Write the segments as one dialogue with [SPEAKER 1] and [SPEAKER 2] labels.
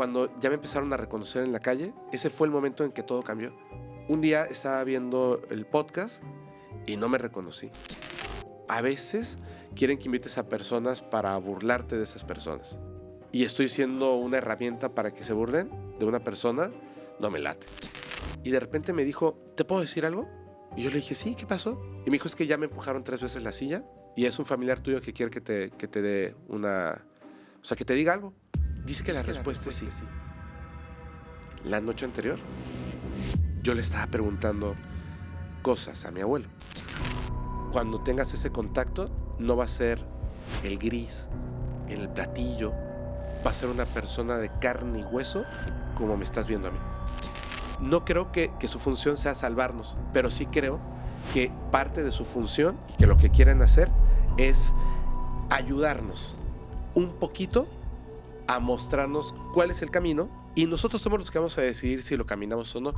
[SPEAKER 1] cuando ya me empezaron a reconocer en la calle, ese fue el momento en que todo cambió. Un día estaba viendo el podcast y no me reconocí. A veces quieren que invites a personas para burlarte de esas personas. Y estoy siendo una herramienta para que se burlen de una persona, no me late. Y de repente me dijo, ¿te puedo decir algo? Y yo le dije, sí, ¿qué pasó? Y me dijo, es que ya me empujaron 3 veces la silla y es un familiar tuyo que quiere que te dé una... O sea, que te diga algo. Dice que la respuesta es sí. La noche anterior, yo le estaba preguntando cosas a mi abuelo. Cuando tengas ese contacto, no va a ser el gris en el platillo, va a ser una persona de carne y hueso como me estás viendo a mí. No creo que su función sea salvarnos, pero sí creo que parte de su función y que lo que quieren hacer es ayudarnos un poquito a mostrarnos cuál es el camino y nosotros somos los que vamos a decidir si lo caminamos o no.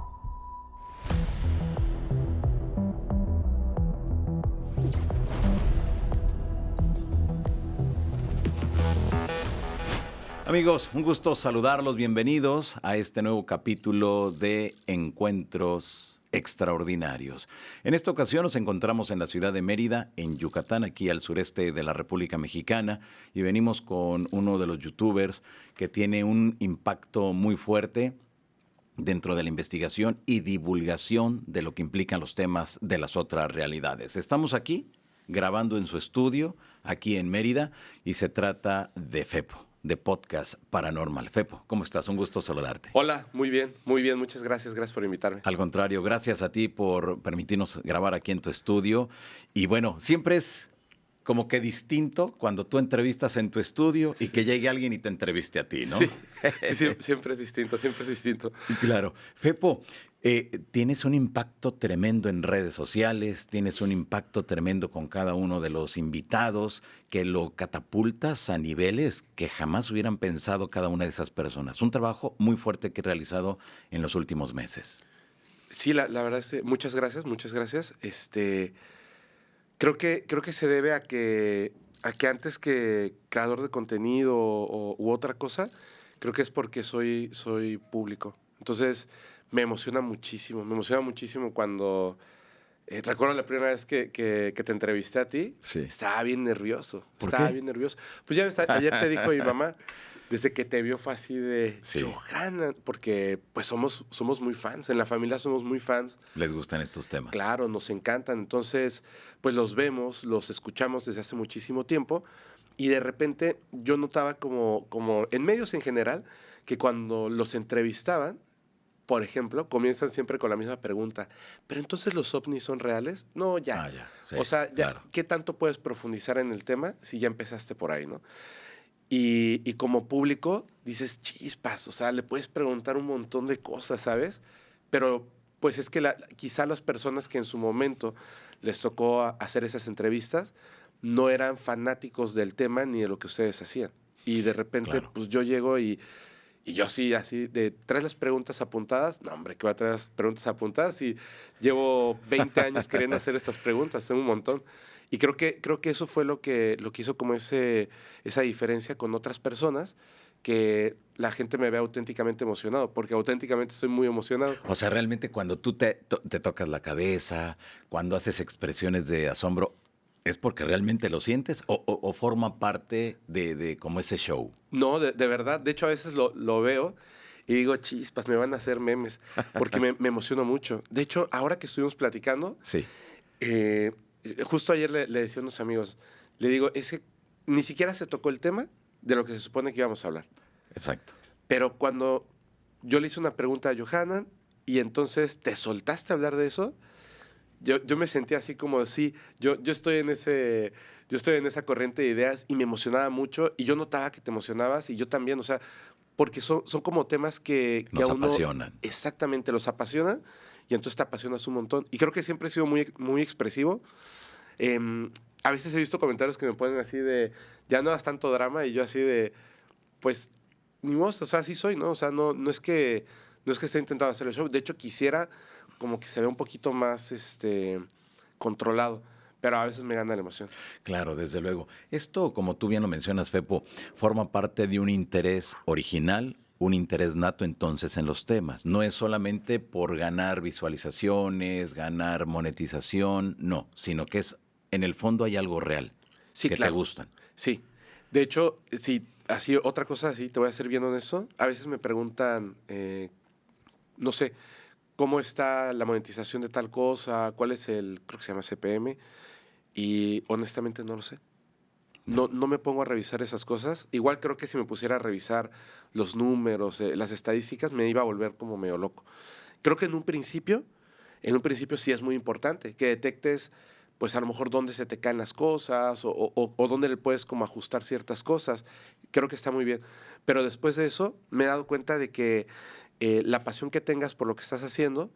[SPEAKER 2] Amigos, un gusto saludarlos, bienvenidos a este nuevo capítulo de Encuentros Extraordinarios. En esta ocasión nos encontramos en la ciudad de Mérida, en Yucatán, aquí al sureste de la República Mexicana, y venimos con uno de los youtubers que tiene un impacto muy fuerte dentro de la investigación y divulgación de lo que implican los temas de las otras realidades. Estamos aquí grabando en su estudio, aquí en Mérida, y se trata de Fepo, de Podcast Paranormal. Fepo, ¿cómo estás? Un gusto saludarte.
[SPEAKER 1] Hola, muy bien, muchas gracias por invitarme.
[SPEAKER 2] Al contrario, gracias a ti por permitirnos grabar aquí en tu estudio. Y bueno, siempre es como que distinto cuando tú entrevistas en tu estudio y que llegue alguien y te entreviste a ti, ¿no?
[SPEAKER 1] Sí, siempre es distinto.
[SPEAKER 2] Claro. Fepo, tienes un impacto tremendo en redes sociales, tienes un impacto tremendo con cada uno de los invitados, que lo catapultas a niveles que jamás hubieran pensado cada una de esas personas. Un trabajo muy fuerte que he realizado en los últimos meses.
[SPEAKER 1] Sí, la verdad es que muchas gracias. Creo que se debe a que antes que creador de contenido u otra cosa, creo que es porque soy público. Entonces, me emociona muchísimo cuando... recuerdo la primera vez que te entrevisté a ti,
[SPEAKER 2] Sí.
[SPEAKER 1] Estaba bien nervioso.
[SPEAKER 2] ¿Por qué?
[SPEAKER 1] Bien nervioso. Pues ya ayer te dijo mi mamá, desde que te vio fue así de
[SPEAKER 2] Sí.
[SPEAKER 1] Johanna, porque pues somos muy fans, en la familia somos muy fans.
[SPEAKER 2] ¿Les gustan estos temas?
[SPEAKER 1] Claro, nos encantan. Entonces, pues los vemos, los escuchamos desde hace muchísimo tiempo y de repente yo notaba como en medios en general que cuando los entrevistaban, por ejemplo, comienzan siempre con la misma pregunta. ¿Pero entonces los ovnis son reales? No, ya.
[SPEAKER 2] Ya, sí,
[SPEAKER 1] O sea, ya,
[SPEAKER 2] claro.
[SPEAKER 1] ¿qué tanto puedes profundizar en el tema si ya empezaste por ahí, no? Y como público dices, chispas, o sea, le puedes preguntar un montón de cosas, ¿sabes? Pero pues es que quizá las personas que en su momento les tocó hacer esas entrevistas no eran fanáticos del tema ni de lo que ustedes hacían. Y de repente,
[SPEAKER 2] Claro.
[SPEAKER 1] pues yo llego y yo sí, así, ¿traes las preguntas apuntadas? No, hombre, ¿qué voy a traer las preguntas apuntadas? Y llevo 20 años queriendo hacer estas preguntas, un montón. Y creo que eso fue lo que hizo como esa diferencia con otras personas, que la gente me ve auténticamente emocionado, porque auténticamente estoy muy emocionado.
[SPEAKER 2] O sea, realmente cuando tú te tocas la cabeza, cuando haces expresiones de asombro, ¿es porque realmente lo sientes o forma parte de como ese show?
[SPEAKER 1] No, de verdad. De hecho, a veces lo veo y digo, chispas, me van a hacer memes, porque me emociono mucho. De hecho, ahora que estuvimos platicando,
[SPEAKER 2] Sí.
[SPEAKER 1] justo ayer le decía a unos amigos, le digo, es que ni siquiera se tocó el tema de lo que se supone que íbamos a hablar.
[SPEAKER 2] Exacto.
[SPEAKER 1] Pero cuando yo le hice una pregunta a Johanna y entonces te soltaste a hablar de eso, yo me sentí así como, sí, yo estoy en esa corriente de ideas y me emocionaba mucho y yo notaba que te emocionabas y yo también, o sea, porque son como temas que
[SPEAKER 2] Nos
[SPEAKER 1] a uno
[SPEAKER 2] apasionan.
[SPEAKER 1] exactamente los apasionan y entonces te apasionas un montón. Y creo que siempre he sido muy expresivo. A veces he visto comentarios que me ponen así de, ya no das tanto drama, y yo así de, pues, ni modo, o sea, así soy, ¿no? O sea, no es que esté intentando hacer el show. De hecho, quisiera como que se vea un poquito más controlado, pero a veces me gana la emoción.
[SPEAKER 2] Claro, desde luego. Esto, como tú bien lo mencionas, Fepo, forma parte de un interés original un interés nato entonces en los temas. No es solamente por ganar visualizaciones, ganar monetización, no, sino que es, en el fondo hay algo real
[SPEAKER 1] Sí,
[SPEAKER 2] que te
[SPEAKER 1] claro.
[SPEAKER 2] gustan.
[SPEAKER 1] Sí. De hecho, sí, así, otra cosa así, te voy a ser bien honesto. A veces me preguntan, no sé, cómo está la monetización de tal cosa, cuál es creo que se llama CPM, y honestamente no lo sé. No me pongo a revisar esas cosas. Igual creo que si me pusiera a revisar los números, las estadísticas, me iba a volver como medio loco. Creo que en un principio sí es muy importante que detectes, pues a lo mejor dónde se te caen las cosas o dónde le puedes como ajustar ciertas cosas. Creo que está muy bien. Pero después de eso me he dado cuenta de que la pasión que tengas por lo que estás haciendo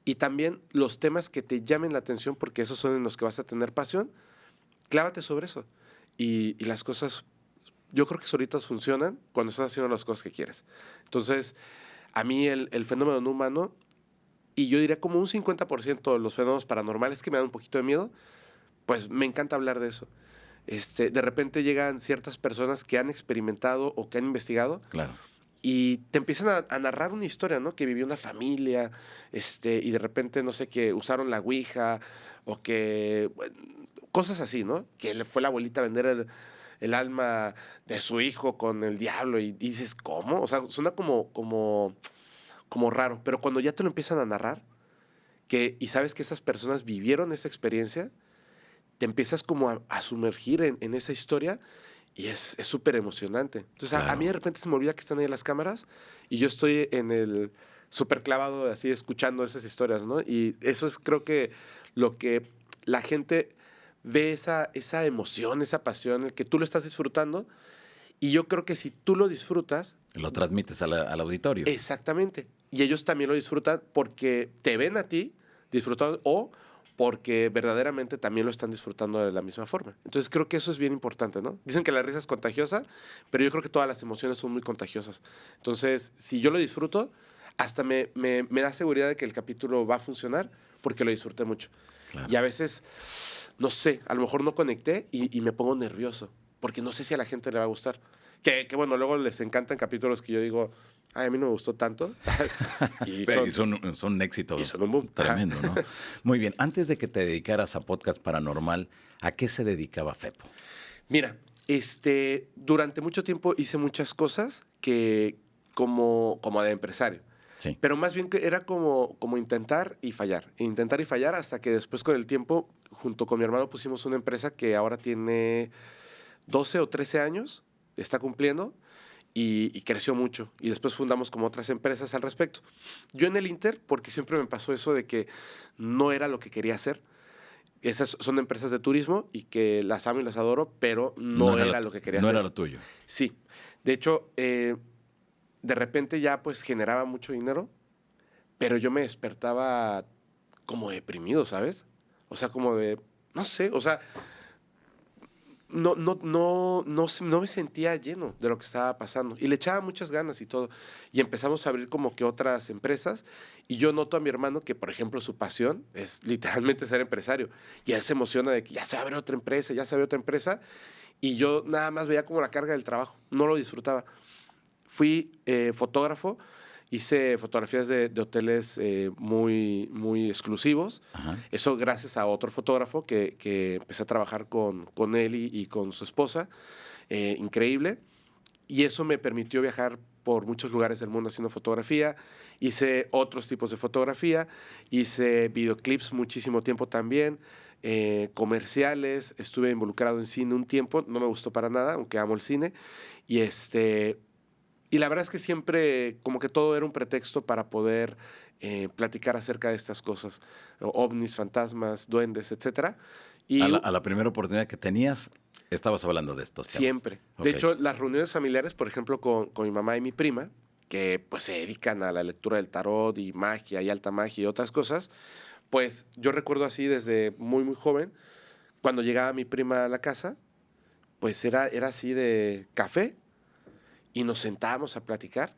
[SPEAKER 1] y también los temas que te llamen la atención, porque esos son en los que vas a tener pasión, clávate sobre eso. Y las cosas, yo creo que solitas funcionan cuando estás haciendo las cosas que quieres. Entonces, a mí el fenómeno no humano, y yo diría como un 50% de los fenómenos paranormales que me dan un poquito de miedo, pues me encanta hablar de eso. De repente llegan ciertas personas que han experimentado o que han investigado
[SPEAKER 2] Claro.
[SPEAKER 1] y te empiezan a narrar una historia, ¿no? Que vivió una familia, y de repente, no sé, que usaron la ouija o que, bueno, cosas así, ¿no? Que le fue la abuelita a vender el alma de su hijo con el diablo y dices, ¿cómo? O sea, suena como raro, pero cuando ya te lo empiezan a narrar y sabes que esas personas vivieron esa experiencia, te empiezas como a sumergir en esa historia y es súper emocionante. Entonces, a mí
[SPEAKER 2] Claro.
[SPEAKER 1] de repente se me olvida que están ahí las cámaras y yo estoy en el súper clavado así escuchando esas historias, ¿no? Y eso es creo que lo que la gente ve esa emoción, esa pasión, el que tú lo estás disfrutando y yo creo que si tú lo disfrutas,
[SPEAKER 2] Lo transmites al auditorio.
[SPEAKER 1] exactamente, y ellos también lo disfrutan porque te ven a ti disfrutando o porque verdaderamente también lo están disfrutando de la misma forma. Entonces creo que eso es bien importante, ¿no? Dicen que la risa es contagiosa, pero yo creo que todas las emociones son muy contagiosas. Entonces, si yo lo disfruto, hasta me da seguridad de que el capítulo va a funcionar porque lo disfruté mucho.
[SPEAKER 2] Claro.
[SPEAKER 1] Y a veces, no sé, a lo mejor no conecté y me pongo nervioso, porque no sé si a la gente le va a gustar. Que bueno, luego les encantan capítulos que yo digo, ay, a mí no me gustó tanto. y
[SPEAKER 2] Pero
[SPEAKER 1] son,
[SPEAKER 2] son un éxito
[SPEAKER 1] y son un boom.
[SPEAKER 2] tremendo, ¿no? Muy bien. Antes de que te dedicaras a podcast paranormal, ¿a qué se dedicaba Fepo?
[SPEAKER 1] Mira, durante mucho tiempo hice muchas cosas que como de empresario.
[SPEAKER 2] Sí.
[SPEAKER 1] Pero más bien que era como intentar y fallar hasta que después con el tiempo, junto con mi hermano, pusimos una empresa que ahora tiene 12 o 13 años, está cumpliendo y creció mucho. Y después fundamos como otras empresas al respecto. Yo en el Inter, porque siempre me pasó eso de que no era lo que quería hacer. Esas son empresas de turismo y que las amo y las adoro, pero no era lo que quería
[SPEAKER 2] no
[SPEAKER 1] hacer.
[SPEAKER 2] era lo tuyo.
[SPEAKER 1] Sí. De hecho, de repente ya pues generaba mucho dinero, pero yo me despertaba como deprimido, ¿sabes? O sea, como de, no sé, o sea, no me sentía lleno de lo que estaba pasando. Y le echaba muchas ganas y todo. Y empezamos a abrir como que otras empresas. Y yo noto a mi hermano que, por ejemplo, su pasión es literalmente ser empresario. Y él se emociona de que ya se abre otra empresa, ya se abre otra empresa. Y yo nada más veía como la carga del trabajo. No lo disfrutaba. Fui fotógrafo. Hice fotografías de hoteles muy, muy exclusivos.
[SPEAKER 2] Ajá.
[SPEAKER 1] Eso gracias a otro fotógrafo que empecé a trabajar con él y con su esposa. Increíble. Y eso me permitió viajar por muchos lugares del mundo haciendo fotografía. Hice otros tipos de fotografía. Hice videoclips muchísimo tiempo también. Comerciales. Estuve involucrado en cine un tiempo. No me gustó para nada, aunque amo el cine. Y la verdad es que siempre como que todo era un pretexto para poder platicar acerca de estas cosas, ovnis, fantasmas, duendes, etcétera. Y
[SPEAKER 2] A la primera oportunidad que tenías, estabas hablando de estos temas.
[SPEAKER 1] siempre.
[SPEAKER 2] Ok.
[SPEAKER 1] De hecho, las reuniones familiares, por ejemplo, con mi mamá y mi prima, que pues se dedican a la lectura del tarot y magia y alta magia y otras cosas, pues yo recuerdo así desde muy, muy joven, cuando llegaba mi prima a la casa, pues era así de café y nos sentábamos a platicar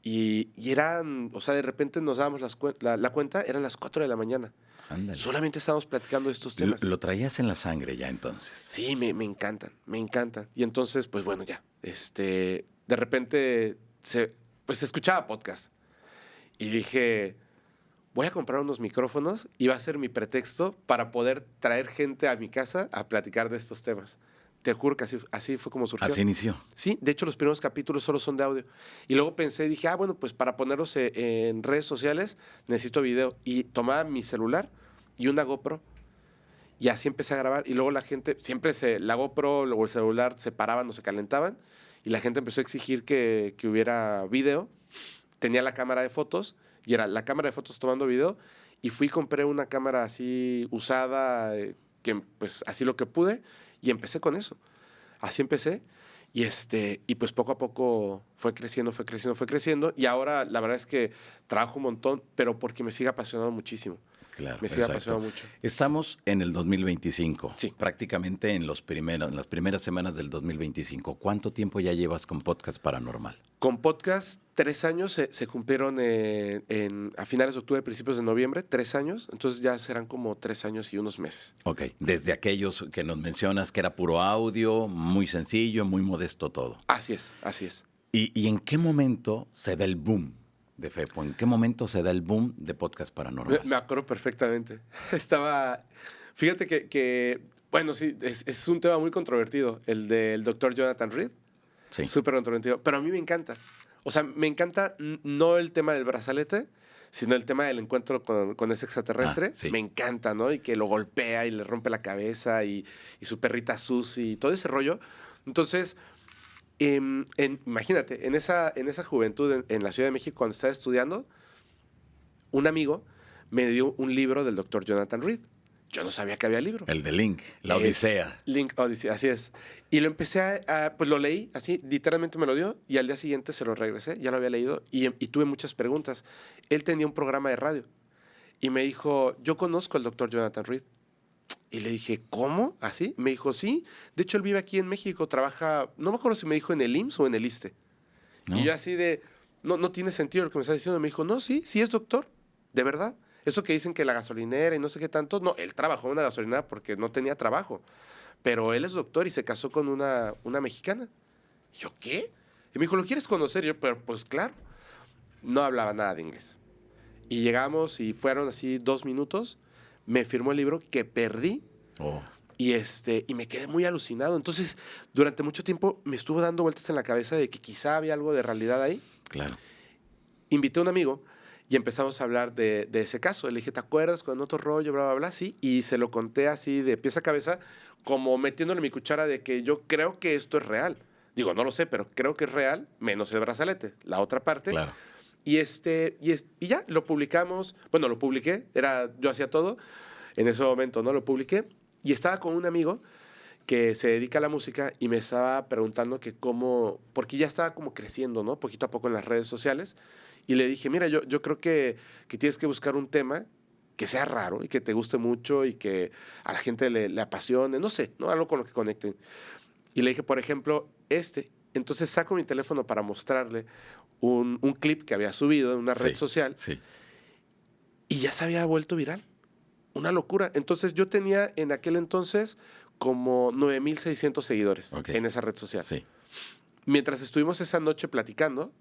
[SPEAKER 1] y eran, o sea, de repente nos dábamos la cuenta, eran las 4 de la mañana.
[SPEAKER 2] Ándale.
[SPEAKER 1] Solamente estábamos platicando de estos temas.
[SPEAKER 2] Lo traías en la sangre ya entonces.
[SPEAKER 1] Sí, me encantan, me encantan. Y entonces, pues bueno, ya, de repente pues escuchaba podcast. Y dije, voy a comprar unos micrófonos y va a ser mi pretexto para poder traer gente a mi casa a platicar de estos temas. Te juro que así fue como surgió.
[SPEAKER 2] Así inició.
[SPEAKER 1] Sí, de hecho los primeros capítulos solo son de audio. Y luego pensé, dije, bueno, pues para ponerlos en redes sociales necesito video. Y tomaba mi celular y una GoPro. Y así empecé a grabar. Y luego la gente, siempre la GoPro o el celular se paraban o se calentaban. Y la gente empezó a exigir que hubiera video. Tenía la cámara de fotos y era la cámara de fotos tomando video. Y fui y compré una cámara así usada, que pues así lo que pude. Y empecé con eso. Así empecé. Y pues poco a poco fue creciendo. Y ahora la verdad es que trabajo un montón, pero porque me sigue apasionando muchísimo.
[SPEAKER 2] Claro,
[SPEAKER 1] Me sigue apasionando mucho.
[SPEAKER 2] Estamos en el 2025.
[SPEAKER 1] Sí.
[SPEAKER 2] Prácticamente en las primeras semanas del 2025. ¿Cuánto tiempo ya llevas con Podcast Paranormal?
[SPEAKER 1] Con podcast, 3 años se cumplieron a finales de octubre, principios de noviembre, 3 años. Entonces ya serán como 3 años y unos meses.
[SPEAKER 2] Ok. Desde aquellos que nos mencionas que era puro audio, muy sencillo, muy modesto todo.
[SPEAKER 1] Así es, así es.
[SPEAKER 2] ¿Y en qué momento se da el boom de Fepo? ¿En qué momento se da el boom de Podcast Paranormal?
[SPEAKER 1] Me acuerdo perfectamente. Fíjate que bueno, sí, es un tema muy controvertido, el del doctor Jonathan Reed.
[SPEAKER 2] Sí.
[SPEAKER 1] Súper controvertido. Pero a mí me encanta. O sea, me encanta no el tema del brazalete, sino el tema del encuentro con ese extraterrestre.
[SPEAKER 2] Sí.
[SPEAKER 1] Me encanta, ¿no? Y que lo golpea y le rompe la cabeza y su perrita Susie y todo ese rollo. Entonces, imagínate, en esa juventud en la Ciudad de México, cuando estaba estudiando, un amigo me dio un libro del doctor Jonathan Reed. Yo no sabía que había libro.
[SPEAKER 2] El de Link, la Odisea.
[SPEAKER 1] Link Odyssey, así es. Y lo empecé pues lo leí, así, literalmente me lo dio, y al día siguiente se lo regresé, ya lo había leído, y tuve muchas preguntas. Él tenía un programa de radio, y me dijo, yo conozco al doctor Jonathan Reed. Y le dije, ¿cómo? ¿Así? Me dijo, sí. De hecho, él vive aquí en México, trabaja, no me acuerdo si me dijo en el IMSS o en el ISSSTE.
[SPEAKER 2] ¿No?
[SPEAKER 1] Y yo así de, no tiene sentido lo que me está diciendo. Me dijo, no, sí es doctor, de verdad. Eso que dicen que la gasolinera y no sé qué tanto, no, él trabajó en una gasolinera porque no tenía trabajo. Pero él es doctor y se casó con una mexicana. Y yo, ¿qué? Y me dijo, ¿lo quieres conocer? Y yo, pero pues claro. No hablaba nada de inglés. Y llegamos y fueron así 2 minutos. Me firmó el libro que perdí.
[SPEAKER 2] Oh.
[SPEAKER 1] Y me quedé muy alucinado. Entonces, durante mucho tiempo me estuvo dando vueltas en la cabeza de que quizá había algo de realidad ahí.
[SPEAKER 2] Claro.
[SPEAKER 1] Invité a un amigo y empezamos a hablar de ese caso. Le dije, ¿te acuerdas con otro rollo, bla, bla, bla? Sí. Y se lo conté así de pies a cabeza, como metiéndole mi cuchara de que yo creo que esto es real. Digo, no lo sé, pero creo que es real, menos el brazalete. La otra parte.
[SPEAKER 2] Claro.
[SPEAKER 1] Y ya, lo publicamos. Bueno, lo publiqué. Yo hacía todo. En ese momento, ¿no? Lo publiqué. Y estaba con un amigo que se dedica a la música y me estaba preguntando que cómo, porque ya estaba como creciendo, ¿no? Poquito a poco en las redes sociales. Y le dije, mira, yo creo que tienes que buscar un tema que sea raro y que te guste mucho y que a la gente le apasione, no sé, ¿no? Algo con lo que conecten. Y le dije, por ejemplo, Entonces saco mi teléfono para mostrarle un clip que había subido en una red social.
[SPEAKER 2] Sí.
[SPEAKER 1] Y ya se había vuelto viral. Una locura. Entonces yo tenía en aquel entonces como 9,600 seguidores en esa red social.
[SPEAKER 2] Sí.
[SPEAKER 1] Mientras estuvimos esa noche platicando,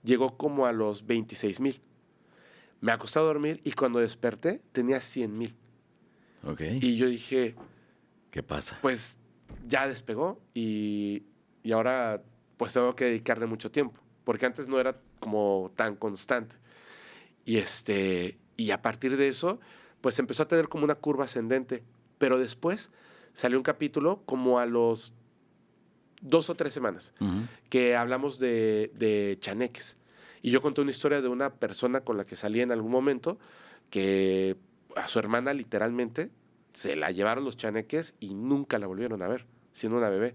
[SPEAKER 1] llegó como a los 26,000. Me acosté a dormir y cuando desperté tenía 100,000.
[SPEAKER 2] Ok.
[SPEAKER 1] Y yo dije,
[SPEAKER 2] ¿Qué pasa?
[SPEAKER 1] pues ya despegó y ahora pues tengo que dedicarle mucho tiempo, porque antes no era como tan constante. Y a partir de eso, pues empezó a tener como una curva ascendente, pero después salió un capítulo como a los 2 o 3 semanas, que hablamos de chaneques. Y yo conté una historia de una persona con la que salí en algún momento, que a su hermana literalmente se la llevaron los chaneques y nunca la volvieron a ver, siendo una bebé.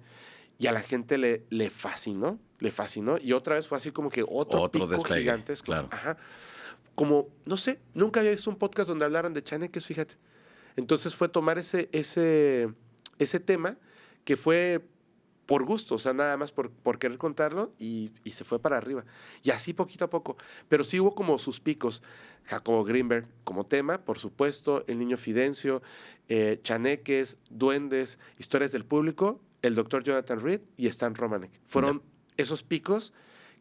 [SPEAKER 1] Y a la gente le fascinó, y otra vez fue así como que otro pico
[SPEAKER 2] despegue,
[SPEAKER 1] gigantesco.
[SPEAKER 2] claro.
[SPEAKER 1] Ajá. Como, no sé, nunca había visto un podcast donde hablaran de chaneques, fíjate. Entonces fue tomar ese tema que fue por gusto, o sea, nada más por querer contarlo y se fue para arriba. Y así poquito a poco. Pero sí hubo como sus picos. Jacobo Greenberg como tema, por supuesto, El Niño Fidencio, chaneques, duendes, historias del público, el doctor Jonathan Reed y Stan Romanek. Fueron esos picos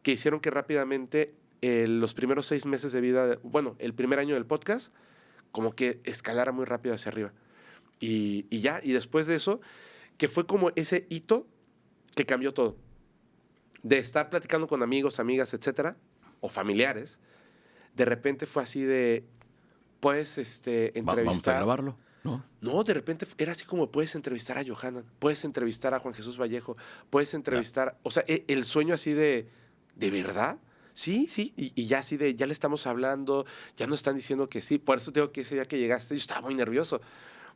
[SPEAKER 1] que hicieron que rápidamente los primeros 6 meses de vida, bueno, el primer año del podcast, como que escalara muy rápido hacia arriba. Y después de eso, que fue como ese hito que cambió todo. De estar platicando con amigos, amigas, etcétera, o familiares, de repente fue así de, puedes entrevistar...
[SPEAKER 2] Vamos a grabarlo, ¿no?
[SPEAKER 1] No, de repente era así como puedes entrevistar a Johanan, puedes entrevistar a Juan Jesús Vallejo, puedes entrevistar... O sea, el sueño así ¿de verdad? Sí, sí, y ya así de, ya le estamos hablando, ya nos están diciendo que sí. Por eso tengo que ese día que llegaste, yo estaba muy nervioso,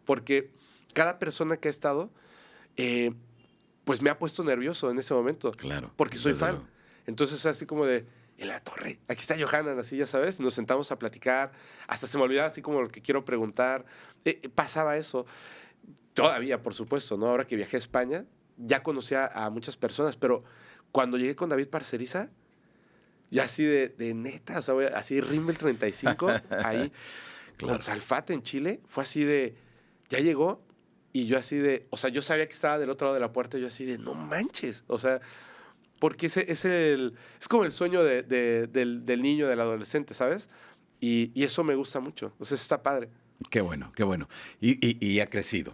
[SPEAKER 1] porque cada persona que ha estado, pues me ha puesto nervioso en ese momento.
[SPEAKER 2] Claro.
[SPEAKER 1] Porque soy
[SPEAKER 2] desde
[SPEAKER 1] fan.
[SPEAKER 2] luego.
[SPEAKER 1] Entonces, así como de, en la torre, aquí está Johanan, así ya sabes, nos sentamos a platicar, hasta se me olvidaba así como lo que quiero preguntar. Pasaba eso. Todavía, por supuesto, ¿no? Ahora que viajé a España, ya conocía a muchas personas, pero cuando llegué con David Parceriza, ya así de neta, o sea, así Rimmel 35, ahí,
[SPEAKER 2] Claro.
[SPEAKER 1] con Salfate en Chile, fue así de, ya llegó, y yo así de, o sea, yo sabía que estaba del otro lado de la puerta, y yo así de, no manches, o sea, porque es como el sueño del niño, del adolescente, ¿sabes? Y eso me gusta mucho, o sea, está padre.
[SPEAKER 2] Qué bueno, qué bueno. Y ha crecido.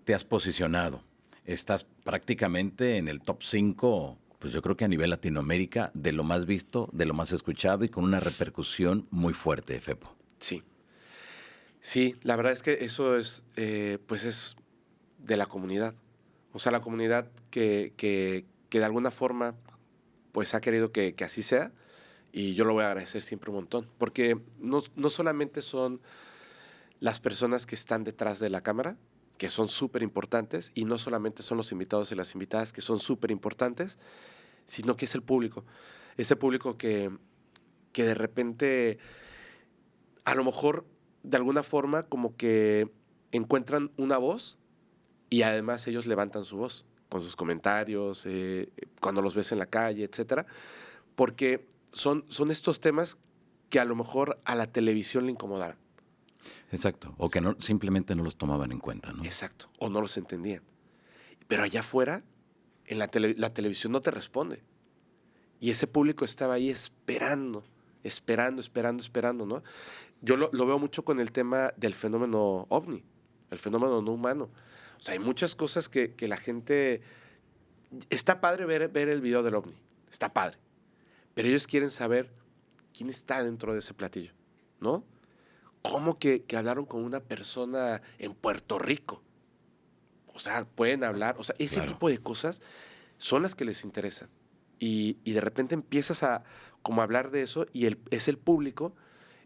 [SPEAKER 2] Te has posicionado. Estás prácticamente en el top 5, pues yo creo que a nivel Latinoamérica, de lo más visto, de lo más escuchado y con una repercusión muy fuerte, Fepo.
[SPEAKER 1] Sí. Sí, la verdad es que eso es, pues es de la comunidad. O sea, la comunidad que de alguna forma, pues ha querido que así sea. Y yo lo voy a agradecer siempre un montón. Porque no solamente son las personas que están detrás de la cámara, que son súper importantes, y no solamente son los invitados y las invitadas, que son súper importantes, sino que es el público. Ese público que de repente, a lo mejor, de alguna forma, como que encuentran una voz y además ellos levantan su voz con sus comentarios, cuando los ves en la calle, etcétera, porque son estos temas que a lo mejor a la televisión le incomodaban.
[SPEAKER 2] Exacto. O que no, simplemente no los tomaban en cuenta, ¿no?
[SPEAKER 1] Exacto, o no los entendían. Pero allá afuera, en la televisión no te responde. Y ese público estaba ahí esperando, ¿no? Yo lo veo mucho con el tema del fenómeno ovni, el fenómeno no humano. O sea, hay muchas cosas que la gente... Está padre ver el video del ovni, está padre. Pero ellos quieren saber quién está dentro de ese platillo, ¿no? ¿Cómo que hablaron con una persona en Puerto Rico? O sea, pueden hablar, o sea, ese
[SPEAKER 2] Claro.
[SPEAKER 1] tipo de cosas son las que les interesan. Y de repente empiezas a como hablar de eso y es el público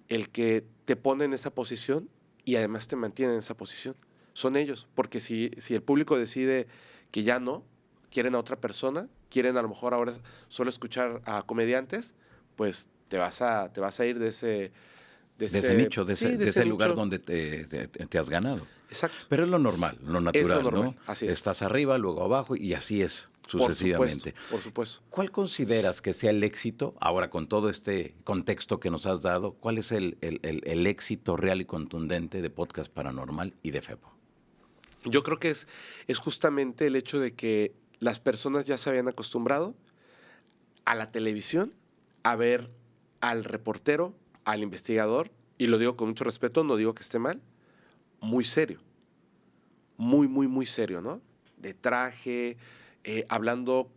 [SPEAKER 1] el que te pone en esa posición y además te mantiene en esa posición. Son ellos, porque si el público decide que ya no, quieren a otra persona, quieren a lo mejor ahora solo escuchar a comediantes, pues te vas a ir de ese
[SPEAKER 2] nicho, de
[SPEAKER 1] sí,
[SPEAKER 2] ese lugar
[SPEAKER 1] nicho.
[SPEAKER 2] donde te has ganado.
[SPEAKER 1] Exacto.
[SPEAKER 2] Pero es lo normal, lo natural,
[SPEAKER 1] normal,
[SPEAKER 2] ¿no?
[SPEAKER 1] así es.
[SPEAKER 2] Estás arriba, luego abajo y así es sucesivamente.
[SPEAKER 1] Por supuesto.
[SPEAKER 2] ¿Cuál consideras que sea el éxito, ahora con todo este contexto que nos has dado, cuál es el éxito real y contundente de Podcast Paranormal y de Fepo?
[SPEAKER 1] Yo creo que es justamente el hecho de que las personas ya se habían acostumbrado a la televisión, a ver al reportero, al investigador, y lo digo con mucho respeto, no digo que esté mal, muy serio. Muy, muy, muy serio, ¿no? De traje, hablando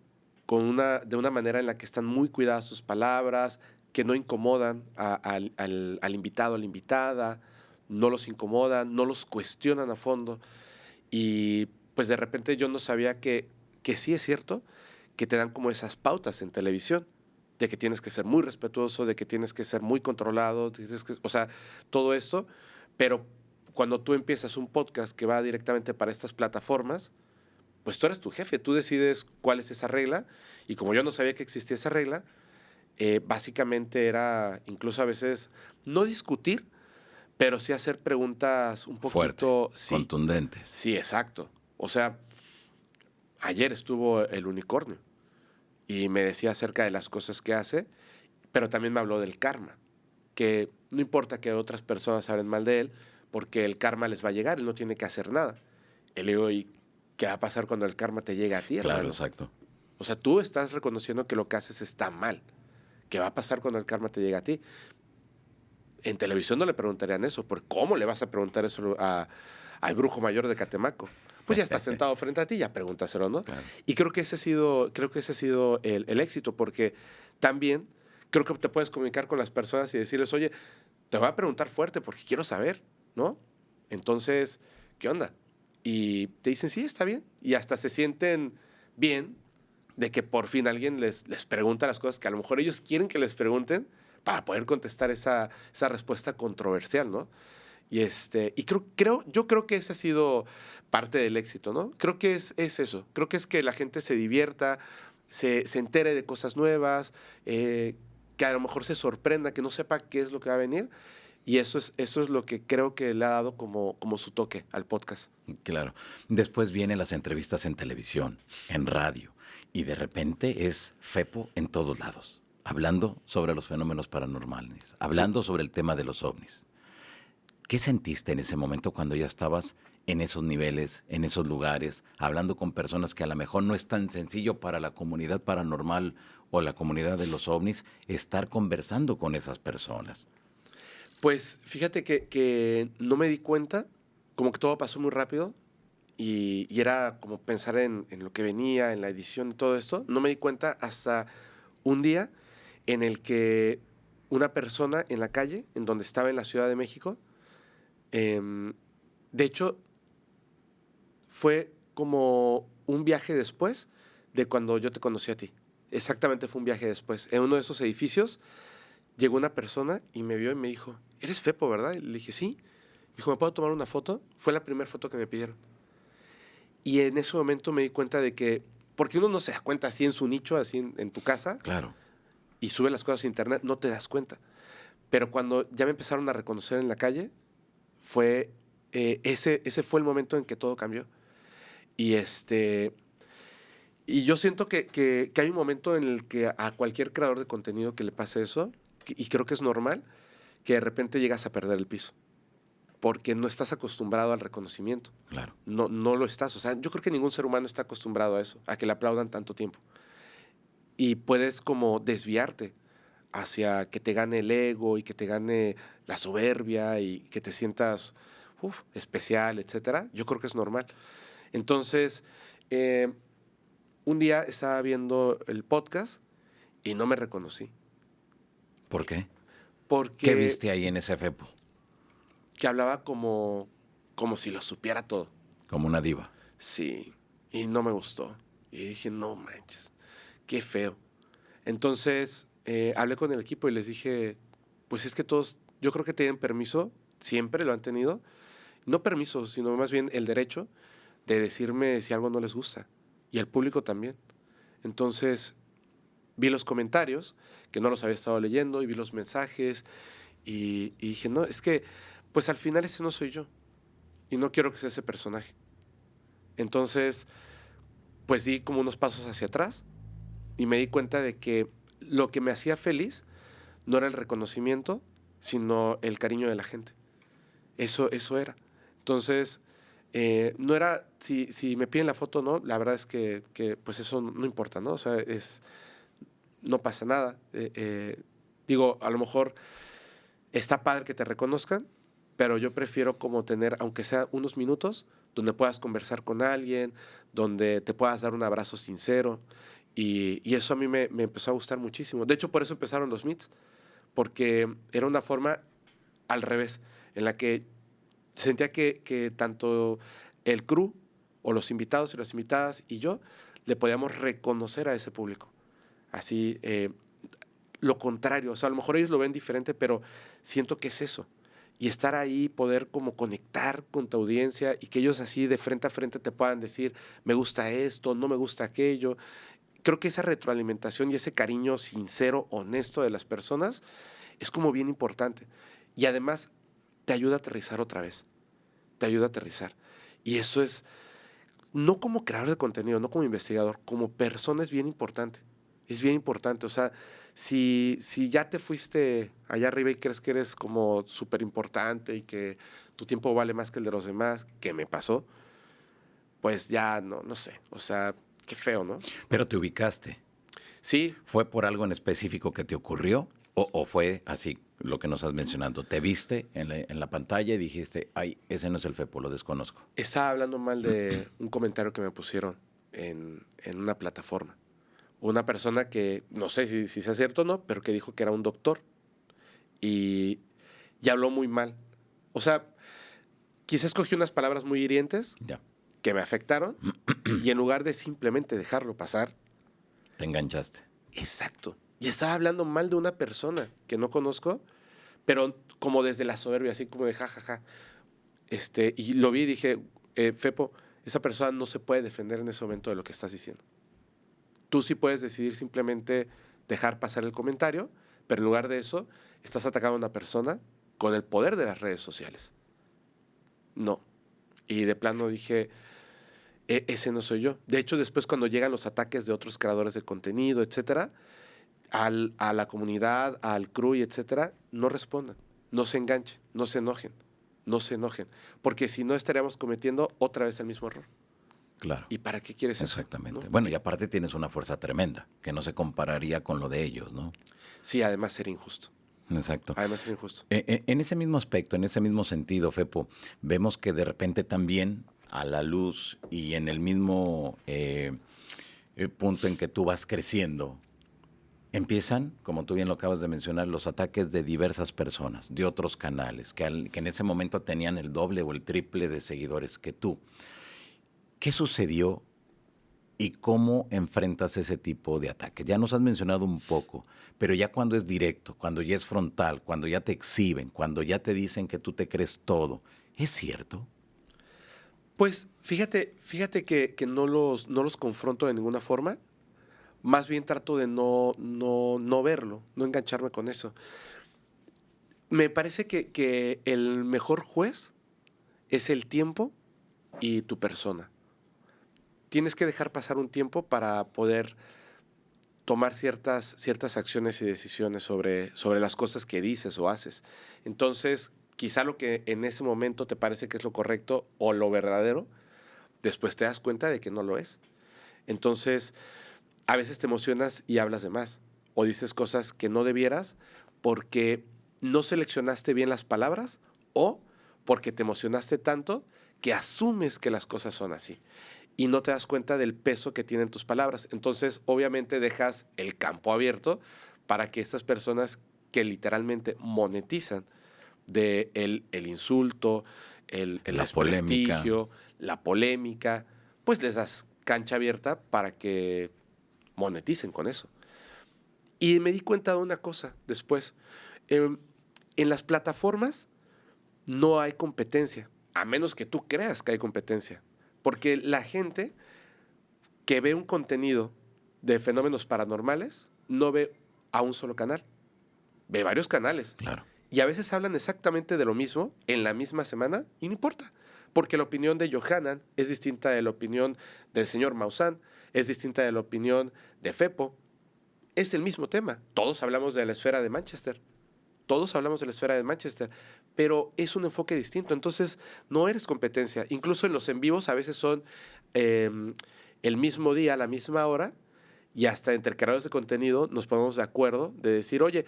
[SPEAKER 1] de una manera en la que están muy cuidadas sus palabras, que no incomodan al invitado, a la invitada, no los incomodan, no los cuestionan a fondo. Y pues de repente yo no sabía que sí es cierto que te dan como esas pautas en televisión, de que tienes que ser muy respetuoso, de que tienes que ser muy controlado, o sea, todo esto, pero cuando tú empiezas un podcast que va directamente para estas plataformas, pues tú eres tu jefe, tú decides cuál es esa regla, y como yo no sabía que existía esa regla, básicamente era incluso a veces no discutir, pero sí hacer preguntas un poquito...
[SPEAKER 2] Fuerte,
[SPEAKER 1] Sí,
[SPEAKER 2] contundentes.
[SPEAKER 1] sí, exacto. O sea, ayer estuvo el unicornio y me decía acerca de las cosas que hace, pero también me habló del karma, que no importa que otras personas hablen mal de él, porque el karma les va a llegar, él no tiene que hacer nada. Y le digo, ¿y qué va a pasar cuando el karma te llegue a ti,
[SPEAKER 2] Claro,
[SPEAKER 1] hermano?
[SPEAKER 2] exacto.
[SPEAKER 1] O sea, tú estás reconociendo que lo que haces está mal. ¿Qué va a pasar cuando el karma te llegue a ti? En televisión no le preguntarían eso, porque ¿cómo le vas a preguntar eso al brujo mayor de Catemaco? Pues ya está sentado frente a ti, ya pregúntaselo, ¿no?
[SPEAKER 2] Claro.
[SPEAKER 1] Y creo que ese ha sido el éxito, porque también creo que te puedes comunicar con las personas y decirles, oye, te voy a preguntar fuerte porque quiero saber, ¿no? Entonces, ¿qué onda? Y te dicen, sí, está bien. Y hasta se sienten bien de que por fin alguien les pregunta las cosas que a lo mejor ellos quieren que les pregunten para poder contestar esa respuesta controversial, ¿no? Y yo creo que ese ha sido parte del éxito, ¿no? Creo que es eso. Creo que es que la gente se divierta, se entere de cosas nuevas, que a lo mejor se sorprenda, que no sepa qué es lo que va a venir. Y eso es lo que creo que le ha dado como su toque al podcast.
[SPEAKER 2] Claro. Después vienen las entrevistas en televisión, en radio, y de repente es Fepo en todos lados, hablando sobre los fenómenos paranormales, hablando sobre el tema de los ovnis. ¿Qué sentiste en ese momento cuando ya estabas en esos niveles, en esos lugares, hablando con personas que a lo mejor no es tan sencillo para la comunidad paranormal o la comunidad de los ovnis estar conversando con esas personas?
[SPEAKER 1] Pues fíjate que no me di cuenta, como que todo pasó muy rápido y era como pensar en lo que venía, en la edición y todo esto. No me di cuenta hasta un día en el que una persona en la calle, en donde estaba en la Ciudad de México, de hecho, fue como un viaje después de cuando yo te conocí a ti. Exactamente fue un viaje después. En uno de esos edificios llegó una persona y me vio y me dijo, ¿eres Fepo, verdad? Y le dije, sí. Me dijo, ¿me puedo tomar una foto? Fue la primera foto que me pidieron. Y en ese momento me di cuenta de que, porque uno no se da cuenta así en su nicho, así en tu casa,
[SPEAKER 2] Claro.
[SPEAKER 1] y sube las cosas a internet, no te das cuenta. Pero cuando ya me empezaron a reconocer en la calle, ese fue el momento en que todo cambió. Y y yo siento que hay un momento en el que a cualquier creador de contenido que le pase eso, y creo que es normal, que de repente llegas a perder el piso, porque no estás acostumbrado al reconocimiento.
[SPEAKER 2] Claro.
[SPEAKER 1] No lo estás. O sea, yo creo que ningún ser humano está acostumbrado a eso, a que le aplaudan tanto tiempo. Y puedes como desviarte hacia que te gane el ego y que te gane la soberbia y que te sientas especial, etcétera. Yo creo que es normal. Entonces, un día estaba viendo el podcast y no me reconocí.
[SPEAKER 2] ¿Por qué?
[SPEAKER 1] Porque
[SPEAKER 2] ¿Qué viste ahí en ese Fepo?
[SPEAKER 1] que hablaba como si lo supiera todo.
[SPEAKER 2] Como una diva.
[SPEAKER 1] Sí, y no me gustó. Y dije, no manches, qué feo. Entonces, hablé con el equipo y les dije, pues es que todos, yo creo que tienen permiso, siempre lo han tenido, no permiso, sino más bien el derecho de decirme si algo no les gusta. Y el público también. Entonces, vi los comentarios, que no los había estado leyendo, y vi los mensajes, y dije, no, es que, pues al final ese no soy yo, y no quiero que sea ese personaje. Entonces, pues di como unos pasos hacia atrás, y me di cuenta de que lo que me hacía feliz no era el reconocimiento, sino el cariño de la gente. Eso era. Entonces, no era, si me piden la foto o no, la verdad es que pues eso no importa, ¿no? O sea, no pasa nada. Digo, a lo mejor está padre que te reconozcan, pero yo prefiero como tener, aunque sea unos minutos, donde puedas conversar con alguien, donde te puedas dar un abrazo sincero. Y eso a mí me empezó a gustar muchísimo. De hecho, por eso empezaron los meets, porque era una forma al revés, en la que sentía que tanto el crew o los invitados y las invitadas y yo le podíamos reconocer a ese público. Así, lo contrario, o sea, a lo mejor ellos lo ven diferente, pero siento que es eso. Y estar ahí, poder como conectar con tu audiencia y que ellos así de frente a frente te puedan decir, me gusta esto, no me gusta aquello. Creo que esa retroalimentación y ese cariño sincero, honesto de las personas es como bien importante. Y además te ayuda a aterrizar otra vez. Te ayuda a aterrizar. Y eso es, no como creador de contenido, no como investigador, como persona es bien importante. Es bien importante. O sea, si ya te fuiste allá arriba y crees que eres como súper importante y que tu tiempo vale más que el de los demás, que me pasó, pues ya no sé. O sea, qué feo, ¿no?
[SPEAKER 2] Pero te ubicaste.
[SPEAKER 1] Sí,
[SPEAKER 2] ¿Fue por algo en específico que te ocurrió? ¿O fue así, lo que nos estás mencionando? ¿Te viste en la pantalla y dijiste, ay, ese no es el Fepo, lo desconozco?
[SPEAKER 1] estaba hablando mal de un comentario que me pusieron en una plataforma. Una persona que, no sé si sea cierto o no, pero que dijo que era un doctor y, y habló muy mal. O sea, quizás escogí unas palabras muy hirientes
[SPEAKER 2] Ya,
[SPEAKER 1] que me afectaron y en lugar de simplemente dejarlo pasar,
[SPEAKER 2] te enganchaste.
[SPEAKER 1] exacto. Y estaba hablando mal de una persona que no conozco, pero como desde la soberbia, así como de jajaja. Y lo vi y dije, Fepo, esa persona no se puede defender en ese momento de lo que estás diciendo. Tú sí puedes decidir simplemente dejar pasar el comentario, pero en lugar de eso, estás atacando a una persona con el poder de las redes sociales. No. Y de plano dije, ese no soy yo. De hecho, después cuando llegan los ataques de otros creadores de contenido, etcétera, a la comunidad, al crew, y etcétera, no respondan, no se enganchen, no se enojen, no se enojen, porque si no estaríamos cometiendo otra vez el mismo error.
[SPEAKER 2] Claro.
[SPEAKER 1] ¿Y para qué quieres eso?
[SPEAKER 2] Exactamente.
[SPEAKER 1] ¿No?
[SPEAKER 2] Bueno, y aparte tienes una fuerza tremenda, que no se compararía con lo de ellos, ¿no?
[SPEAKER 1] Sí, además sería injusto.
[SPEAKER 2] Exacto.
[SPEAKER 1] Además sería injusto.
[SPEAKER 2] En ese mismo aspecto, en ese mismo sentido, Fepo, vemos que de repente también a la luz y en el mismo punto en que tú vas creciendo, empiezan, como tú bien lo acabas de mencionar, los ataques de diversas personas, de otros canales, que en ese momento tenían el doble o el triple de seguidores que tú. ¿Qué sucedió y cómo enfrentas ese tipo de ataque? Ya nos has mencionado un poco, pero ya cuando es directo, cuando ya es frontal, cuando ya te exhiben, cuando ya te dicen que tú te crees todo, ¿es cierto?
[SPEAKER 1] Pues fíjate que no los confronto de ninguna forma. Más bien trato de no verlo, no engancharme con eso. Me parece que el mejor juez es el tiempo y tu persona. Tienes que dejar pasar un tiempo para poder tomar ciertas acciones y decisiones sobre las cosas que dices o haces. Entonces, quizá lo que en ese momento te parece que es lo correcto o lo verdadero, después te das cuenta de que no lo es. Entonces, a veces te emocionas y hablas de más o dices cosas que no debieras porque no seleccionaste bien las palabras o porque te emocionaste tanto que asumes que las cosas son así y no te das cuenta del peso que tienen tus palabras. Entonces, obviamente dejas el campo abierto para que estas personas que literalmente monetizan de el insulto, el
[SPEAKER 2] La polémica.
[SPEAKER 1] desprestigio, la polémica, pues les das cancha abierta para que moneticen con eso. Y me di cuenta de una cosa después. En las plataformas no hay competencia, a menos que tú creas que hay competencia. Porque la gente que ve un contenido de fenómenos paranormales no ve a un solo canal, ve varios canales.
[SPEAKER 2] Claro.
[SPEAKER 1] Y a veces hablan exactamente de lo mismo en la misma semana y no importa. Porque la opinión de Johanan es distinta de la opinión del señor Maussan, es distinta de la opinión de Fepo. Es el mismo tema. Todos hablamos de la esfera de Manchester. Todos hablamos de la esfera de Manchester. Pero es un enfoque distinto. Entonces, no eres competencia. Incluso en los en vivos a veces son el mismo día, a la misma hora. Y hasta entre creadores de contenido nos ponemos de acuerdo de decir, oye,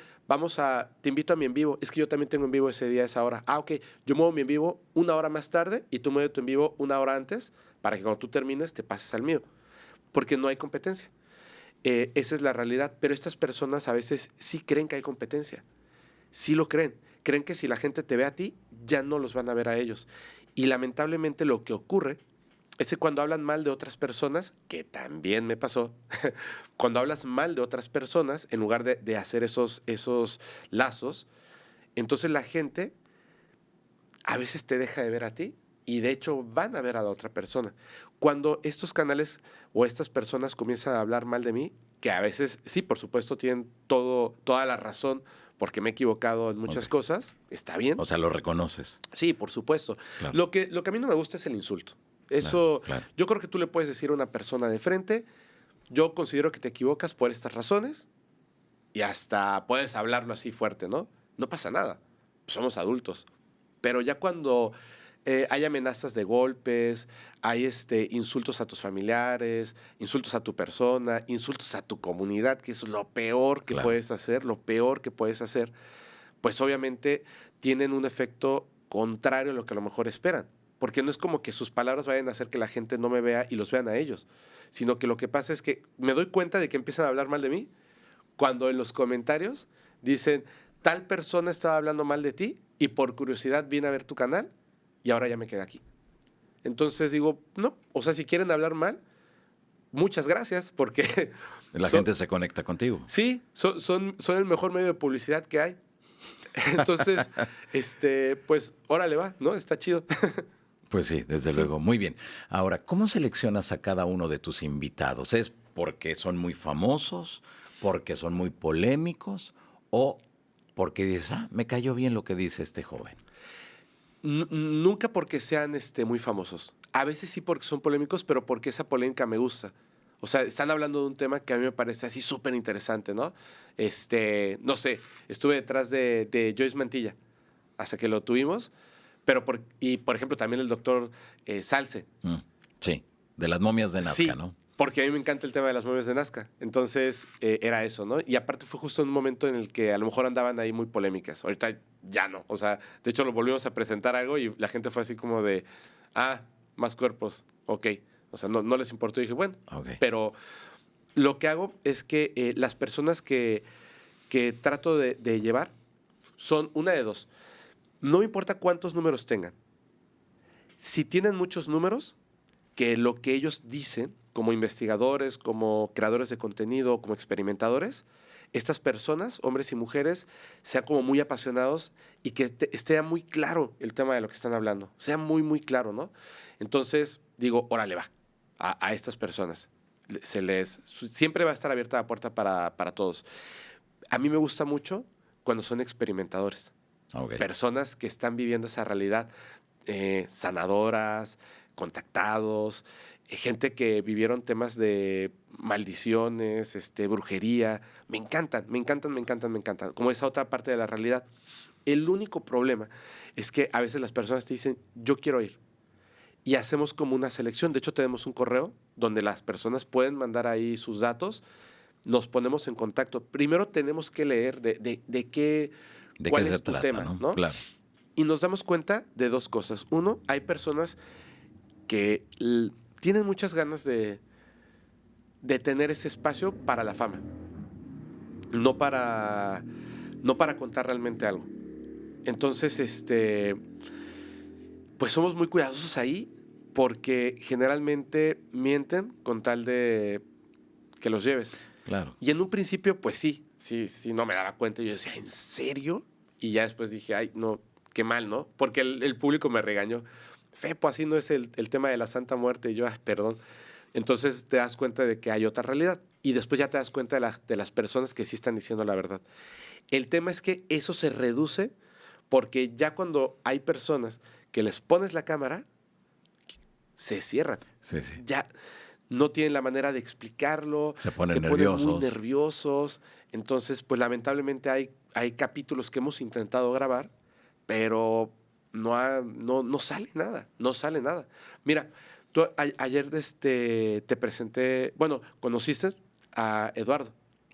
[SPEAKER 1] te invito a mi en vivo. Es que yo también tengo en vivo ese día, esa hora. Ah, ok, yo muevo mi en vivo una hora más tarde y tú mueves tu en vivo una hora antes para que cuando tú termines te pases al mío. Porque no hay competencia. Esa es la realidad. Pero estas personas a veces sí creen que hay competencia. Sí lo creen. Creen que si la gente te ve a ti, ya no los van a ver a ellos. Y lamentablemente lo que ocurre es que cuando hablan mal de otras personas, que también me pasó, cuando hablas mal de otras personas, en lugar de hacer esos lazos, entonces la gente a veces te deja de ver a ti y de hecho van a ver a la otra persona. Cuando estos canales o estas personas comienzan a hablar mal de mí, que a veces sí, por supuesto, tienen toda la razón porque me he equivocado en muchas cosas, está bien.
[SPEAKER 2] O sea, lo reconoces.
[SPEAKER 1] Sí, por supuesto.
[SPEAKER 2] Claro.
[SPEAKER 1] Lo que a mí no me gusta es el insulto. Eso,
[SPEAKER 2] Claro.
[SPEAKER 1] yo creo que tú le puedes decir a una persona de frente, yo considero que te equivocas por estas razones y hasta puedes hablarlo así fuerte, ¿no? No pasa nada, somos adultos. Pero ya cuando hay amenazas de golpes, hay insultos a tus familiares, insultos a tu persona, insultos a tu comunidad, que eso es lo peor que
[SPEAKER 2] Claro.
[SPEAKER 1] puedes hacer, lo peor que puedes hacer, pues obviamente tienen un efecto contrario a lo que a lo mejor esperan. Porque no es como que sus palabras vayan a hacer que la gente no me vea y los vean a ellos, sino que lo que pasa es que me doy cuenta de que empiezan a hablar mal de mí cuando en los comentarios dicen, tal persona estaba hablando mal de ti y por curiosidad vine a ver tu canal y ahora ya me quedé aquí. Entonces digo, no, o sea, si quieren hablar mal, muchas gracias, porque
[SPEAKER 2] La gente se conecta contigo.
[SPEAKER 1] sí, son el mejor medio de publicidad que hay. Entonces, pues, órale va, ¿no? Está chido.
[SPEAKER 2] Pues sí, desde luego. Muy bien. Ahora, ¿cómo seleccionas a cada uno de tus invitados? ¿Es porque son muy famosos, porque son muy polémicos o porque dices, me cayó bien lo que dice este joven?
[SPEAKER 1] Nunca porque sean muy famosos. A veces sí porque son polémicos, pero porque esa polémica me gusta. O sea, están hablando de un tema que a mí me parece así súper interesante, ¿no? No sé, estuve detrás de Joyce Mantilla hasta que lo tuvimos, pero por ejemplo también el doctor Salce.
[SPEAKER 2] Sí, de las momias de Nazca,
[SPEAKER 1] Sí,
[SPEAKER 2] ¿no?
[SPEAKER 1] porque a mí me encanta el tema de las momias de Nazca. Entonces, era eso, ¿no? Y aparte fue justo en un momento en el que a lo mejor andaban ahí muy polémicas. Ahorita ya no. O sea, de hecho lo volvimos a presentar algo y la gente fue así como de, más cuerpos, ok. O sea, no les importó. Y dije, bueno,
[SPEAKER 2] Okay.
[SPEAKER 1] pero lo que hago es que las personas que trato de llevar son una de dos. No me importa cuántos números tengan. Si tienen muchos números, que lo que ellos dicen como investigadores, como creadores de contenido, como experimentadores, estas personas, hombres y mujeres, sean como muy apasionados y que esté muy claro el tema de lo que están hablando, sea muy, muy claro, ¿no? Entonces, digo, órale, va, a estas personas. Siempre va a estar abierta la puerta para todos. A mí me gusta mucho cuando son experimentadores.
[SPEAKER 2] Okay.
[SPEAKER 1] Personas que están viviendo esa realidad, sanadoras, contactados, gente que vivieron temas de maldiciones, brujería. Me encantan, me encantan, me encantan, me encantan. Como esa otra parte de la realidad. El único problema es que a veces las personas te dicen, yo quiero ir. Y hacemos como una selección. De hecho, tenemos un correo donde las personas pueden mandar ahí sus datos. Nos ponemos en contacto. Primero tenemos que leer de qué...
[SPEAKER 2] ¿De
[SPEAKER 1] ¿Cuál
[SPEAKER 2] qué se
[SPEAKER 1] es tu
[SPEAKER 2] trata,
[SPEAKER 1] tema? ¿no?
[SPEAKER 2] Claro.
[SPEAKER 1] Y nos damos cuenta de dos cosas. Uno, hay personas que tienen muchas ganas de tener ese espacio para la fama, no para contar realmente algo. Entonces, pues somos muy cuidadosos ahí porque generalmente mienten con tal de que los lleves.
[SPEAKER 2] Claro.
[SPEAKER 1] Y en un principio, pues sí, no me daba cuenta. Y yo decía, ¿en serio? Y ya después dije, ay, no, qué mal, ¿no? Porque el público me regañó. Fepo, así no es el tema de la Santa Muerte. Y yo, perdón. Entonces te das cuenta de que hay otra realidad. Y después ya te das cuenta de las personas que sí están diciendo la verdad. El tema es que eso se reduce porque ya cuando hay personas que les pones la cámara, se cierran.
[SPEAKER 2] Sí, sí.
[SPEAKER 1] Ya no tienen la manera de explicarlo.
[SPEAKER 2] Se ponen
[SPEAKER 1] muy
[SPEAKER 2] nerviosos.
[SPEAKER 1] nerviosos. Entonces, pues lamentablemente hay capítulos que hemos intentado grabar, pero no sale nada, no sale nada. Mira, tú ayer te presenté, bueno, conociste a Eduardo,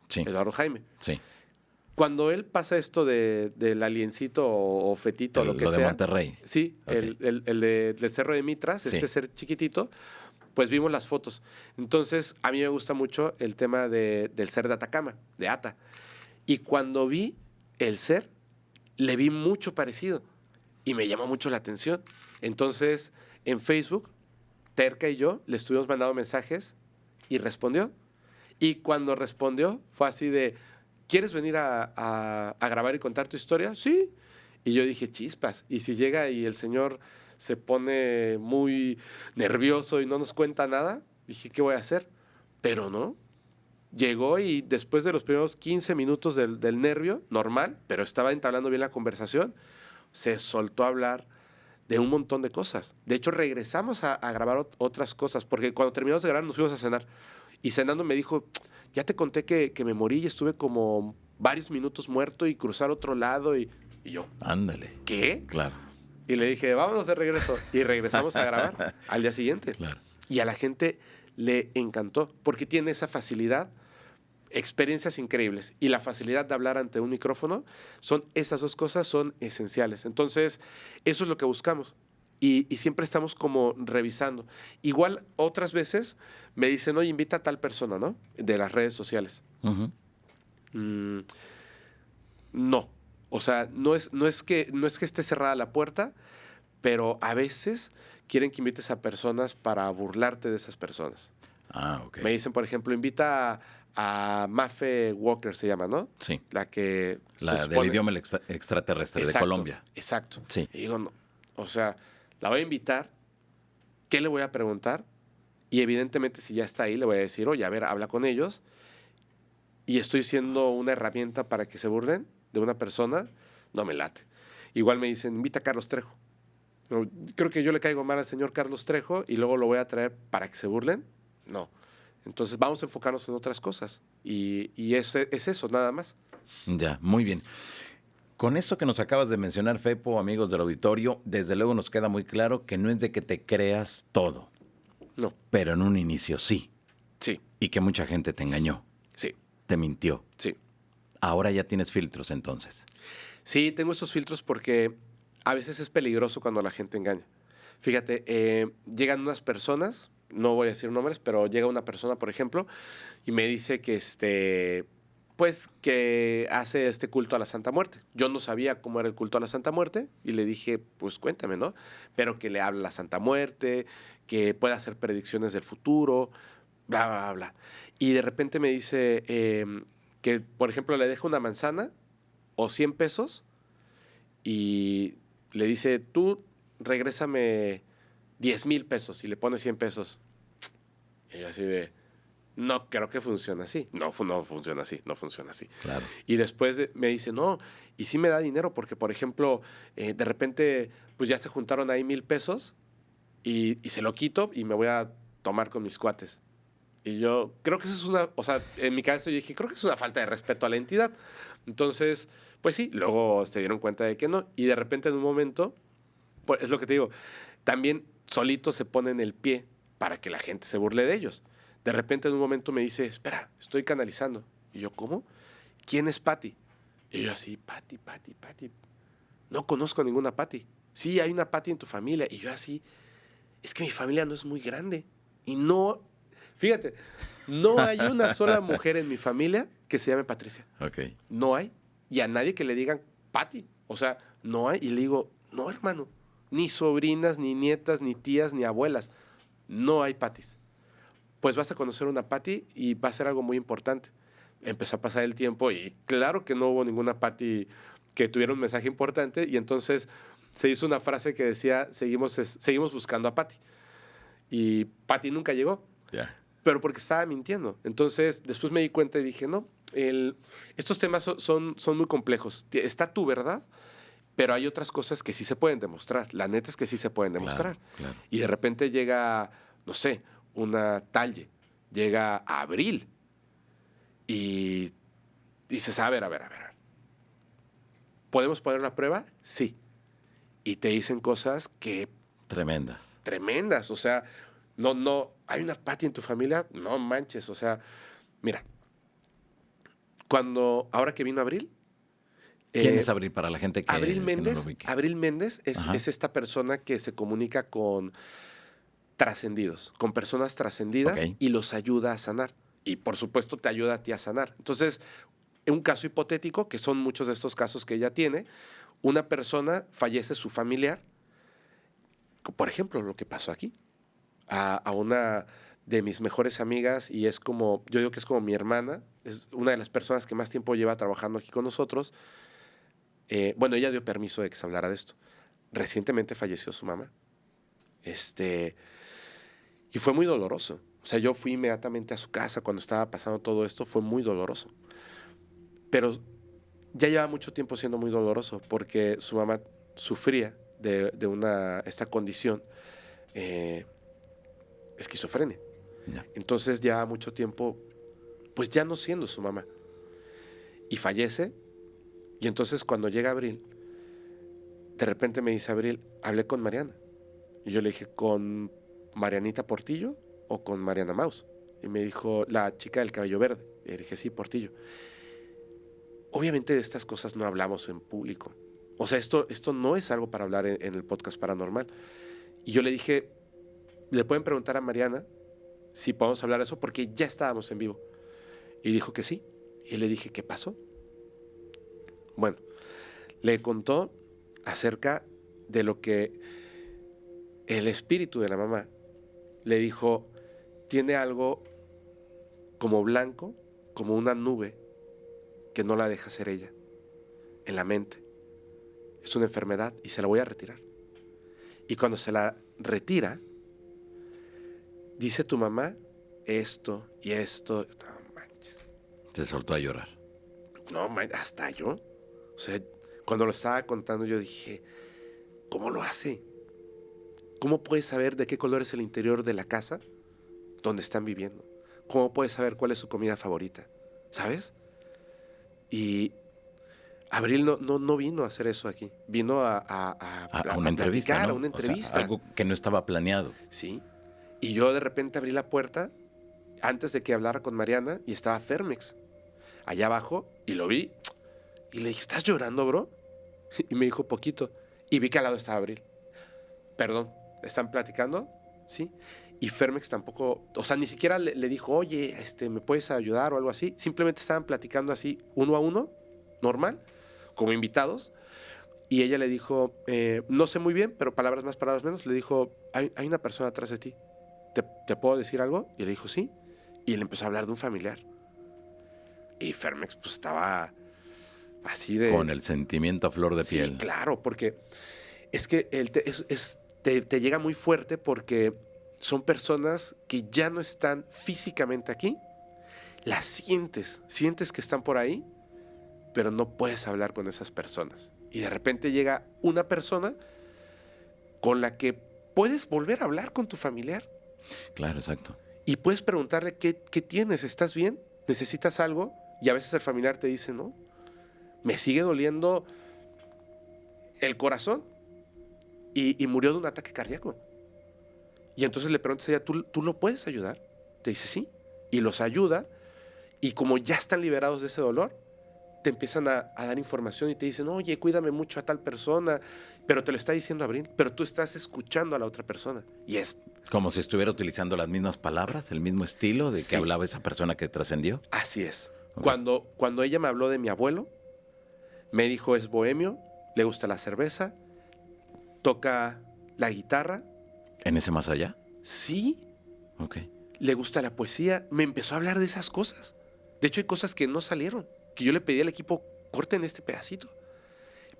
[SPEAKER 2] Sí.
[SPEAKER 1] Eduardo Jaime.
[SPEAKER 2] Sí.
[SPEAKER 1] Cuando él pasa esto del aliencito o fetito, lo que sea.
[SPEAKER 2] Lo de Monterrey.
[SPEAKER 1] Sí,
[SPEAKER 2] Okay.
[SPEAKER 1] del Cerro de Mitras,
[SPEAKER 2] Sí.
[SPEAKER 1] ser chiquitito, pues vimos las fotos. Entonces, a mí me gusta mucho el tema del ser de Atacama, de Ata. Y cuando vi el ser, le vi mucho parecido y me llamó mucho la atención. Entonces, en Facebook, Terca y yo le estuvimos mandando mensajes y respondió. Y cuando respondió, fue así de, ¿quieres venir a grabar y contar tu historia? Sí. Y yo dije, chispas. Y si llega y el señor se pone muy nervioso y no nos cuenta nada, dije, ¿qué voy a hacer? Pero no. Llegó y después de los primeros 15 minutos del nervio, normal, pero estaba entablando bien la conversación, se soltó a hablar de un montón de cosas. De hecho, regresamos a grabar otras cosas, porque cuando terminamos de grabar nos fuimos a cenar. Y cenando me dijo, ya te conté que me morí y estuve como varios minutos muerto y cruzar otro lado. Y yo,
[SPEAKER 2] ándale.
[SPEAKER 1] ¿qué?
[SPEAKER 2] Claro.
[SPEAKER 1] Y le dije, vámonos de regreso. Y regresamos a grabar al día siguiente.
[SPEAKER 2] Claro.
[SPEAKER 1] Y a la gente le encantó, porque tiene esa facilidad, experiencias increíbles. Y la facilidad de hablar ante un micrófono, esas dos cosas son esenciales. Entonces, eso es lo que buscamos. Y siempre estamos como revisando. Igual otras veces me dicen, oye, invita a tal persona, ¿no? De las redes sociales.
[SPEAKER 2] Ujú.
[SPEAKER 1] No. O sea, no es que esté cerrada la puerta, pero a veces quieren que invites a personas para burlarte de esas personas.
[SPEAKER 2] Ah, ok.
[SPEAKER 1] Me dicen, por ejemplo, invita a Mafe Walker, se llama, ¿no?
[SPEAKER 2] Sí.
[SPEAKER 1] La que...
[SPEAKER 2] La del idioma extraterrestre de Colombia.
[SPEAKER 1] Exacto.
[SPEAKER 2] Sí.
[SPEAKER 1] Y digo, no. O sea, la voy a invitar, ¿qué le voy a preguntar? Y evidentemente si ya está ahí, le voy a decir, oye, a ver, habla con ellos. Y estoy siendo una herramienta para que se burlen de una persona, no me late. Igual me dicen, invita a Carlos Trejo. No, creo que yo le caigo mal al señor Carlos Trejo y luego lo voy a traer para que se burlen. No. Entonces vamos a enfocarnos en otras cosas. Y es eso, nada más.
[SPEAKER 2] Ya, muy bien. Con esto que nos acabas de mencionar, Fepo, amigos del auditorio, desde luego nos queda muy claro que no es de que te creas todo,
[SPEAKER 1] No.
[SPEAKER 2] pero en un inicio sí,
[SPEAKER 1] Sí,
[SPEAKER 2] y que mucha gente te engañó,
[SPEAKER 1] sí,
[SPEAKER 2] te mintió.
[SPEAKER 1] sí.
[SPEAKER 2] Ahora ya tienes filtros entonces.
[SPEAKER 1] Sí, tengo estos filtros porque a veces es peligroso cuando la gente engaña. Fíjate, llegan unas personas, no voy a decir nombres, pero llega una persona, por ejemplo, y me dice que pues que hace este culto a la Santa Muerte. Yo no sabía cómo era el culto a la Santa Muerte y le dije, pues cuéntame, ¿no? Pero que le habla a la Santa Muerte, que puede hacer predicciones del futuro, bla, bla, bla. Y de repente me dice que, por ejemplo, le deja una manzana o 100 pesos y le dice, tú regrésame 10,000 pesos y le pone 100 pesos. Y yo así de, no creo que funcione así. No funciona así, no funciona así.
[SPEAKER 2] Claro.
[SPEAKER 1] Y después me dice, no, y sí me da dinero porque, por ejemplo, de repente, pues ya se juntaron ahí 1,000 pesos y se lo quito y me voy a tomar con mis cuates. Y yo creo que eso es o sea, en mi cabeza yo dije, creo que es una falta de respeto a la entidad. Entonces, pues sí, luego se dieron cuenta de que no. Y de repente en un momento, pues es lo que te digo, también solitos se ponen el pie para que la gente se burle de ellos. De repente en un momento me dice, espera, estoy canalizando. Y yo, ¿cómo? ¿Quién es Patti? Y yo así, Patti. No conozco a ninguna Patti. Sí, hay una Patti en tu familia. Y yo así, es que mi familia no es muy grande. Y no, fíjate, no hay una sola mujer en mi familia que se llame Patricia.
[SPEAKER 2] Ok.
[SPEAKER 1] No hay. Y a nadie que le digan Patti. O sea, no hay. Y le digo, no, hermano. Ni sobrinas, ni nietas, ni tías, ni abuelas. No hay Pattis. Pues vas a conocer una Patti y va a ser algo muy importante. Empezó a pasar el tiempo y claro que no hubo ninguna Patti que tuviera un mensaje importante y entonces se hizo una frase que decía, seguimos buscando a Patti. Y Patti nunca llegó,
[SPEAKER 2] Ya.
[SPEAKER 1] pero porque estaba mintiendo. Entonces después me di cuenta y dije, no, estos temas son muy complejos. Está tu verdad, pero hay otras cosas que sí se pueden demostrar. La neta es que sí se pueden demostrar.
[SPEAKER 2] Claro.
[SPEAKER 1] Y de repente llega, no sé, una Talle, llega a Abril y dices, a ver. ¿Podemos poner una prueba? Sí. Y te dicen cosas que
[SPEAKER 2] Tremendas.
[SPEAKER 1] tremendas, o sea, no, ¿hay una Patti en tu familia? No manches, o sea, mira, ahora que vino Abril,
[SPEAKER 2] ¿Quién es Abril para la gente que,
[SPEAKER 1] Abril
[SPEAKER 2] que no
[SPEAKER 1] Méndez,
[SPEAKER 2] lo ubique?
[SPEAKER 1] Abril Méndez
[SPEAKER 2] Ajá.
[SPEAKER 1] es esta persona que se comunica con trascendidos, con personas trascendidas
[SPEAKER 2] Ok.
[SPEAKER 1] y los ayuda a sanar. Y por supuesto te ayuda a ti a sanar. Entonces, en un caso hipotético, que son muchos de estos casos que ella tiene, una persona fallece su familiar, por ejemplo, lo que pasó aquí, a una de mis mejores amigas y es como, yo digo que es como mi hermana, es una de las personas que más tiempo lleva trabajando aquí con nosotros. Bueno, ella dio permiso de que se hablara de esto. Recientemente falleció su mamá. Y fue muy doloroso. O sea, yo fui inmediatamente a su casa cuando estaba pasando todo esto, fue muy doloroso. Pero ya lleva mucho tiempo siendo muy doloroso porque su mamá sufría de esta condición, esquizofrenia.
[SPEAKER 2] Ya.
[SPEAKER 1] Entonces ya mucho tiempo, pues ya no siendo su mamá. Y fallece, y entonces cuando llega Abril, de repente me dice Abril, hablé con Mariana. Y yo le dije, ¿con Marianita Portillo o con Mariana Maus? Y me dijo, la chica del cabello verde. Y le dije, sí, Portillo. Obviamente de estas cosas no hablamos en público. O sea, esto no es algo para hablar en el podcast paranormal. Y yo le dije, le pueden preguntar a Mariana si podemos hablar de eso, porque ya estábamos en vivo. Y dijo que sí. Y le dije, ¿qué pasó? Bueno, le contó acerca de lo que el espíritu de la mamá le dijo, tiene algo como blanco, como una nube, que no la deja ser ella, en la mente. Es una enfermedad y se la voy a retirar. Y cuando se la retira, dice tu mamá esto y esto. No manches.
[SPEAKER 2] Se soltó a llorar.
[SPEAKER 1] No, hasta yo. O sea, cuando lo estaba contando yo dije, ¿cómo lo hace? ¿Cómo puedes saber de qué color es el interior de la casa donde están viviendo? ¿Cómo puedes saber cuál es su comida favorita? ¿Sabes? Y Abril no vino a hacer eso aquí. Vino
[SPEAKER 2] A una entrevista,
[SPEAKER 1] platicar,
[SPEAKER 2] ¿no?
[SPEAKER 1] a una entrevista.
[SPEAKER 2] O sea, algo que no estaba planeado.
[SPEAKER 1] Sí. Y yo de repente abrí la puerta antes de que hablara con Mariana y estaba Fermex allá abajo y lo vi. Y le dije, ¿estás llorando, bro? Y me dijo, poquito. Y vi que al lado estaba Abril. Perdón, ¿están platicando? Sí. Y Fermex tampoco, o sea, ni siquiera le dijo, oye, ¿me puedes ayudar o algo así? Simplemente estaban platicando así, uno a uno, normal, como invitados. Y ella le dijo, no sé muy bien, pero palabras más, palabras menos, le dijo, hay una persona atrás de ti. ¿Te puedo decir algo? Y le dijo, sí. Y le empezó a hablar de un familiar. Y Fermex pues estaba así de...
[SPEAKER 2] Con el sentimiento a flor de piel.
[SPEAKER 1] Sí, claro, porque es que te llega muy fuerte porque son personas que ya no están físicamente aquí. Las sientes que están por ahí, pero no puedes hablar con esas personas. Y de repente llega una persona con la que puedes volver a hablar con tu familiar.
[SPEAKER 2] Claro, exacto.
[SPEAKER 1] Y puedes preguntarle, ¿qué tienes? ¿Estás bien? ¿Necesitas algo? Y a veces el familiar te dice, no, me sigue doliendo el corazón. Y murió de un ataque cardíaco. Y entonces le preguntas a ella, ¿tú lo puedes ayudar? Te dice, sí. Y los ayuda. Y como ya están liberados de ese dolor, te empiezan a dar información y te dicen, oye, cuídame mucho a tal persona, pero te lo está diciendo Abril, pero tú estás escuchando a la otra persona. Y es...
[SPEAKER 2] Como si estuviera utilizando las mismas palabras, el mismo estilo de
[SPEAKER 1] Sí.
[SPEAKER 2] que hablaba esa persona que trascendió.
[SPEAKER 1] Así es.
[SPEAKER 2] Okay.
[SPEAKER 1] Cuando ella me habló de mi abuelo, me dijo, es bohemio, le gusta la cerveza, toca la guitarra.
[SPEAKER 2] ¿En ese más allá?
[SPEAKER 1] Sí.
[SPEAKER 2] Ok.
[SPEAKER 1] Le gusta la poesía. Me empezó a hablar de esas cosas. De hecho, hay cosas que no salieron, que yo le pedí al equipo, corten este pedacito.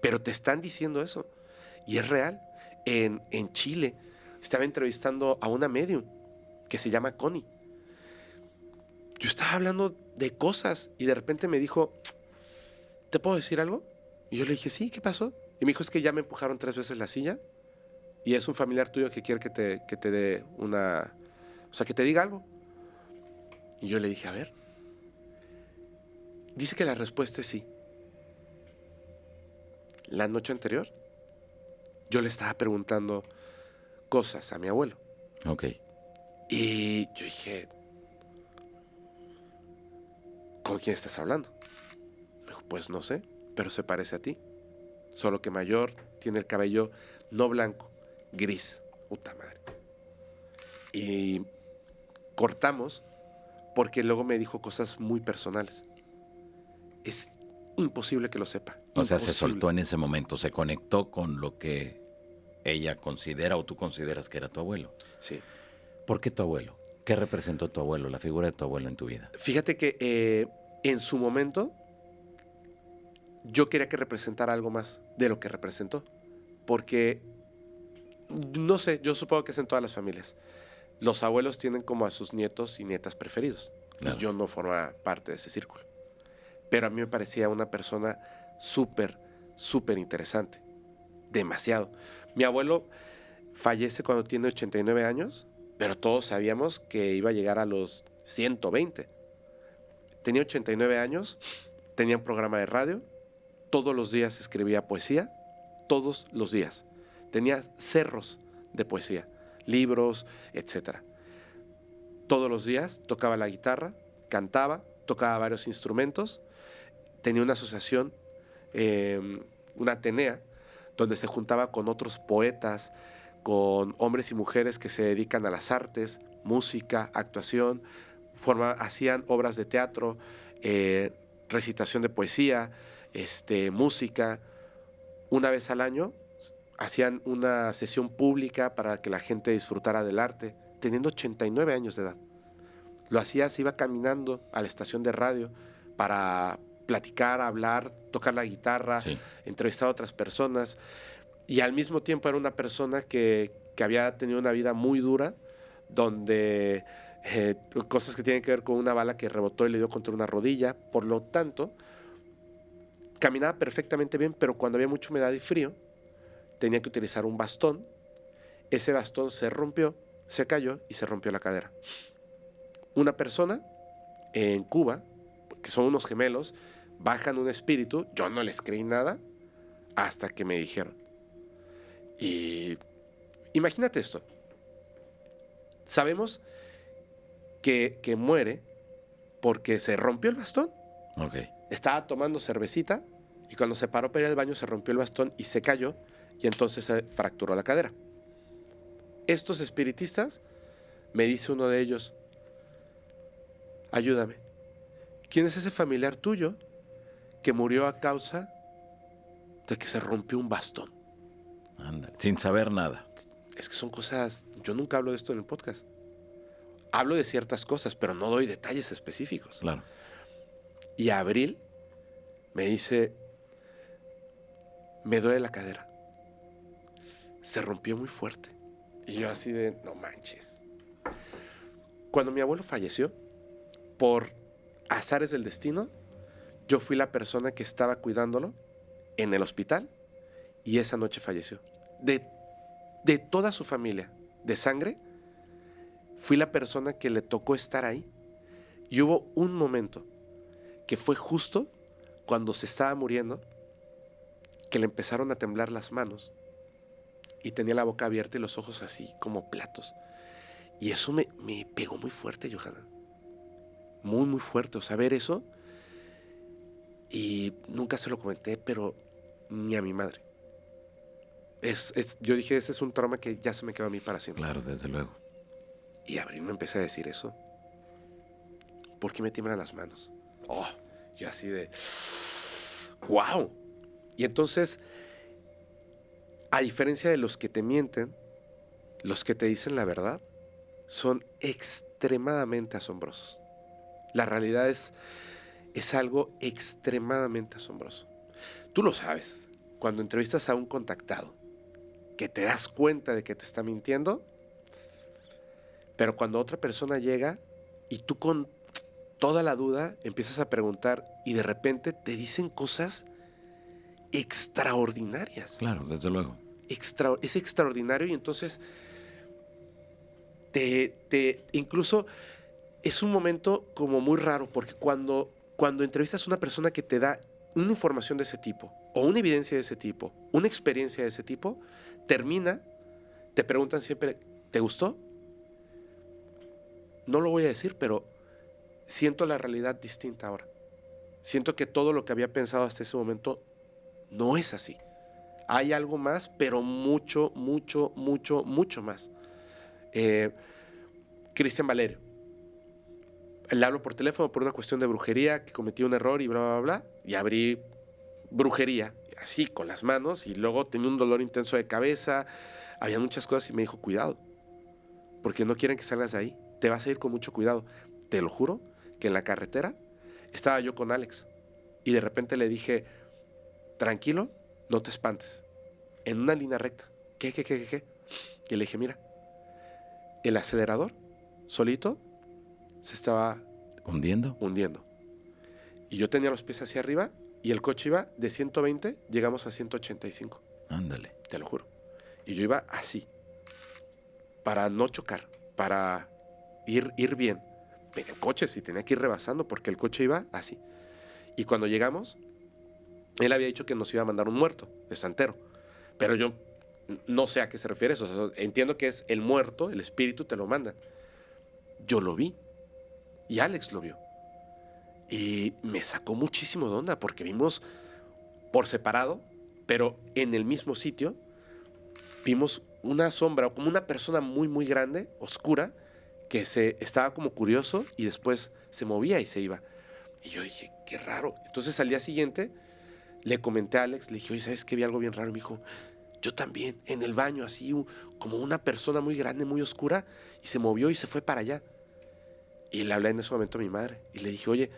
[SPEAKER 1] Pero te están diciendo eso. Y es real. En Chile estaba entrevistando a una medium que se llama Connie. Yo estaba hablando de cosas y de repente me dijo, ¿te puedo decir algo? Y yo le dije, sí, ¿qué pasó? Y me dijo, es que ya me empujaron 3 veces la silla y es un familiar tuyo que quiere que te dé una... O sea, que te diga algo. Y yo le dije, a ver. Dice que la respuesta es sí. La noche anterior, yo le estaba preguntando cosas a mi abuelo.
[SPEAKER 2] Ok.
[SPEAKER 1] Y yo dije, ¿con quién estás hablando? Me dijo, pues no sé, pero se parece a ti. Solo que mayor, tiene el cabello no blanco, gris. Puta madre. Y cortamos porque luego me dijo cosas muy personales. Es imposible que lo sepa.
[SPEAKER 2] O sea, se
[SPEAKER 1] Imposible.
[SPEAKER 2] soltó en ese momento, se conectó con lo que ella considera o tú consideras que era tu abuelo.
[SPEAKER 1] Sí.
[SPEAKER 2] ¿Por qué tu abuelo? ¿Qué representó tu abuelo, la figura de tu abuelo en tu vida?
[SPEAKER 1] Fíjate que en su momento yo quería que representara algo más de lo que representó. Porque, no sé, yo supongo que es en todas las familias. Los abuelos tienen como a sus nietos y nietas preferidos.
[SPEAKER 2] Claro.
[SPEAKER 1] Y yo no formaba parte de ese círculo. Pero a mí me parecía una persona súper, súper interesante. Demasiado. Mi abuelo fallece cuando tiene 89 años, pero todos sabíamos que iba a llegar a los 120. Tenía 89 años, tenía un programa de radio, todos los días escribía poesía todos los días. Tenía cerros de poesía, libros, etc. Todos los días tocaba la guitarra, cantaba, tocaba varios instrumentos. Tenía una asociación, una Atenea, donde se juntaba con otros poetas, con hombres y mujeres que se dedican a las artes, música, actuación, hacían obras de teatro, recitación de poesía, música. Una vez al año hacían una sesión pública para que la gente disfrutara del arte, teniendo 89 años de edad. Lo hacía, se iba caminando a la estación de radio para platicar, hablar, tocar la guitarra, sí, entrevistar a otras personas. Y al mismo tiempo era una persona que había tenido una vida muy dura, donde cosas que tienen que ver con una bala que rebotó y le dio contra una rodilla. Por lo tanto, caminaba perfectamente bien, pero cuando había mucha humedad y frío, tenía que utilizar un bastón. Ese bastón se rompió, se cayó y se rompió la cadera. Una persona en Cuba, que son unos gemelos, bajan un espíritu. Yo no les creí nada hasta que me dijeron. Y imagínate esto. Sabemos que muere porque se rompió el bastón.
[SPEAKER 2] Okay.
[SPEAKER 1] Estaba tomando cervecita y cuando se paró para ir al baño se rompió el bastón y se cayó y entonces se fracturó la cadera. Estos espiritistas, me dice uno de ellos, ayúdame, ¿quién es ese familiar tuyo que murió a causa de que se rompió un bastón?
[SPEAKER 2] Anda, sin saber nada.
[SPEAKER 1] Es que son cosas, yo nunca hablo de esto en el podcast. Hablo de ciertas cosas, pero no doy detalles específicos.
[SPEAKER 2] Claro.
[SPEAKER 1] Y Abril me dice, me duele la cadera. Se rompió muy fuerte. Y yo así de, no manches. Cuando mi abuelo falleció, por azares del destino, yo fui la persona que estaba cuidándolo en el hospital y esa noche falleció. De toda su familia, de sangre, fui la persona que le tocó estar ahí. Y hubo un momento que fue justo cuando se estaba muriendo, que le empezaron a temblar las manos y tenía la boca abierta y los ojos así como platos. Y eso me pegó muy fuerte, Johanna. Muy, muy fuerte. O sea, ver eso, y nunca se lo comenté, pero ni a mi madre. Yo dije, ese es un trauma que ya se me quedó a mí para siempre.
[SPEAKER 2] Claro, desde luego.
[SPEAKER 1] Y Abril me empecé a decir eso. ¿Por qué me tiemblan las manos? Oh, yo así de, ¡wow! Y entonces, a diferencia de los que te mienten, los que te dicen la verdad son extremadamente asombrosos. La realidad es algo extremadamente asombroso. Tú lo sabes, cuando entrevistas a un contactado, que te das cuenta de que te está mintiendo, pero cuando otra persona llega y tú con toda la duda empiezas a preguntar y de repente te dicen cosas extraordinarias.
[SPEAKER 2] Claro, desde luego.
[SPEAKER 1] Es extraordinario y entonces incluso es un momento como muy raro porque cuando entrevistas a una persona que te da una información de ese tipo o una evidencia de ese tipo, una experiencia de ese tipo, te preguntan siempre, ¿te gustó? No lo voy a decir, pero siento la realidad distinta ahora. Siento que todo lo que había pensado hasta ese momento no es así. Hay algo más, pero mucho, mucho, mucho, mucho más. Cristian Valerio. Le hablo por teléfono por una cuestión de brujería, que cometí un error y bla, bla, bla, y abrí brujería, así, con las manos, y luego tenía un dolor intenso de cabeza, había muchas cosas y me dijo, cuidado, porque no quieren que salgas de ahí, te vas a ir con mucho cuidado. Te lo juro que en la carretera estaba yo con Alex y de repente le dije, tranquilo, no te espantes, en una línea recta. ¿Qué? Y le dije, mira, el acelerador solito se estaba
[SPEAKER 2] hundiendo.
[SPEAKER 1] Y yo tenía los pies hacia arriba y el coche iba de 120, llegamos a 185.
[SPEAKER 2] Ándale.
[SPEAKER 1] Te lo juro. Y yo iba así, para no chocar, para ir bien. En el coche sí tenía que ir rebasando porque el coche iba así. Y cuando llegamos, él había dicho que nos iba a mandar un muerto de santero. pero yo no sé a qué se refiere eso. O sea, entiendo que es el muerto, el espíritu te lo manda. Yo lo vi y Alex lo vio. Y me sacó muchísimo de onda porque vimos por separado, pero en el mismo sitio, vimos una sombra, como una persona muy, muy grande, oscura, que estaba como curioso y después se movía y se iba. Y yo dije, qué raro. Entonces al día siguiente le comenté a Alex, le dije, oye, ¿sabes qué? Vi algo bien raro. Y me dijo, yo también, en el baño, así como una persona muy grande, muy oscura, y se movió y se fue para allá. Y le hablé en ese momento a mi madre y le dije, oye,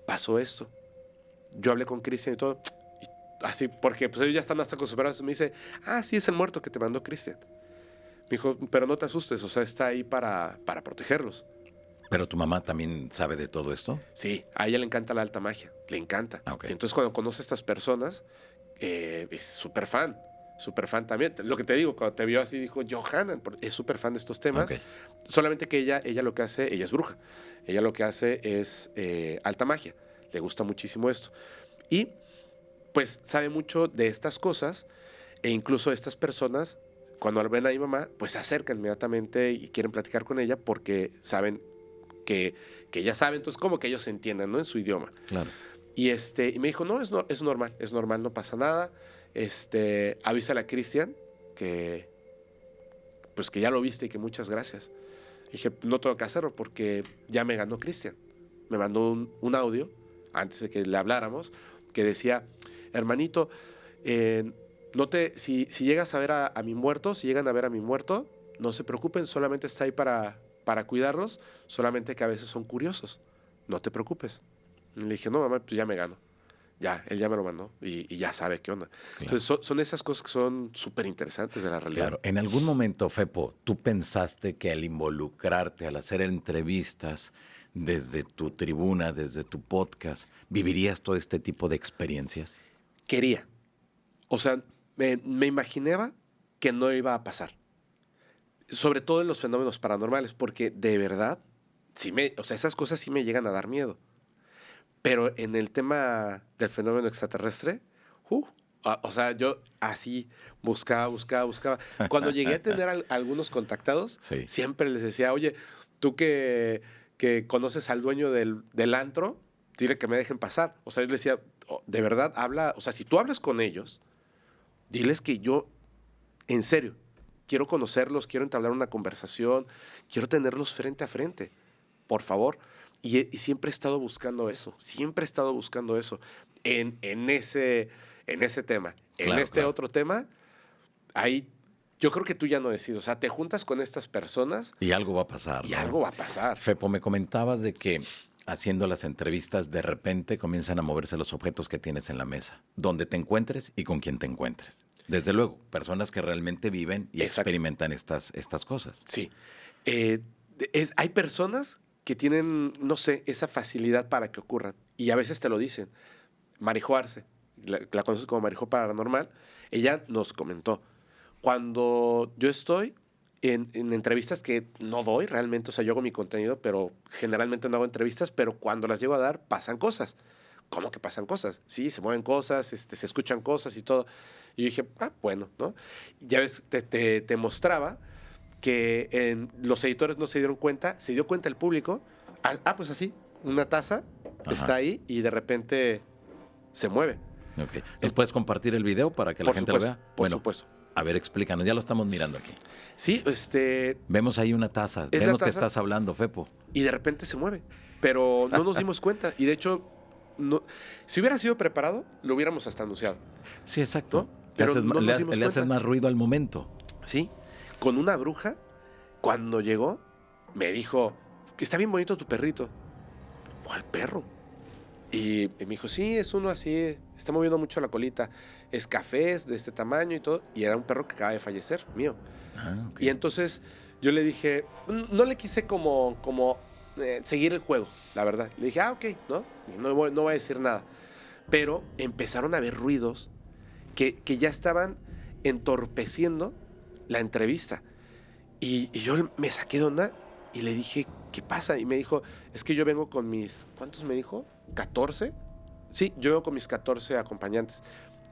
[SPEAKER 1] pasó esto. Yo hablé con Cristian y todo, y así, porque pues ellos ya están más acostumbrados. Me dice, sí, es el muerto que te mandó Cristian. Me dijo, pero no te asustes, o sea, está ahí para protegerlos.
[SPEAKER 2] ¿Pero tu mamá también sabe de todo esto?
[SPEAKER 1] Sí, a ella le encanta la alta magia, le encanta.
[SPEAKER 2] Okay.
[SPEAKER 1] Y entonces cuando conoce a estas personas, es súper fan también. Lo que te digo, cuando te vio así, dijo, Johanna, es súper fan de estos temas.
[SPEAKER 2] Okay.
[SPEAKER 1] Solamente que ella lo que hace, ella es bruja, ella lo que hace es alta magia, le gusta muchísimo esto. Y pues sabe mucho de estas cosas, e incluso estas personas, cuando ven a mi mamá, pues se acercan inmediatamente y quieren platicar con ella porque saben que ella sabe, entonces como que ellos se entiendan, ¿no? En su idioma.
[SPEAKER 2] Claro.
[SPEAKER 1] Y me dijo, no, es normal, no pasa nada. Avísale a Cristian que pues que ya lo viste y que muchas gracias. Dije, no tengo que hacerlo porque ya me ganó Cristian. Me mandó un audio antes de que le habláramos que decía, hermanito, si llegas a ver a mi muerto, si llegan a ver a mi muerto, no se preocupen, solamente está ahí para cuidarlos, solamente que a veces son curiosos. No te preocupes. Y le dije, no, mamá, pues ya me gano. Ya, él ya me lo mandó y ya sabe qué onda. Claro. Entonces, son esas cosas que son súper interesantes de la realidad.
[SPEAKER 2] Claro. En algún momento, Fepo, ¿tú pensaste que al involucrarte, al hacer entrevistas desde tu tribuna, desde tu podcast, vivirías todo este tipo de experiencias?
[SPEAKER 1] Quería. O sea, me imaginaba que no iba a pasar. Sobre todo en los fenómenos paranormales, porque de verdad, esas cosas sí me llegan a dar miedo. Pero en el tema del fenómeno extraterrestre, o sea, yo así buscaba. Cuando llegué a tener algunos contactados, sí, siempre les decía, oye, tú que conoces al dueño del antro, dile que me dejen pasar. O sea, yo les decía, de verdad, habla, o sea, si tú hablas con ellos, diles que yo, en serio, quiero conocerlos, quiero entablar una conversación, quiero tenerlos frente a frente, por favor. Y siempre he estado buscando eso, en ese tema. Claro, en otro tema, ahí yo creo que tú ya no decides. O sea, te juntas con estas personas.
[SPEAKER 2] Y algo va a pasar.
[SPEAKER 1] Y algo va a pasar.
[SPEAKER 2] Fepo, me comentabas de que haciendo las entrevistas, de repente comienzan a moverse los objetos que tienes en la mesa, donde te encuentres y con quien te encuentres. Desde luego, personas que realmente viven y experimentan estas cosas.
[SPEAKER 1] Sí. Hay personas que tienen, no sé, esa facilidad para que ocurran. Y a veces te lo dicen. Marijo Arce, la conoces como Marijo Paranormal, ella nos comentó, cuando yo estoy en entrevistas que no doy realmente, o sea, yo hago mi contenido, pero generalmente no hago entrevistas, pero cuando las llego a dar, pasan cosas. ¿Cómo que pasan cosas? Sí, se mueven cosas, se escuchan cosas y todo. Y yo dije, bueno, ¿no? Ya ves, te mostraba que los editores no se dieron cuenta, se dio cuenta el público, pues así, una taza está ahí y de repente se mueve.
[SPEAKER 2] Okay. ¿Les puedes compartir el video para que la gente lo vea?
[SPEAKER 1] Por supuesto.
[SPEAKER 2] A ver, explícanos, ya lo estamos mirando aquí.
[SPEAKER 1] Sí,
[SPEAKER 2] vemos ahí una taza, vemos que estás hablando, Fepo.
[SPEAKER 1] Y de repente se mueve, pero no nos dimos cuenta. Y de hecho, si hubiera sido preparado, lo hubiéramos hasta anunciado.
[SPEAKER 2] Sí, exacto.
[SPEAKER 1] ¿No? Pero
[SPEAKER 2] le haces más ruido al momento.
[SPEAKER 1] Sí, con una bruja, cuando llegó, me dijo, que está bien bonito tu perrito. ¿Cuál perro? Y me dijo, sí, es uno así, está moviendo mucho la colita. Es café, es de este tamaño y todo. Y era un perro que acaba de fallecer, mío. Okay. Y entonces yo le dije, no le quise como seguir el juego, la verdad. Le dije, ok, no voy a decir nada. Pero empezaron a haber ruidos que ya estaban entorpeciendo la entrevista. Y yo me saqué de onda y le dije, ¿qué pasa? Y me dijo, es que yo vengo con mis, ¿cuántos me dijo? ¿14? Sí, yo vengo con mis 14 acompañantes.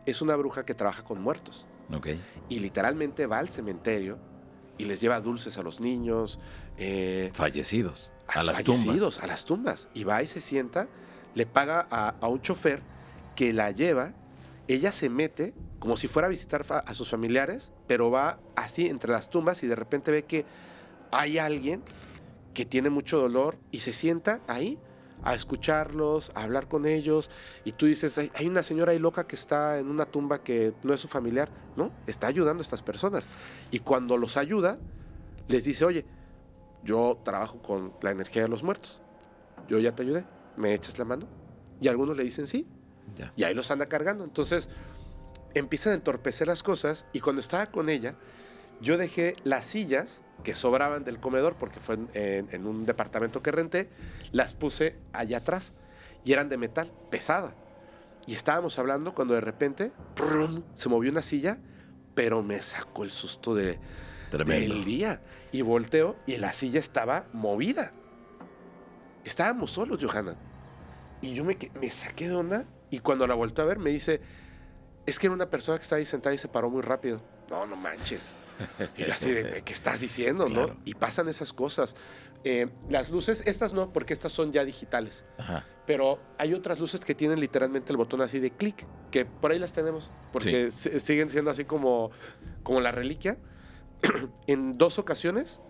[SPEAKER 1] es una bruja que trabaja con muertos.
[SPEAKER 2] Ok.
[SPEAKER 1] Y literalmente va al cementerio y les lleva dulces a los niños.
[SPEAKER 2] Fallecidos. A las
[SPEAKER 1] fallecidos,
[SPEAKER 2] tumbas.
[SPEAKER 1] a las tumbas. Y va y se sienta, le paga a un chofer que la lleva. Ella se mete como si fuera a visitar a sus familiares, pero va así entre las tumbas y de repente ve que hay alguien que tiene mucho dolor y se sienta ahí a escucharlos, a hablar con ellos, y tú dices, hay una señora ahí loca que está en una tumba que no es su familiar. No, está ayudando a estas personas. Y cuando los ayuda, les dice, oye, yo trabajo con la energía de los muertos, yo ya te ayudé, ¿me echas la mano? Y algunos le dicen sí,
[SPEAKER 2] Ya.
[SPEAKER 1] y ahí los anda cargando. Entonces empiezan a entorpecer las cosas, y cuando estaba con ella, yo dejé las sillas que sobraban del comedor, porque fue en un departamento que renté, las puse allá atrás, y eran de metal, pesada. Y estábamos hablando cuando de repente ¡prum!, se movió una silla, pero me sacó el susto
[SPEAKER 2] Tremendo.
[SPEAKER 1] del día. Y volteo y la silla estaba movida. Estábamos solos, Johanna. Y yo me saqué de onda, y cuando la volteé a ver me dice, es que era una persona que estaba ahí sentada y se paró muy rápido. No manches. Y yo así de, ¿qué estás diciendo?
[SPEAKER 2] Claro.
[SPEAKER 1] ¿No? Y pasan esas cosas. Las luces, estas no, porque estas son ya digitales.
[SPEAKER 2] Ajá.
[SPEAKER 1] Pero hay otras luces que tienen literalmente el botón así de clic, que por ahí las tenemos, porque siguen siendo así como la reliquia. En 2 ocasiones,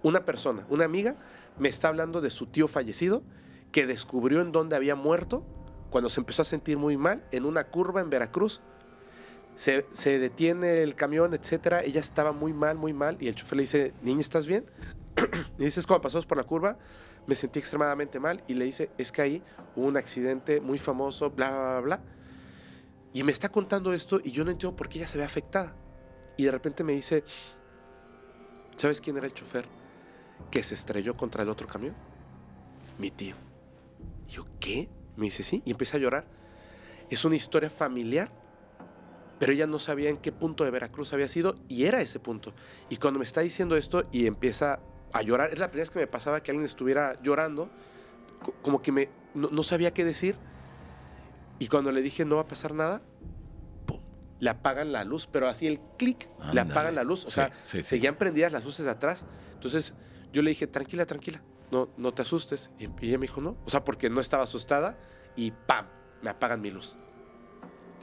[SPEAKER 1] una persona, una amiga, me está hablando de su tío fallecido, que descubrió en dónde había muerto cuando se empezó a sentir muy mal, en una curva en Veracruz. Se detiene el camión, etcétera. Ella estaba muy mal, y el chofer le dice, niña, ¿estás bien? Y dice, es cuando pasamos por la curva, me sentí extremadamente mal. Y le dice, es que ahí hubo un accidente muy famoso, bla, bla, bla, bla. Y me está contando esto y yo no entiendo por qué ella se ve afectada. Y de repente me dice, ¿sabes quién era el chofer que se estrelló contra el otro camión? Mi tío. Y yo, ¿qué? Me dice, sí. Y empieza a llorar. Es una historia familiar, pero ella no sabía en qué punto de Veracruz había sido, y era ese punto. Y cuando me está diciendo esto y empieza a llorar, es la primera vez que me pasaba que alguien estuviera llorando, como que no sabía qué decir. Y cuando le dije, no va a pasar nada, ¡pum!, le apagan la luz, pero así el clic, le apagan la luz. O sea, seguían prendidas las luces de atrás. Entonces yo le dije, tranquila, no te asustes. Y ella me dijo, no. O sea, porque no estaba asustada, y ¡pam!, me apagan mi luz.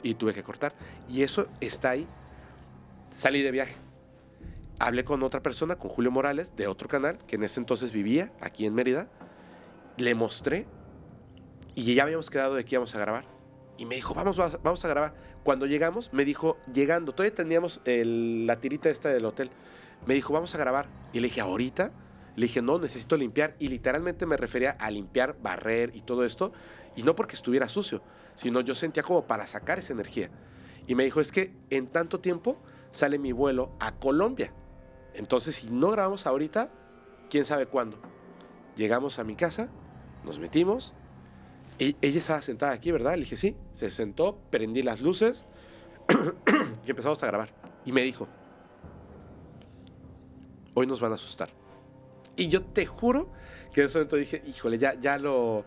[SPEAKER 1] Y tuve que cortar. Y eso está ahí. Salí de viaje. Hablé con otra persona, con Julio Morales, de otro canal, que en ese entonces vivía aquí en Mérida. Le mostré, y ya habíamos quedado de que íbamos a grabar. Y me dijo, vamos a grabar. Cuando llegamos, me dijo, llegando, todavía teníamos la tirita esta del hotel. Me dijo, vamos a grabar. Y le dije, ¿ahorita? Le dije, no, necesito limpiar. Y literalmente me refería a limpiar, barrer y todo esto. Y no porque estuviera sucio, sino yo sentía como para sacar esa energía. Y me dijo, es que en tanto tiempo sale mi vuelo a Colombia. Entonces, si no grabamos ahorita, quién sabe cuándo. Llegamos a mi casa, nos metimos. Ella estaba sentada aquí, ¿verdad? Le dije, sí. Se sentó, prendí las luces y empezamos a grabar. Y me dijo, hoy nos van a asustar. Y yo te juro que en ese momento dije, híjole, ya lo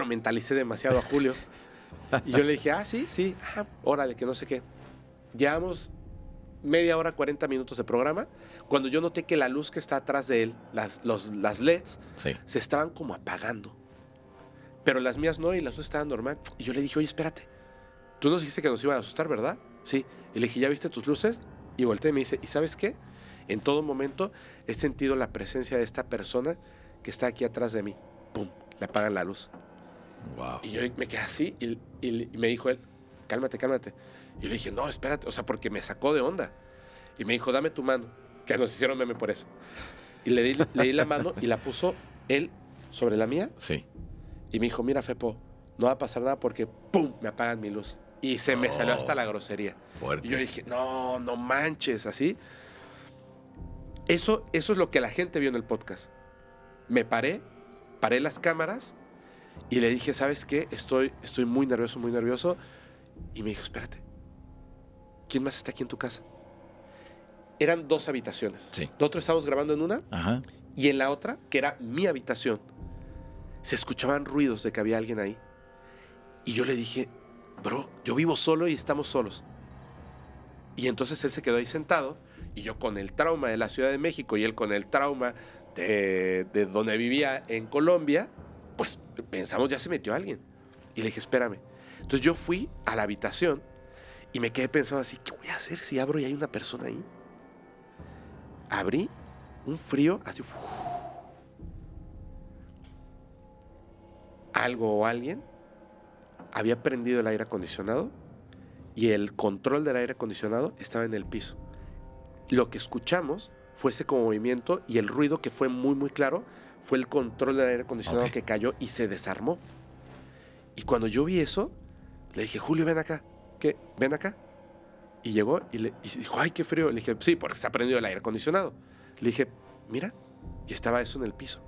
[SPEAKER 1] mentalicé demasiado a Julio. Y yo le dije, sí, órale, que no sé qué. Llevamos media hora, 40 minutos de programa, cuando yo noté que la luz que está atrás de él, las LEDs, se estaban como apagando. Pero las mías no, y las luces estaban normal. Y yo le dije, oye, espérate, tú nos dijiste que nos iban a asustar, ¿verdad? Sí. Y le dije, ¿ya viste tus luces? Y volteé y me dice, ¿y sabes qué? En todo momento he sentido la presencia de esta persona que está aquí atrás de mí. ¡Pum! Le apagan la luz.
[SPEAKER 2] Wow.
[SPEAKER 1] Y yo me quedé así, y me dijo él, cálmate. Y le dije, no, espérate, o sea, porque me sacó de onda. Y me dijo, dame tu mano, que nos hicieron meme por eso. Y le di la mano y la puso él sobre la mía.
[SPEAKER 2] Sí.
[SPEAKER 1] Y me dijo, mira, Fepo, no va a pasar nada porque ¡pum!, me apagan mi luz. Y se me salió hasta la grosería.
[SPEAKER 2] Fuerte.
[SPEAKER 1] Y yo dije, no manches, así. Eso es lo que la gente vio en el podcast. Me paré las cámaras y le dije, ¿sabes qué? Estoy muy nervioso. Y me dijo, espérate, ¿quién más está aquí en tu casa? Eran 2 habitaciones.
[SPEAKER 2] Sí.
[SPEAKER 1] Nosotros estábamos grabando en una.
[SPEAKER 2] Ajá.
[SPEAKER 1] Y en la otra, que era mi habitación, se escuchaban ruidos de que había alguien ahí. Y yo le dije, bro, yo vivo solo y estamos solos. Y entonces él se quedó ahí sentado y yo con el trauma de la Ciudad de México y él con el trauma de donde vivía en Colombia, pues pensamos, ya se metió alguien. Y le dije, espérame. Entonces yo fui a la habitación y me quedé pensando así, ¿qué voy a hacer si abro y hay una persona ahí? Abrí, un frío, así, algo o alguien había prendido el aire acondicionado y el control del aire acondicionado estaba en el piso. Lo que escuchamos fue ese como movimiento y el ruido que fue muy, muy claro fue el control del aire acondicionado que cayó y se desarmó. Y cuando yo vi eso, le dije, Julio, ven acá. ¿Qué? Ven acá. Y llegó y dijo, ay, qué frío. Le dije, sí, porque está prendido el aire acondicionado. Le dije, mira, y estaba eso en el piso.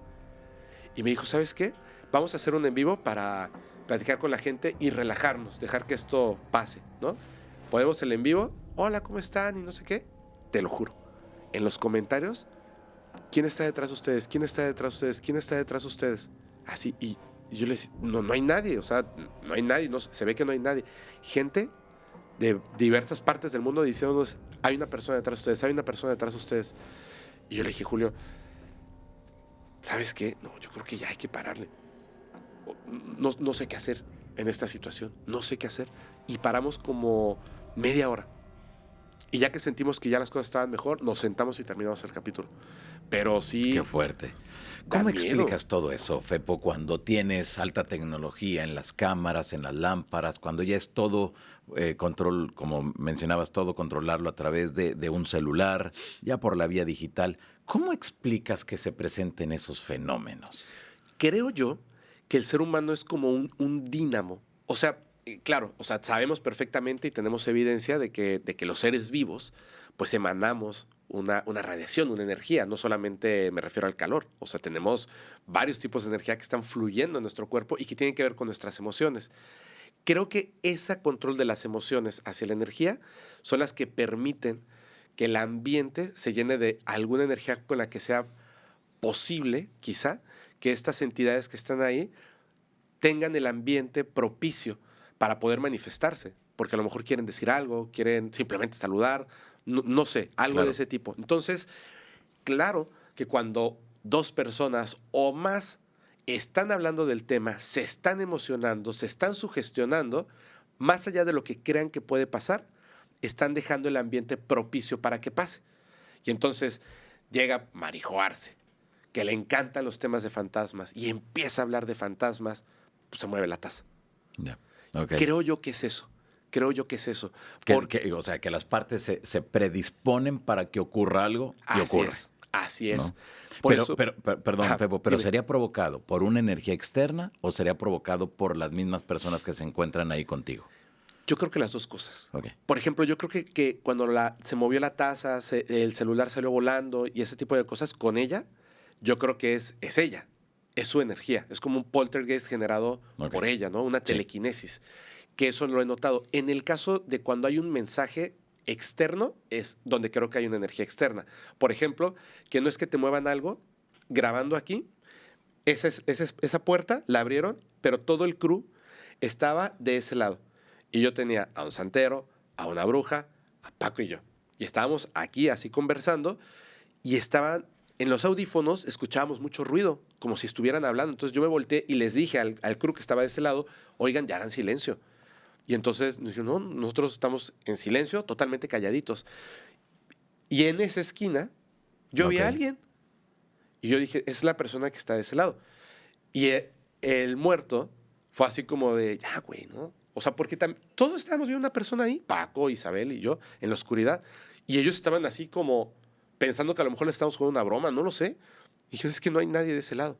[SPEAKER 1] Y me dijo, ¿sabes qué? Vamos a hacer un en vivo para platicar con la gente y relajarnos, dejar que esto pase, ¿no? Podemos el en vivo, hola, ¿cómo están? Y no sé qué. Te lo juro. En los comentarios, ¿quién está detrás de ustedes? ¿Quién está detrás de ustedes? ¿Quién está detrás de ustedes? Así, y yo le decía, no hay nadie, o sea, no hay nadie, no, se ve que no hay nadie. Gente de diversas partes del mundo diciéndonos, hay una persona detrás de ustedes, hay una persona detrás de ustedes. Y yo le dije, Julio, ¿sabes qué? No, yo creo que ya hay que pararle. No sé qué hacer en esta situación, no sé qué hacer. Y paramos como media hora. Y ya que sentimos que ya las cosas estaban mejor, nos sentamos y terminamos el capítulo. Pero sí...
[SPEAKER 2] Qué fuerte. ¿Cómo explicas todo eso, Fepo, cuando tienes alta tecnología en las cámaras, en las lámparas, cuando ya es todo control, como mencionabas, todo controlarlo a través de un celular, ya por la vía digital? ¿Cómo explicas que se presenten esos fenómenos?
[SPEAKER 1] Creo yo que el ser humano es como un dínamo. O sea, claro, o sea, sabemos perfectamente y tenemos evidencia de que los seres vivos, pues emanamos una radiación, una energía. No solamente me refiero al calor. O sea, tenemos varios tipos de energía que están fluyendo en nuestro cuerpo y que tienen que ver con nuestras emociones. Creo que ese control de las emociones hacia la energía son las que permiten que el ambiente se llene de alguna energía con la que sea posible, quizá, que estas entidades que están ahí tengan el ambiente propicio para poder manifestarse, porque a lo mejor quieren decir algo, quieren simplemente saludar, no sé, algo de ese tipo. Entonces, claro que cuando dos personas o más están hablando del tema, se están emocionando, se están sugestionando, más allá de lo que crean que puede pasar, están dejando el ambiente propicio para que pase. Y entonces llega Marijo Arce, que le encantan los temas de fantasmas, y empieza a hablar de fantasmas, pues se mueve la taza.
[SPEAKER 2] Yeah. Okay.
[SPEAKER 1] Creo yo que es eso.
[SPEAKER 2] O sea, que las partes se predisponen para que ocurra algo y ocurre.
[SPEAKER 1] Así es.
[SPEAKER 2] ¿No? Perdón, Fepo, pero ¿sería provocado por una energía externa o sería provocado por las mismas personas que se encuentran ahí contigo?
[SPEAKER 1] Yo creo que las dos cosas.
[SPEAKER 2] Okay.
[SPEAKER 1] Por ejemplo, yo creo que cuando se movió la taza, el celular salió volando y ese tipo de cosas, con ella, yo creo que es ella. Es su energía. Es como un poltergeist generado por ella, ¿no? Una telequinesis. Que eso lo he notado. En el caso de cuando hay un mensaje externo, es donde creo que hay una energía externa. Por ejemplo, que no es que te muevan algo, grabando aquí, esa puerta la abrieron, pero todo el crew estaba de ese lado. Y yo tenía a un santero, a una bruja, a Paco y yo. Y estábamos aquí así conversando y estaban en los audífonos, escuchábamos mucho ruido, como si estuvieran hablando. Entonces yo me volteé y les dije al crew que estaba de ese lado, oigan, ya hagan silencio. Y entonces nos dijeron, no, nosotros estamos en silencio, totalmente calladitos. Y en esa esquina yo vi a alguien. Y yo dije, es la persona que está de ese lado. Y el muerto fue así como de, ya, güey, ¿no? O sea, porque todos estábamos viendo una persona ahí, Paco, Isabel y yo, en la oscuridad. Y ellos estaban así como pensando que a lo mejor le estábamos jugando una broma, no lo sé. Y dijeron, es que no hay nadie de ese lado.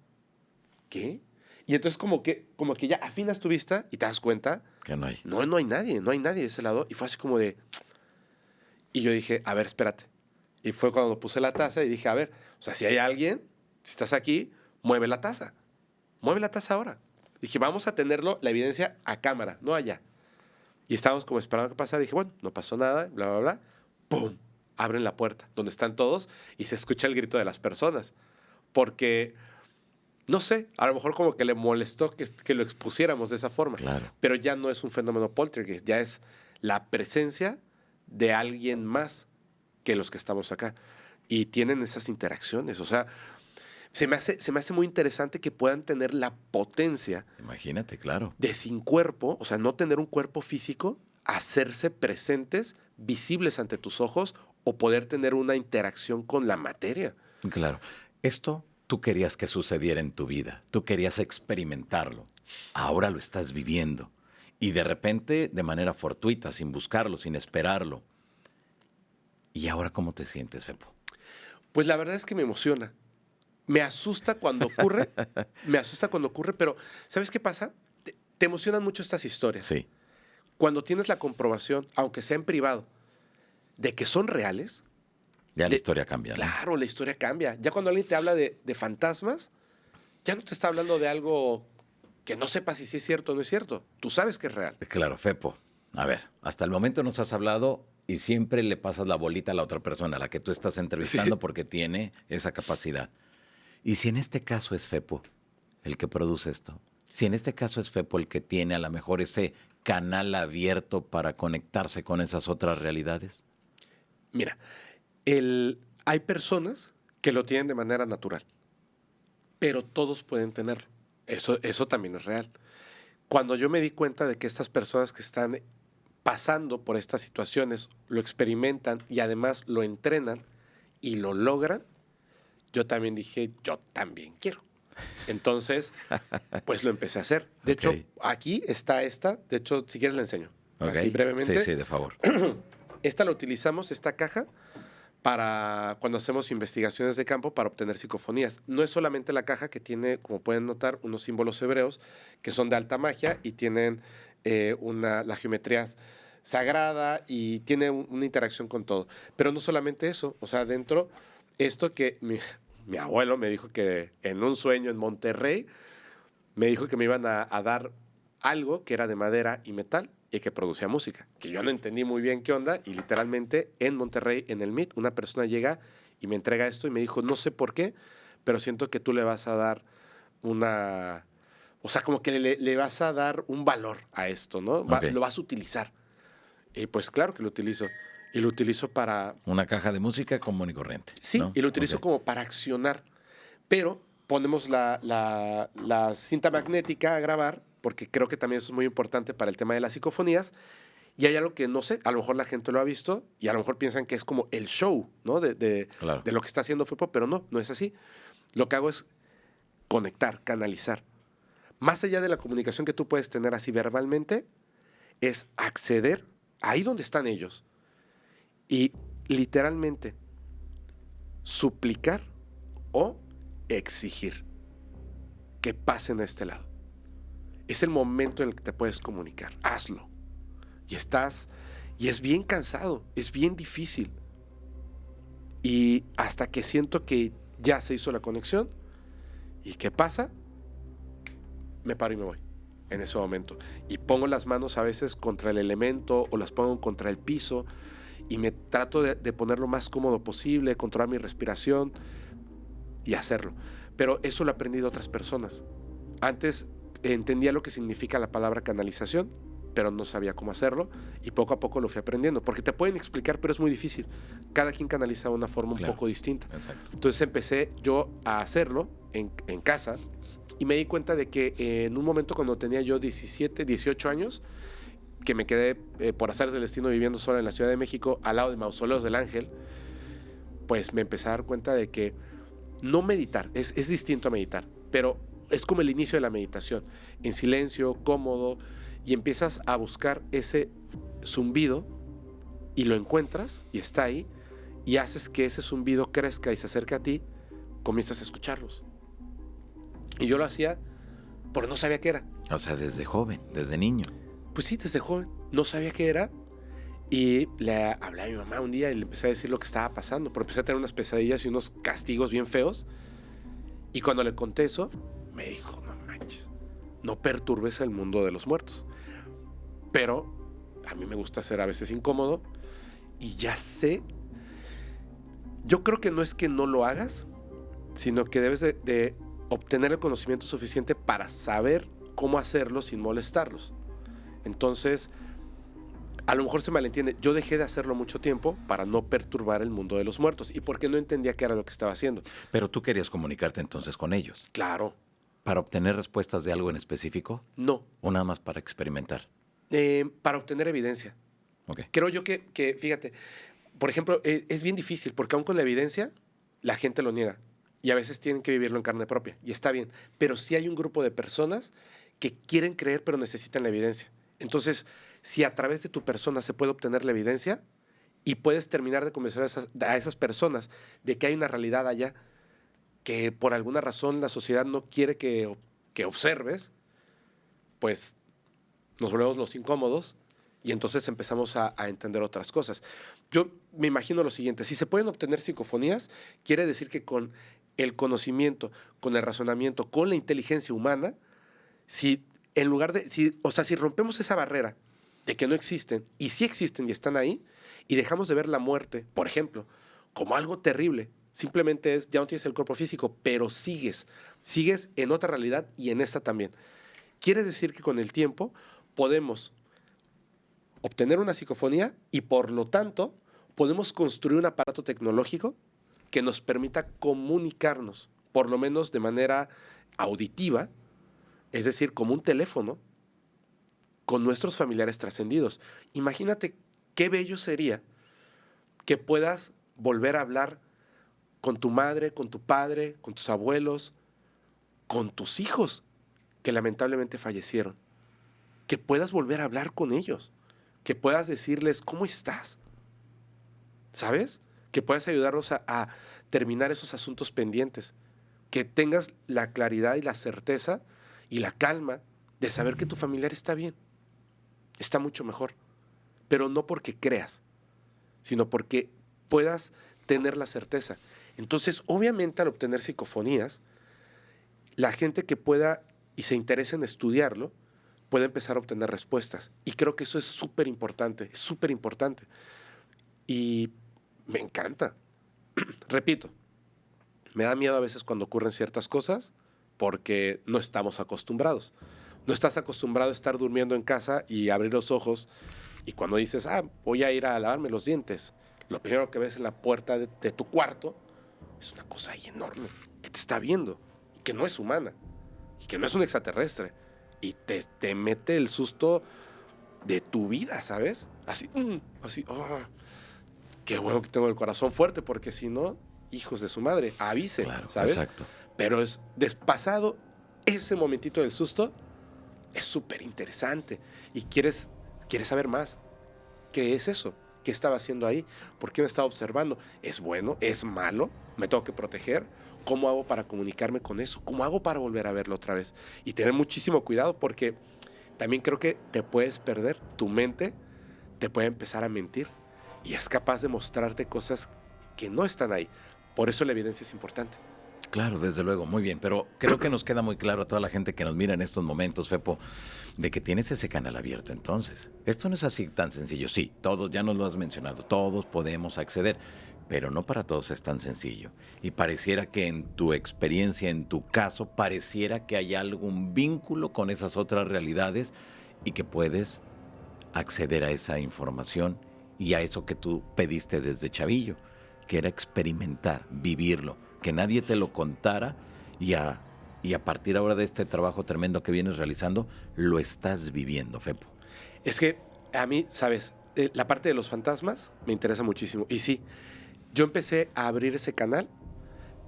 [SPEAKER 1] ¿Qué? Y entonces como que ya afinas tu vista y te das cuenta
[SPEAKER 2] que no hay.
[SPEAKER 1] No hay nadie de ese lado. Y fue así como de... Y yo dije, a ver, espérate. Y fue cuando puse la taza y dije, a ver, o sea, si hay alguien, si estás aquí, mueve la taza. Mueve la taza ahora. Dije, vamos a tenerlo, la evidencia a cámara, no allá. Y estábamos como esperando que pasara. Dije, bueno, no pasó nada, bla, bla, bla. ¡Pum! Abren la puerta, donde están todos, y se escucha el grito de las personas. Porque No sé, a lo mejor como que le molestó que lo expusiéramos de esa forma.
[SPEAKER 2] Claro.
[SPEAKER 1] Pero ya no es un fenómeno poltergeist, ya es la presencia de alguien más que los que estamos acá. Y tienen esas interacciones. O sea, se me hace muy interesante que puedan tener la potencia
[SPEAKER 2] Imagínate, claro.
[SPEAKER 1] de sin cuerpo, o sea, no tener un cuerpo físico, hacerse presentes, visibles ante tus ojos o poder tener una interacción con la materia.
[SPEAKER 2] Claro. Esto tú querías que sucediera en tu vida. Tú querías experimentarlo. Ahora lo estás viviendo. Y de repente, de manera fortuita, sin buscarlo, sin esperarlo. ¿Y ahora cómo te sientes, Fepo?
[SPEAKER 1] Pues la verdad es que me emociona. Me asusta cuando ocurre, pero ¿sabes qué pasa? Te emocionan mucho estas historias.
[SPEAKER 2] Sí.
[SPEAKER 1] Cuando tienes la comprobación, aunque sea en privado, de que son reales,
[SPEAKER 2] Ya la historia cambia, ¿no?
[SPEAKER 1] claro, la historia cambia. Ya cuando alguien te habla de fantasmas, ya no te está hablando de algo que no sepas si sí es cierto o no es cierto. Tú sabes que es real.
[SPEAKER 2] Claro, Fepo. A ver, hasta el momento nos has hablado y siempre le pasas la bolita a la otra persona, a la que tú estás entrevistando,
[SPEAKER 1] Sí.
[SPEAKER 2] porque tiene esa capacidad. Y si en este caso es Fepo el que produce esto, si en este caso es Fepo el que tiene a lo mejor ese canal abierto para conectarse con esas otras realidades.
[SPEAKER 1] Mira, hay personas que lo tienen de manera natural, pero todos pueden tenerlo. Eso también es real. Cuando yo me di cuenta de que estas personas que están pasando por estas situaciones lo experimentan y además lo entrenan y lo logran, yo también dije, yo también quiero. Entonces, pues lo empecé a hacer. De
[SPEAKER 2] Ok.
[SPEAKER 1] hecho, aquí está esta. De hecho, si quieres la enseño.
[SPEAKER 2] ¿Ok?
[SPEAKER 1] Así brevemente.
[SPEAKER 2] Sí, sí, de favor.
[SPEAKER 1] Esta la utilizamos, esta caja, para cuando hacemos investigaciones de campo para obtener psicofonías. No es solamente la caja que tiene, como pueden notar, unos símbolos hebreos que son de alta magia y tienen la geometría sagrada y tiene una interacción con todo. Pero no solamente eso, o sea, dentro, esto que mi abuelo me dijo que en un sueño en Monterrey, me dijo que me iban a dar algo que era de madera y metal y que producía música, que yo no entendí muy bien qué onda, y literalmente en Monterrey, en el MIT, una persona llega y me entrega esto y me dijo, no sé por qué, pero siento que tú le vas a dar o sea, como que le vas a dar un valor a esto, ¿no?
[SPEAKER 2] Ok.
[SPEAKER 1] Lo vas a utilizar. Y pues claro que lo utilizo. Y lo utilizo para,
[SPEAKER 2] Una caja de música común y corriente.
[SPEAKER 1] sí,
[SPEAKER 2] ¿no?
[SPEAKER 1] y lo utilizo
[SPEAKER 2] Ok.
[SPEAKER 1] como para accionar. Pero ponemos la cinta magnética a grabar, porque creo que también eso es muy importante para el tema de las psicofonías. Y hay algo que no sé, a lo mejor la gente lo ha visto y a lo mejor piensan que es como el show, ¿no?
[SPEAKER 2] Claro.
[SPEAKER 1] De lo que está haciendo Fepo, pero no es así. Lo que hago es conectar, canalizar. Más allá de la comunicación que tú puedes tener así verbalmente, es acceder ahí donde están ellos y literalmente suplicar o exigir que pasen a este lado. Es el momento en el que te puedes comunicar. Hazlo. Y es bien cansado, es bien difícil. Y hasta que siento que ya se hizo la conexión, ¿y qué pasa? Me paro y me voy en ese momento. Y pongo las manos a veces contra el elemento o las pongo contra el piso y me trato de poner lo más cómodo posible, controlar mi respiración y hacerlo. Pero eso lo aprendí de otras personas. Antes entendía lo que significa la palabra canalización, pero no sabía cómo hacerlo y poco a poco lo fui aprendiendo, porque te pueden explicar, pero es muy difícil. Cada quien canaliza de una forma
[SPEAKER 2] Claro.
[SPEAKER 1] un poco distinta.
[SPEAKER 2] Exacto.
[SPEAKER 1] Entonces empecé yo a hacerlo en casa y me di cuenta de que en un momento cuando tenía yo 17, 18 años, que me quedé por azares del destino viviendo sola en la Ciudad de México, al lado de Mausoleos del Ángel, pues me empecé a dar cuenta de que no meditar, es distinto a meditar, pero es como el inicio de la meditación, en silencio, cómodo, y empiezas a buscar ese zumbido y lo encuentras y está ahí, y haces que ese zumbido crezca y se acerque a ti, comienzas a escucharlos. Y yo lo hacía porque no sabía qué era.
[SPEAKER 2] O sea, desde joven, desde niño.
[SPEAKER 1] Pues sí, desde joven, no sabía qué era. Y le hablé a mi mamá un día y le empecé a decir lo que estaba pasando, porque empecé a tener unas pesadillas y unos castigos bien feos. Y cuando le conté eso, me dijo, no manches, no perturbes el mundo de los muertos. Pero a mí me gusta ser a veces incómodo y ya sé, yo creo que no es que no lo hagas, sino que debes de obtener el conocimiento suficiente para saber cómo hacerlo sin molestarlos. Entonces, a lo mejor se malentiende. Yo dejé de hacerlo mucho tiempo para no perturbar el mundo de los muertos y porque no entendía qué era lo que estaba haciendo.
[SPEAKER 2] Pero tú querías comunicarte entonces con ellos.
[SPEAKER 1] Claro,
[SPEAKER 2] ¿Para obtener respuestas de algo en específico?
[SPEAKER 1] no.
[SPEAKER 2] ¿O nada más para experimentar?
[SPEAKER 1] Para obtener evidencia.
[SPEAKER 2] Ok.
[SPEAKER 1] Creo yo que, fíjate, por ejemplo, es bien difícil porque aún con la evidencia, la gente lo niega. Y a veces tienen que vivirlo en carne propia. Y está bien. Pero sí hay un grupo de personas que quieren creer pero necesitan la evidencia. Entonces, si a través de tu persona se puede obtener la evidencia y puedes terminar de convencer a esas personas de que hay una realidad allá que por alguna razón la sociedad no quiere que observes, pues nos volvemos los incómodos y entonces empezamos a entender otras cosas. Yo me imagino lo siguiente, si se pueden obtener psicofonías, quiere decir que con el conocimiento, con el razonamiento, con la inteligencia humana, si en lugar de, si rompemos esa barrera de que no existen, y sí existen y están ahí, y dejamos de ver la muerte, por ejemplo, como algo terrible, simplemente es, ya no tienes el cuerpo físico, pero sigues en otra realidad y en esta también. Quiere decir que con el tiempo podemos obtener una psicofonía y por lo tanto podemos construir un aparato tecnológico que nos permita comunicarnos, por lo menos de manera auditiva, es decir, como un teléfono, con nuestros familiares trascendidos. Imagínate qué bello sería que puedas volver a hablar con tu madre, con tu padre, con tus abuelos, con tus hijos que lamentablemente fallecieron. Que puedas volver a hablar con ellos, que puedas decirles, ¿cómo estás? ¿Sabes? Que puedas ayudarlos a terminar esos asuntos pendientes, que tengas la claridad y la certeza y la calma de saber que tu familiar está bien, está mucho mejor, pero no porque creas, sino porque puedas tener la certeza. Entonces, obviamente, al obtener psicofonías, la gente que pueda y se interese en estudiarlo, puede empezar a obtener respuestas. Y creo que eso es súper importante, es súper importante. Y me encanta. Repito, me da miedo a veces cuando ocurren ciertas cosas porque no estamos acostumbrados. No estás acostumbrado a estar durmiendo en casa y abrir los ojos y cuando dices, voy a ir a lavarme los dientes, lo primero que ves en la puerta de tu cuarto es una cosa ahí enorme que te está viendo y que no es humana y que no es un extraterrestre y te mete el susto de tu vida, ¿sabes? Así, qué bueno que tengo el corazón fuerte porque si no, hijos de su madre, avise,
[SPEAKER 2] Claro,
[SPEAKER 1] ¿sabes?
[SPEAKER 2] exacto.
[SPEAKER 1] Pero es despasado ese momentito del susto, es súper interesante y quieres saber más. ¿Qué es eso? ¿Qué estaba haciendo ahí? ¿Por qué me estaba observando? ¿Es bueno? ¿Es malo? ¿Me tengo que proteger? ¿Cómo hago para comunicarme con eso? ¿Cómo hago para volver a verlo otra vez? Y tener muchísimo cuidado porque también creo que te puedes perder. Tu mente te puede empezar a mentir y es capaz de mostrarte cosas que no están ahí. Por eso la evidencia es importante.
[SPEAKER 2] Claro, desde luego, muy bien, pero creo que nos queda muy claro a toda la gente que nos mira en estos momentos, Fepo, de que tienes ese canal abierto entonces. Esto no es así tan sencillo, sí, todos, ya nos lo has mencionado, todos podemos acceder, pero no para todos es tan sencillo. Y pareciera que en tu experiencia, en tu caso, pareciera que hay algún vínculo con esas otras realidades y que puedes acceder a esa información y a eso que tú pediste desde chavillo, que era experimentar, vivirlo, que nadie te lo contara y a partir ahora de este trabajo tremendo que vienes realizando, lo estás viviendo, Fepo.
[SPEAKER 1] Es que a mí, ¿sabes? La parte de los fantasmas me interesa muchísimo. Y sí, yo empecé a abrir ese canal,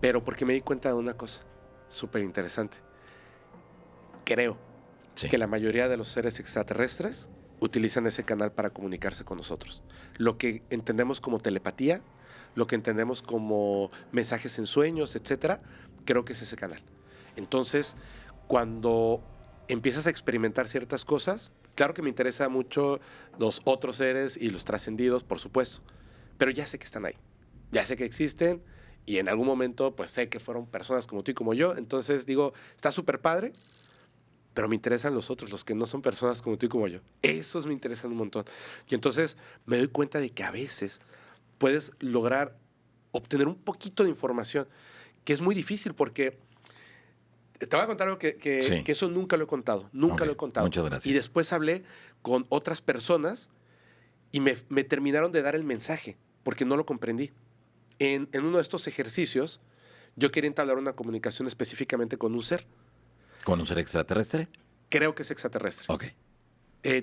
[SPEAKER 1] pero porque me di cuenta de una cosa súper interesante. Creo que la mayoría de los seres extraterrestres utilizan ese canal para comunicarse con nosotros. Lo que entendemos como telepatía, lo que entendemos como mensajes en sueños, etcétera, creo que es ese canal. Entonces, cuando empiezas a experimentar ciertas cosas, claro que me interesa mucho los otros seres y los trascendidos, por supuesto, pero ya sé que están ahí, ya sé que existen y en algún momento pues sé que fueron personas como tú y como yo, entonces digo, está súper padre, pero me interesan los otros, los que no son personas como tú y como yo. Esos me interesan un montón. Y entonces me doy cuenta de que a veces puedes lograr obtener un poquito de información, que es muy difícil porque Te voy a contar algo
[SPEAKER 2] Sí.
[SPEAKER 1] que eso nunca lo he contado. Nunca
[SPEAKER 2] Ok,
[SPEAKER 1] lo he contado.
[SPEAKER 2] muchas gracias.
[SPEAKER 1] Y después hablé con otras personas y me terminaron de dar el mensaje porque no lo comprendí. En uno de estos ejercicios, yo quería entablar una comunicación específicamente con un ser.
[SPEAKER 2] ¿Con un ser extraterrestre?
[SPEAKER 1] Creo que es extraterrestre.
[SPEAKER 2] Ok.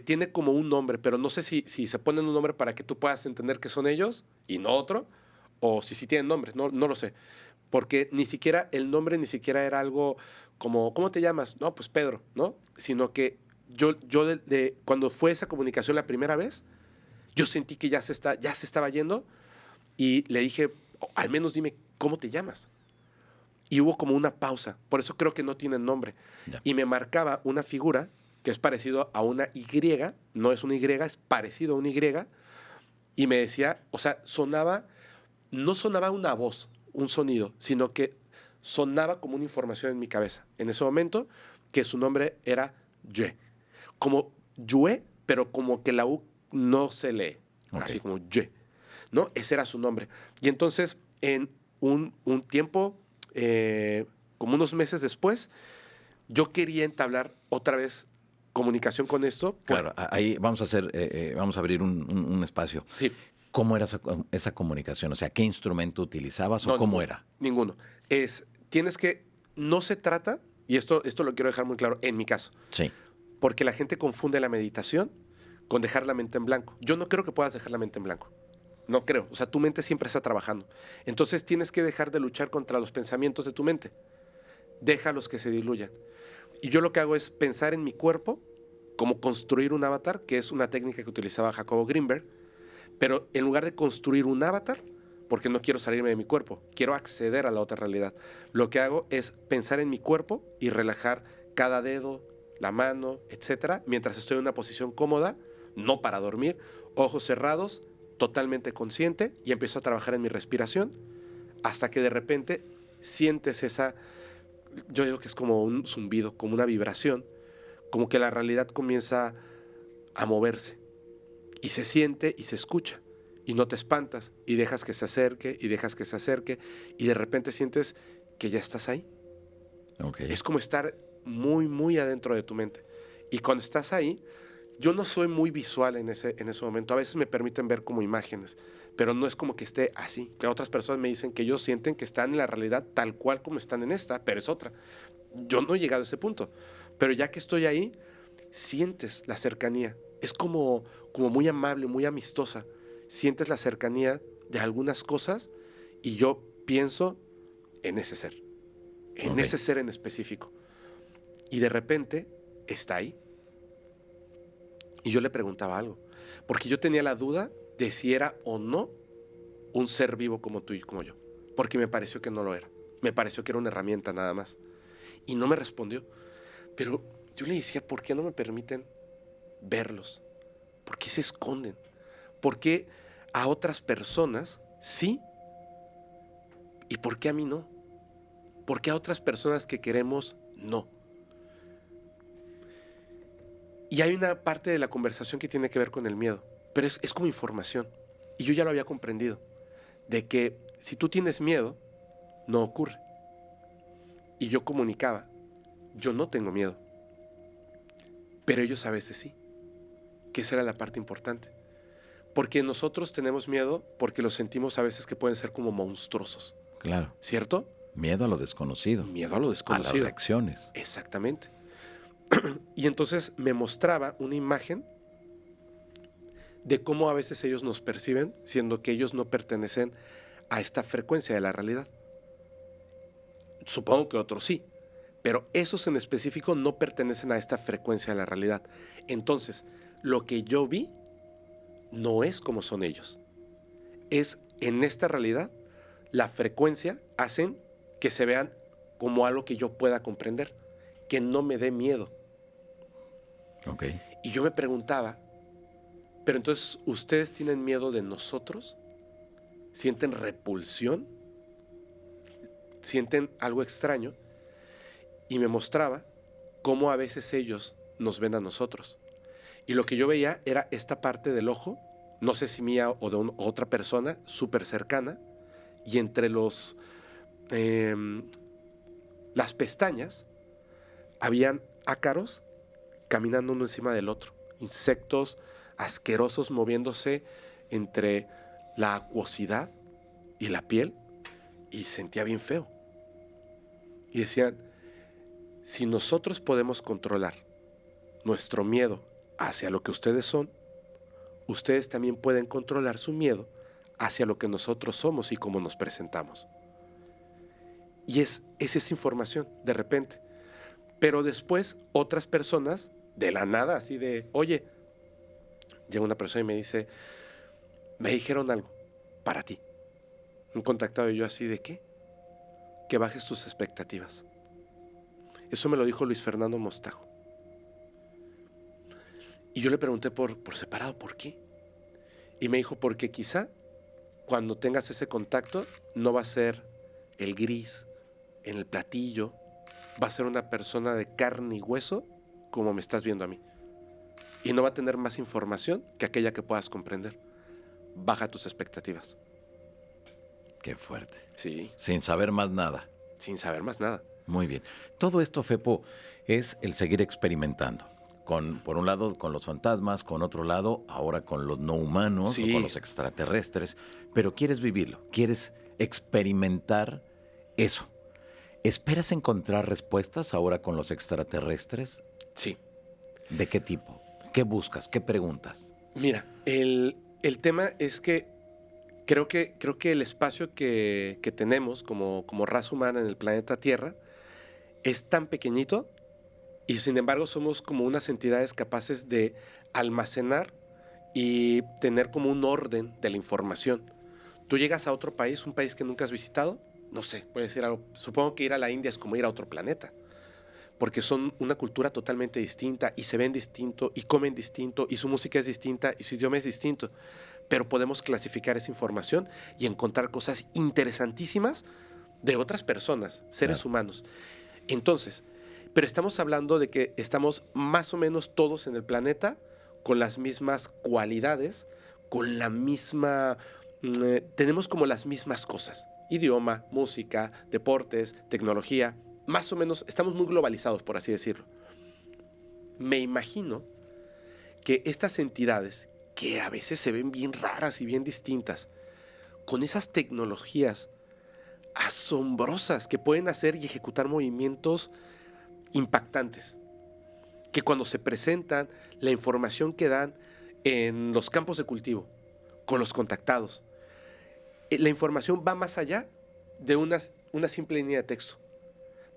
[SPEAKER 1] Tiene como un nombre, pero no sé si se ponen un nombre para que tú puedas entender que son ellos y no otro, o si tienen nombre, no lo sé. Porque ni siquiera el nombre ni siquiera era algo como, ¿cómo te llamas? No, pues Pedro, ¿no? Sino que cuando fue esa comunicación la primera vez, yo sentí que ya se estaba yendo y le dije, al menos dime cómo te llamas. Y hubo como una pausa, por eso creo que no tienen nombre.
[SPEAKER 2] Ya.
[SPEAKER 1] Y me marcaba una figura que es parecido a una Y, no es una Y, es parecido a una Y, y me decía, o sea, no sonaba una voz, un sonido, sino que sonaba como una información en mi cabeza. En ese momento, que su nombre era Yue. Como Yue, pero como que la U no se lee.
[SPEAKER 2] Ok.
[SPEAKER 1] Así como Yue, ¿no? Ese era su nombre. Y entonces, en un tiempo, como unos meses después, yo quería entablar otra vez comunicación con esto.
[SPEAKER 2] Claro, ahí vamos a vamos a abrir un espacio.
[SPEAKER 1] Sí.
[SPEAKER 2] ¿Cómo era esa comunicación? O sea, ¿qué instrumento utilizabas o cómo era?
[SPEAKER 1] Ninguno. No se trata, y esto lo quiero dejar muy claro en mi caso,
[SPEAKER 2] Sí.
[SPEAKER 1] porque la gente confunde la meditación con dejar la mente en blanco. Yo no creo que puedas dejar la mente en blanco. No creo. O sea, tu mente siempre está trabajando. Entonces tienes que dejar de luchar contra los pensamientos de tu mente. Déjalos que se diluyan. Y yo lo que hago es pensar en mi cuerpo, como construir un avatar, que es una técnica que utilizaba Jacobo Greenberg, pero en lugar de construir un avatar, porque no quiero salirme de mi cuerpo, quiero acceder a la otra realidad. Lo que hago es pensar en mi cuerpo y relajar cada dedo, la mano, etcétera, mientras estoy en una posición cómoda, no para dormir, ojos cerrados, totalmente consciente, y empiezo a trabajar en mi respiración hasta que de repente sientes yo digo que es como un zumbido, como una vibración, como que la realidad comienza a moverse y se siente y se escucha y no te espantas y dejas que se acerque y dejas que se acerque y de repente sientes que ya estás ahí.
[SPEAKER 2] Okay.
[SPEAKER 1] Es como estar muy, muy adentro de tu mente. Y cuando estás ahí, yo no soy muy visual en ese momento. A veces me permiten ver como imágenes, pero no es como que esté así. Que otras personas me dicen que ellos sienten que están en la realidad tal cual como están en esta, pero es otra. Yo no he llegado a ese punto. Pero ya que estoy ahí, sientes la cercanía. Es como muy amable, muy amistosa. Sientes la cercanía de algunas cosas y yo pienso en ese ser. En ese ser en específico. Y de repente está ahí. Y yo le preguntaba algo. Porque yo tenía la duda de si era o no un ser vivo como tú y como yo. Porque me pareció que no lo era. Me pareció que era una herramienta nada más. Y no me respondió. Pero yo le decía, ¿por qué no me permiten verlos? ¿Por qué se esconden? ¿Por qué a otras personas sí? ¿Y por qué a mí no? ¿Por qué a otras personas que queremos no? Y hay una parte de la conversación que tiene que ver con el miedo, pero es como información. Y yo ya lo había comprendido, de que si tú tienes miedo, no ocurre. Y yo comunicaba, yo no tengo miedo, pero ellos a veces sí, que esa era la parte importante. Porque nosotros tenemos miedo porque los sentimos a veces que pueden ser como monstruosos.
[SPEAKER 2] Claro.
[SPEAKER 1] ¿Cierto?
[SPEAKER 2] Miedo a lo desconocido.
[SPEAKER 1] Miedo a lo desconocido.
[SPEAKER 2] A las reacciones.
[SPEAKER 1] Exactamente. Y entonces me mostraba una imagen de cómo a veces ellos nos perciben, siendo que ellos no pertenecen a esta frecuencia de la realidad. Supongo que otros sí, pero esos en específico no pertenecen a esta frecuencia de la realidad. Entonces, lo que yo vi no es como son ellos. Es en esta realidad, la frecuencia hacen que se vean como algo que yo pueda comprender, que no me dé miedo.
[SPEAKER 2] Okay.
[SPEAKER 1] Y yo me preguntaba, pero entonces, ¿ustedes tienen miedo de nosotros? ¿Sienten repulsión? ¿Sienten algo extraño? Y me mostraba cómo a veces ellos nos ven a nosotros. Y lo que yo veía era esta parte del ojo, no sé si mía o de otra persona, súper cercana, y entre las pestañas habían ácaros caminando uno encima del otro, insectos asquerosos moviéndose entre la acuosidad y la piel, y sentía bien feo. Y decían, si nosotros podemos controlar nuestro miedo hacia lo que ustedes son, ustedes también pueden controlar su miedo hacia lo que nosotros somos y cómo nos presentamos. Y es esa información, de repente. Pero después, otras personas, de la nada, así de, oye, llega una persona y me dice, me dijeron algo para ti. Un contactado, y yo así de, ¿qué? Que bajes tus expectativas. Eso me lo dijo Luis Fernando Mostajo. Y yo le pregunté por separado, ¿por qué? Y me dijo, porque quizá cuando tengas ese contacto no va a ser el gris en el platillo, va a ser una persona de carne y hueso como me estás viendo a mí. Y no va a tener más información que aquella que puedas comprender. Baja tus expectativas.
[SPEAKER 2] Qué fuerte.
[SPEAKER 1] Sí.
[SPEAKER 2] Sin saber más nada.
[SPEAKER 1] Sin saber más nada.
[SPEAKER 2] Muy bien. Todo esto, Fepo, es el seguir experimentando. Por un lado, con los fantasmas, con otro lado, ahora con los no humanos,
[SPEAKER 1] sí,
[SPEAKER 2] o con los extraterrestres. Pero quieres vivirlo, quieres experimentar eso. ¿Esperas encontrar respuestas ahora con los extraterrestres?
[SPEAKER 1] Sí.
[SPEAKER 2] ¿De qué tipo? ¿Qué buscas? ¿Qué preguntas?
[SPEAKER 1] Mira, el tema es que creo que el espacio que tenemos como raza humana en el planeta Tierra es tan pequeñito y sin embargo somos como unas entidades capaces de almacenar y tener como un orden de la información. Tú llegas a otro país, un país que nunca has visitado, no sé, voy a decir algo, supongo que ir a la India es como ir a otro planeta, porque son una cultura totalmente distinta y se ven distinto y comen distinto y su música es distinta y su idioma es distinto, pero podemos clasificar esa información y encontrar cosas interesantísimas de otras personas, seres humanos. Entonces, pero estamos hablando de que estamos más o menos todos en el planeta con las mismas cualidades, con la misma, tenemos como las mismas cosas, idioma, música, deportes, tecnología, más o menos estamos muy globalizados, por así decirlo. Me imagino que estas entidades, que a veces se ven bien raras y bien distintas, con esas tecnologías asombrosas que pueden hacer y ejecutar movimientos impactantes, que cuando se presentan, la información que dan en los campos de cultivo, con los contactados, la información va más allá de una simple línea de texto,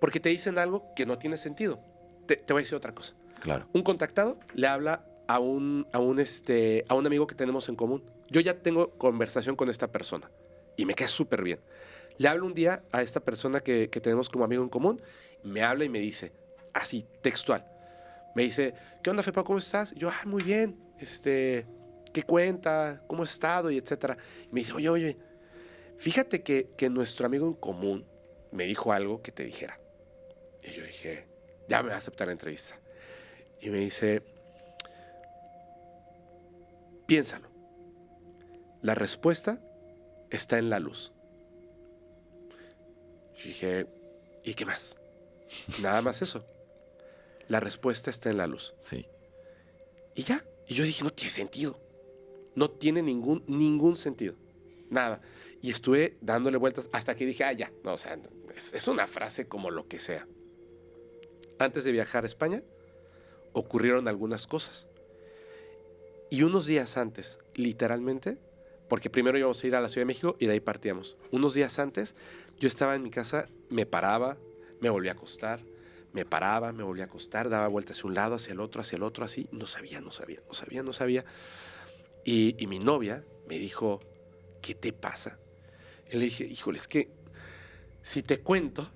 [SPEAKER 1] porque te dicen algo que no tiene sentido. Te voy a decir otra cosa.
[SPEAKER 2] Claro.
[SPEAKER 1] Un contactado le habla a un amigo que tenemos en común. Yo ya tengo conversación con esta persona y me queda súper bien. Le hablo un día a esta persona que tenemos como amigo en común, me habla y me dice, así, textual, me dice, ¿qué onda, Fepa? ¿Cómo estás? Yo, muy bien, ¿qué cuenta? ¿Cómo has estado? Y etcétera. Y me dice, oye, fíjate que nuestro amigo en común me dijo algo que te dijera. Y yo dije, ya me va a aceptar la entrevista. Y me dice, piénsalo. La respuesta está en la luz. Yo dije, ¿y qué más? Nada más eso. La respuesta está en la luz.
[SPEAKER 2] Sí.
[SPEAKER 1] Y ya. Y yo dije, no tiene sentido. No tiene ningún sentido. Nada. Y estuve dándole vueltas hasta que dije, ya. No, o sea, es una frase como lo que sea. Antes de viajar a España, ocurrieron algunas cosas. Y unos días antes, literalmente, porque primero íbamos a ir a la Ciudad de México y de ahí partíamos. Unos días antes, yo estaba en mi casa, me paraba, me volvía a acostar, me paraba, me volvía a acostar, daba vueltas hacia un lado, hacia el otro, así. No sabía. Y mi novia me dijo, ¿qué te pasa? Y le dije, híjole, es que si te cuento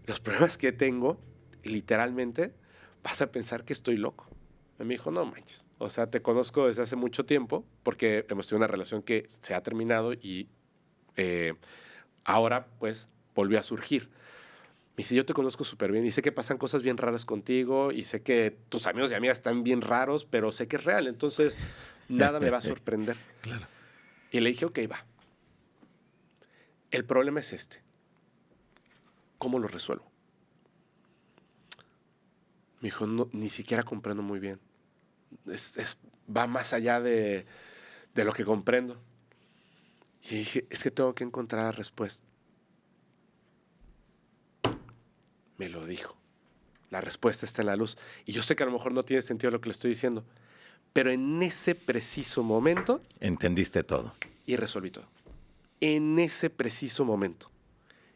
[SPEAKER 1] los problemas que tengo, literalmente vas a pensar que estoy loco. Y me dijo, no manches, o sea, te conozco desde hace mucho tiempo porque hemos tenido una relación que se ha terminado y ahora pues volvió a surgir. Me dice, yo te conozco súper bien y sé que pasan cosas bien raras contigo y sé que tus amigos y amigas están bien raros, pero sé que es real, entonces nada me va a sorprender.
[SPEAKER 2] Claro.
[SPEAKER 1] Y le dije, ok, va. El problema es este. ¿Cómo lo resuelvo? Me dijo, no, ni siquiera comprendo muy bien. Va más allá de lo que comprendo. Y dije, es que tengo que encontrar la respuesta. Me lo dijo. La respuesta está en la luz. Y yo sé que a lo mejor no tiene sentido lo que le estoy diciendo, pero en ese preciso momento...
[SPEAKER 2] Entendiste todo.
[SPEAKER 1] Y resolví todo. En ese preciso momento.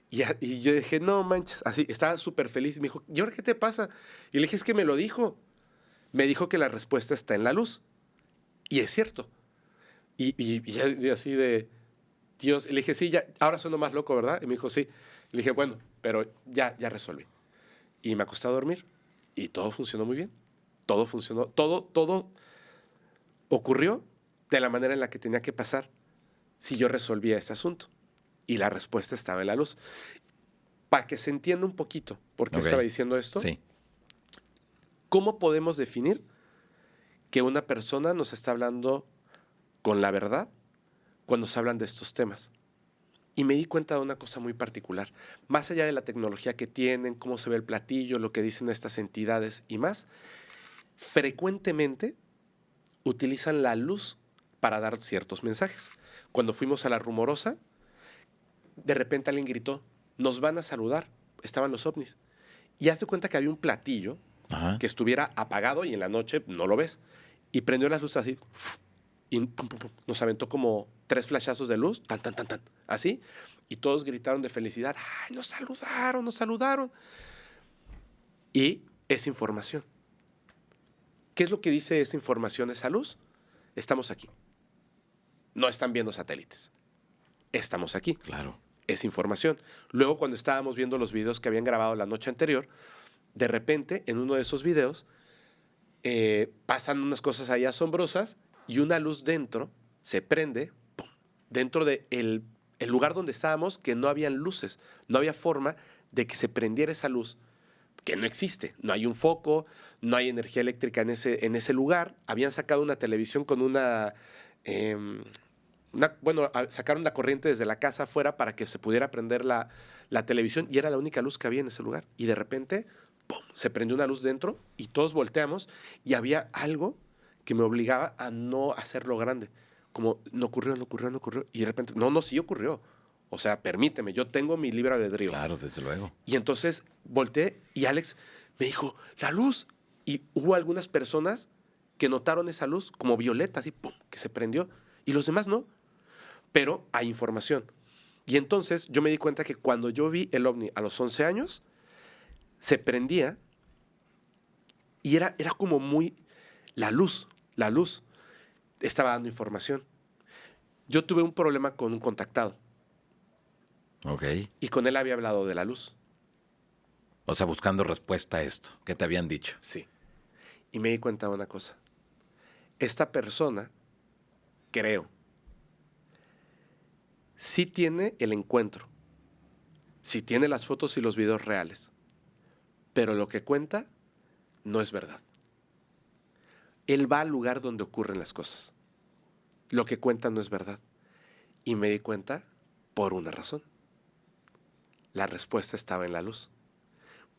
[SPEAKER 1] Y yo dije, no manches, así, estaba súper feliz. Y me dijo, ¿y ahora qué te pasa? Y le dije, es que me lo dijo. Me dijo que la respuesta está en la luz. Y es cierto. Y así de, Dios, le dije, sí, ya, ahora sueno más loco, ¿verdad? Y me dijo, sí. Le dije, bueno, pero ya resolví. Y me acosté a dormir y todo funcionó muy bien. Todo funcionó, todo ocurrió de la manera en la que tenía que pasar si yo resolvía este asunto. Y la respuesta estaba en la luz. Para que se entienda un poquito por qué estaba diciendo esto,
[SPEAKER 2] sí.
[SPEAKER 1] ¿Cómo podemos definir que una persona nos está hablando con la verdad cuando se hablan de estos temas? Y me di cuenta de una cosa muy particular. Más allá de la tecnología que tienen, cómo se ve el platillo, lo que dicen estas entidades y más, frecuentemente utilizan la luz para dar ciertos mensajes. Cuando fuimos a La Rumorosa, de repente alguien gritó, nos van a saludar. Estaban los ovnis. Y haz de cuenta que había un platillo que estuviera apagado y en la noche no lo ves. Y prendió las luces así. Y pum, pum, pum, nos aventó como 3 flashazos de luz, tan, tan, tan, tan, así. Y todos gritaron de felicidad. ¡Ay, nos saludaron, nos saludaron! Y es información. ¿Qué es lo que dice esa información, esa luz? Estamos aquí. No están viendo satélites. Estamos aquí.
[SPEAKER 2] Claro.
[SPEAKER 1] Es información. Luego, cuando estábamos viendo los videos que habían grabado la noche anterior, de repente, en uno de esos videos, pasan unas cosas ahí asombrosas y una luz dentro se prende, ¡pum!, dentro del el lugar donde estábamos, que no habían luces. No había forma de que se prendiera esa luz, que no existe. No hay un foco, no hay energía eléctrica en ese lugar. Habían sacado una televisión con sacaron la corriente desde la casa afuera para que se pudiera prender la televisión y era la única luz que había en ese lugar. Y de repente, ¡pum!, se prendió una luz dentro y todos volteamos y había algo que me obligaba a no hacerlo grande. Como, no ocurrió. Y de repente, no, sí ocurrió. O sea, permíteme, yo tengo mi libre albedrío.
[SPEAKER 2] Claro, desde luego.
[SPEAKER 1] Y entonces volteé y Alex me dijo, la luz. Y hubo algunas personas que notaron esa luz como violeta, así, ¡pum!, que se prendió. Y los demás no. Pero hay información. Y entonces yo me di cuenta que cuando yo vi el ovni a los 11 años, se prendía y era como muy... La luz estaba dando información. Yo tuve un problema con un contactado.
[SPEAKER 2] Ok.
[SPEAKER 1] Y con él había hablado de la luz.
[SPEAKER 2] O sea, buscando respuesta a esto. ¿Qué te habían dicho?
[SPEAKER 1] Sí. Y me di cuenta de una cosa. Esta persona, creo, sí tiene el encuentro. Sí tiene las fotos y los videos reales. Pero lo que cuenta no es verdad. Él va al lugar donde ocurren las cosas. Lo que cuenta no es verdad. Y me di cuenta por una razón. La respuesta estaba en la luz.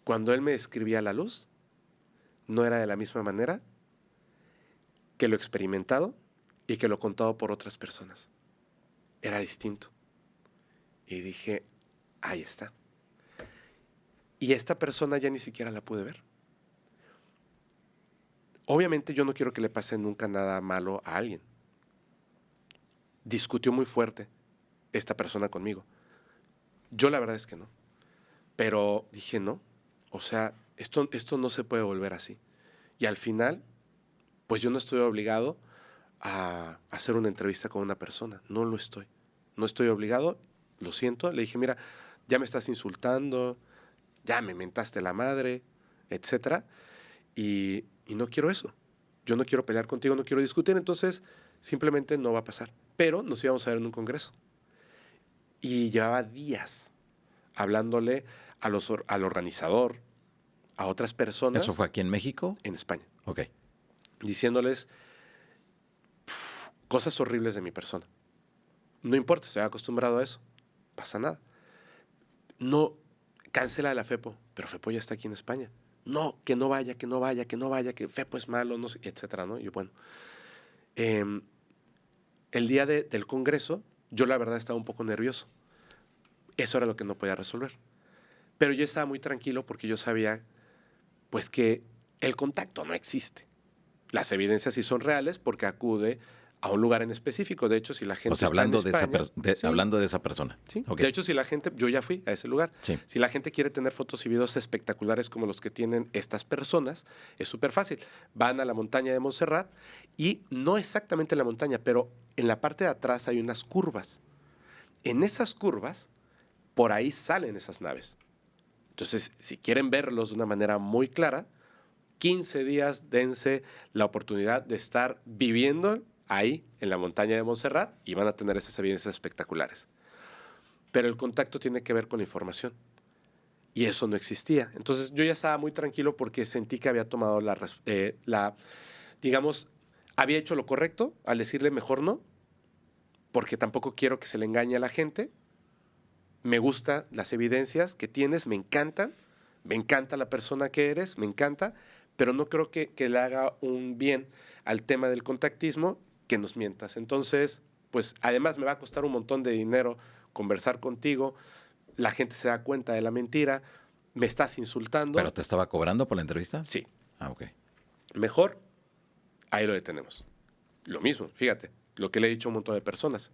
[SPEAKER 1] Cuando él me describía la luz, no era de la misma manera que lo experimentado y que lo contado por otras personas. Era distinto. Y dije, ahí está. Y esta persona ya ni siquiera la pude ver. Obviamente yo no quiero que le pase nunca nada malo a alguien. Discutió muy fuerte esta persona conmigo. Yo la verdad es que no. Pero dije, no. O sea, esto no se puede volver así. Y al final, pues yo no estoy obligado a hacer una entrevista con una persona. No lo estoy. No estoy obligado, lo siento. Le dije, mira, ya me estás insultando, ya me mentaste la madre, etcétera. Y no quiero eso. Yo no quiero pelear contigo, no quiero discutir, entonces simplemente no va a pasar. Pero nos íbamos a ver en un congreso. Y llevaba días hablándole al organizador, a otras personas.
[SPEAKER 2] ¿Eso fue aquí en México?
[SPEAKER 1] En España.
[SPEAKER 2] Ok.
[SPEAKER 1] Diciéndoles cosas horribles de mi persona. No importa, estoy acostumbrado a eso. Pasa nada. No, cancela la FEPO, pero FEPO ya está aquí en España. No, que no vaya, que no vaya, que no vaya, que Fepo es malo, no sé, etcétera, ¿no? Y yo, bueno, em, el día del congreso, yo la verdad estaba un poco nervioso. Eso era lo que no podía resolver. Pero yo estaba muy tranquilo porque yo sabía, pues, que el contacto no existe. Las evidencias sí son reales porque acude a un lugar en específico. De hecho, si la
[SPEAKER 2] O
[SPEAKER 1] gente
[SPEAKER 2] sea,
[SPEAKER 1] está en
[SPEAKER 2] hablando de esa,
[SPEAKER 1] España, sí,
[SPEAKER 2] hablando de esa persona.
[SPEAKER 1] sí.
[SPEAKER 2] Ok.
[SPEAKER 1] De hecho, si la gente, yo ya fui a ese lugar.
[SPEAKER 2] Sí.
[SPEAKER 1] Si la gente quiere tener fotos y videos espectaculares como los que tienen estas personas, es súper fácil. Van a la montaña de Montserrat y no exactamente en la montaña, pero en la parte de atrás hay unas curvas. En esas curvas, por ahí salen esas naves. Entonces, si quieren verlos de una manera muy clara, 15 días dense la oportunidad de estar viviendo ahí, en la montaña de Montserrat, y van a tener esas evidencias espectaculares. Pero el contacto tiene que ver con la información. Y eso no existía. Entonces yo ya estaba muy tranquilo porque sentí que había tomado digamos, había hecho lo correcto al decirle mejor no, porque tampoco quiero que se le engañe a la gente. Me gustan las evidencias que tienes, me encanta la persona que eres, me encanta, pero no creo que le haga un bien al tema del contactismo que nos mientas. Entonces, pues además me va a costar un montón de dinero conversar contigo, la gente se da cuenta de la mentira, me estás insultando.
[SPEAKER 2] ¿Pero te estaba cobrando por la entrevista?
[SPEAKER 1] Sí,
[SPEAKER 2] Ah, ok.
[SPEAKER 1] mejor, ahí lo detenemos. Lo mismo, fíjate, lo que le he dicho a un montón de personas.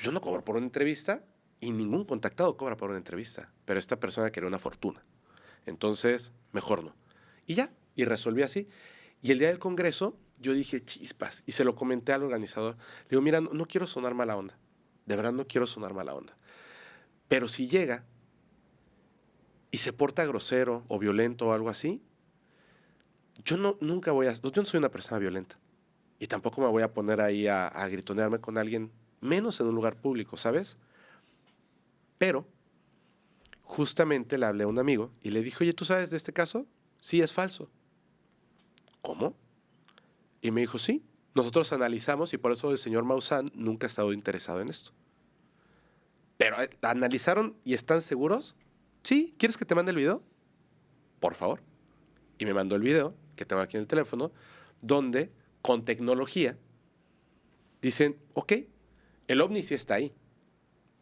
[SPEAKER 1] Yo no cobro por una entrevista y ningún contactado cobra por una entrevista, pero esta persona quería una fortuna. Entonces, mejor no. Y ya, y resolví así. Y el día del congreso, yo dije, chispas, y se lo comenté al organizador. Le digo, mira, no quiero sonar mala onda. De verdad no quiero sonar mala onda. Pero si llega y se porta grosero o violento o algo así, nunca yo no soy una persona violenta. Y tampoco me voy a poner ahí a gritonearme con alguien, menos en un lugar público, ¿sabes? Pero justamente le hablé a un amigo y le dije, oye, ¿tú sabes de este caso? Sí, es falso. ¿Cómo? Y me dijo, sí, nosotros analizamos y por eso el señor Maussan nunca ha estado interesado en esto. Pero analizaron y están seguros. Sí, ¿quieres que te mande el video? Por favor. Y me mandó el video, que tengo aquí en el teléfono, donde con tecnología dicen, ok, el ovni sí está ahí,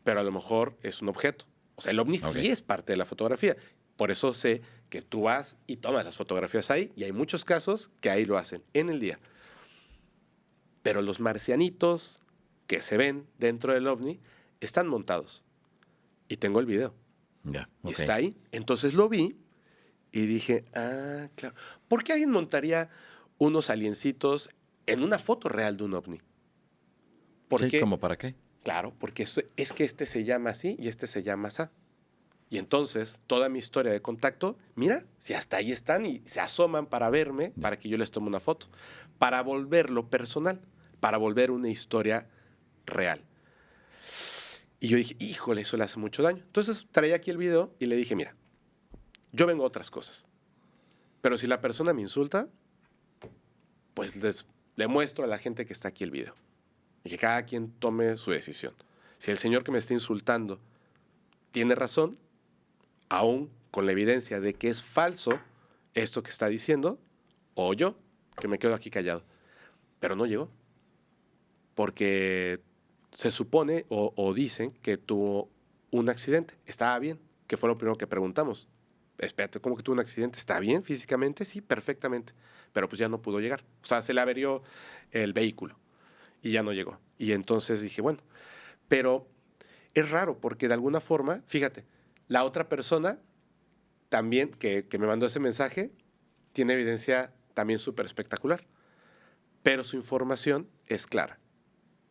[SPEAKER 1] pero a lo mejor es un objeto. O sea, el ovni
[SPEAKER 2] Ok.
[SPEAKER 1] sí es parte de la fotografía. Por eso sé que tú vas y tomas las fotografías ahí, y hay muchos casos que ahí lo hacen en el día. Pero los marcianitos que se ven dentro del ovni están montados. Y tengo el video.
[SPEAKER 2] Ya,
[SPEAKER 1] Y
[SPEAKER 2] ok.
[SPEAKER 1] está ahí. Entonces lo vi y dije, ah, claro. ¿Por qué alguien montaría unos aliencitos en una foto real de un ovni? ¿Por
[SPEAKER 2] Sí,
[SPEAKER 1] qué?
[SPEAKER 2] ¿cómo para qué?
[SPEAKER 1] Claro, porque es que este se llama así y este se llama así. Y entonces, toda mi historia de contacto, mira, si hasta ahí están y se asoman para verme, para que yo les tome una foto, para volverlo personal, para volver una historia real. Y yo dije, híjole, eso le hace mucho daño. Entonces, traía aquí el video y le dije, mira, yo vengo a otras cosas. Pero si la persona me insulta, pues le muestro a la gente que está aquí el video. Y que cada quien tome su decisión. Si el señor que me está insultando tiene razón, aún con la evidencia de que es falso esto que está diciendo, o yo, que me quedo aquí callado. Pero no llegó. Porque se supone o dicen que tuvo un accidente. Estaba bien, que fue lo primero que preguntamos. Espérate, ¿cómo que tuvo un accidente? ¿Está bien físicamente? Sí, perfectamente. Pero pues ya no pudo llegar. O sea, se le averió el vehículo y ya no llegó. Y entonces dije, bueno, pero es raro porque de alguna forma, fíjate, la otra persona también que me mandó ese mensaje tiene evidencia también súper espectacular, pero su información es clara.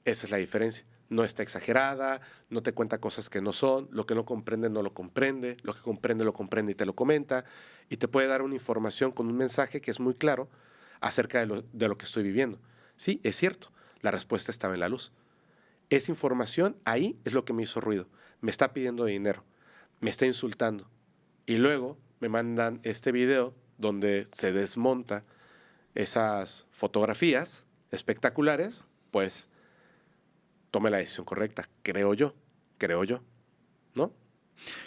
[SPEAKER 1] Esa es la diferencia. No está exagerada, no te cuenta cosas que no son, lo que no comprende no lo comprende, lo que comprende lo comprende y te lo comenta, y te puede dar una información con un mensaje que es muy claro acerca de lo que estoy viviendo. Sí, es cierto, la respuesta estaba en la luz. Esa información ahí es lo que me hizo ruido. Me está pidiendo dinero, me está insultando. Y luego me mandan este video donde se desmonta esas fotografías espectaculares, pues tomé la decisión correcta, creo yo, ¿no?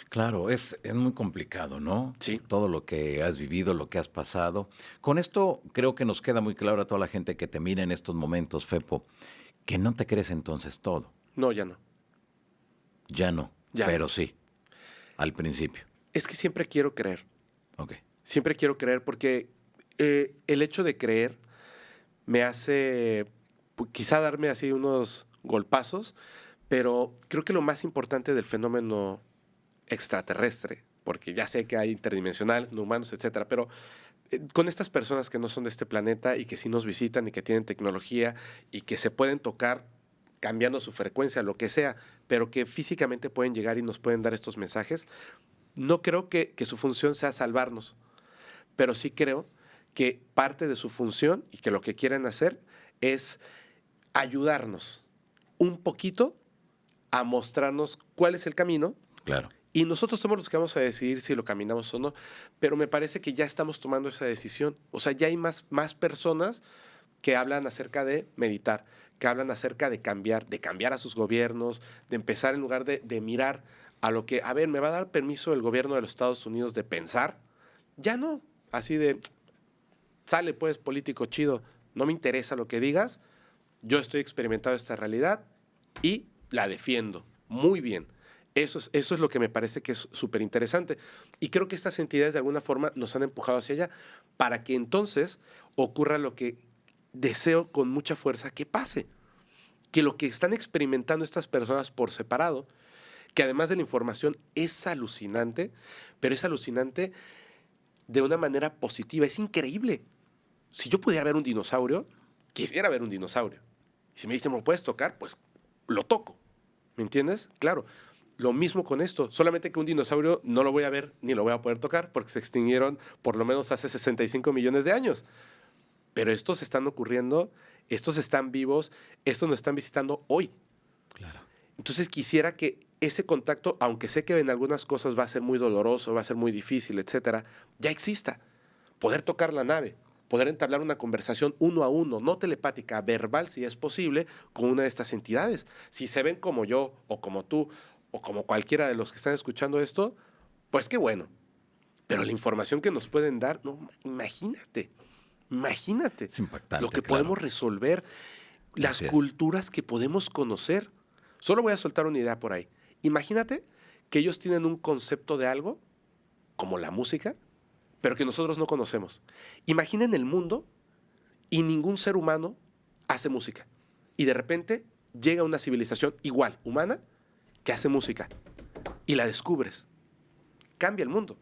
[SPEAKER 2] Claro, es muy complicado, ¿no?
[SPEAKER 1] Sí.
[SPEAKER 2] Todo lo que has vivido, lo que has pasado. Con esto creo que nos queda muy claro a toda la gente que te mira en estos momentos, Fepo, que no te crees entonces todo.
[SPEAKER 1] No, ya no.
[SPEAKER 2] Ya no,
[SPEAKER 1] Ya
[SPEAKER 2] pero
[SPEAKER 1] no.
[SPEAKER 2] sí, al principio.
[SPEAKER 1] Es que siempre quiero creer.
[SPEAKER 2] Ok,
[SPEAKER 1] Siempre quiero creer porque el hecho de creer me hace quizá darme así unos golpazos, pero creo que lo más importante del fenómeno extraterrestre, porque ya sé que hay interdimensionales, no humanos, etcétera, pero con estas personas que no son de este planeta y que sí nos visitan y que tienen tecnología y que se pueden tocar cambiando su frecuencia, lo que sea, pero que físicamente pueden llegar y nos pueden dar estos mensajes, no creo que su función sea salvarnos, pero sí creo que parte de su función y que lo que quieren hacer es ayudarnos un poquito a mostrarnos cuál es el camino
[SPEAKER 2] claro.
[SPEAKER 1] y nosotros somos los que vamos a decidir si lo caminamos o no, pero me parece que ya estamos tomando esa decisión. O sea, ya hay más personas que hablan acerca de meditar, que hablan acerca de cambiar a sus gobiernos, de empezar en lugar de mirar a lo que, a ver, ¿me va a dar permiso el gobierno de los Estados Unidos de pensar? Ya no, así de, sale pues político chido, no me interesa lo que digas, yo estoy experimentando esta realidad y la defiendo muy bien. Eso es lo que me parece que es súper interesante. Y creo que estas entidades de alguna forma nos han empujado hacia allá para que entonces ocurra lo que deseo con mucha fuerza que pase. Que lo que están experimentando estas personas por separado, que además de la información es alucinante, pero es alucinante de una manera positiva. Es increíble. Si yo pudiera ver un dinosaurio, quisiera ver un dinosaurio. Y si me dicen, ¿me lo puedes tocar? Pues lo toco. ¿Me entiendes? Claro. Lo mismo con esto, solamente que un dinosaurio no lo voy a ver ni lo voy a poder tocar porque se extinguieron por lo menos hace 65 millones de años. Pero estos están ocurriendo, estos están vivos, estos nos están visitando hoy.
[SPEAKER 2] Claro.
[SPEAKER 1] Entonces quisiera que ese contacto, aunque sé que en algunas cosas va a ser muy doloroso, va a ser muy difícil, etcétera, ya exista. Poder tocar la nave, poder entablar una conversación uno a uno, no telepática, verbal si es posible, con una de estas entidades. Si se ven como yo o como tú o como cualquiera de los que están escuchando esto, pues qué bueno. Pero la información que nos pueden dar, no, imagínate
[SPEAKER 2] Es impactante,
[SPEAKER 1] lo que
[SPEAKER 2] claro.
[SPEAKER 1] podemos resolver, las
[SPEAKER 2] Así es.
[SPEAKER 1] culturas que podemos conocer. Solo voy a soltar una idea por ahí. Imagínate que ellos tienen un concepto de algo, como la música, pero que nosotros no conocemos. Imaginen el mundo y ningún ser humano hace música. Y de repente llega una civilización igual, humana, que hace música. Y la descubres. Cambia el mundo.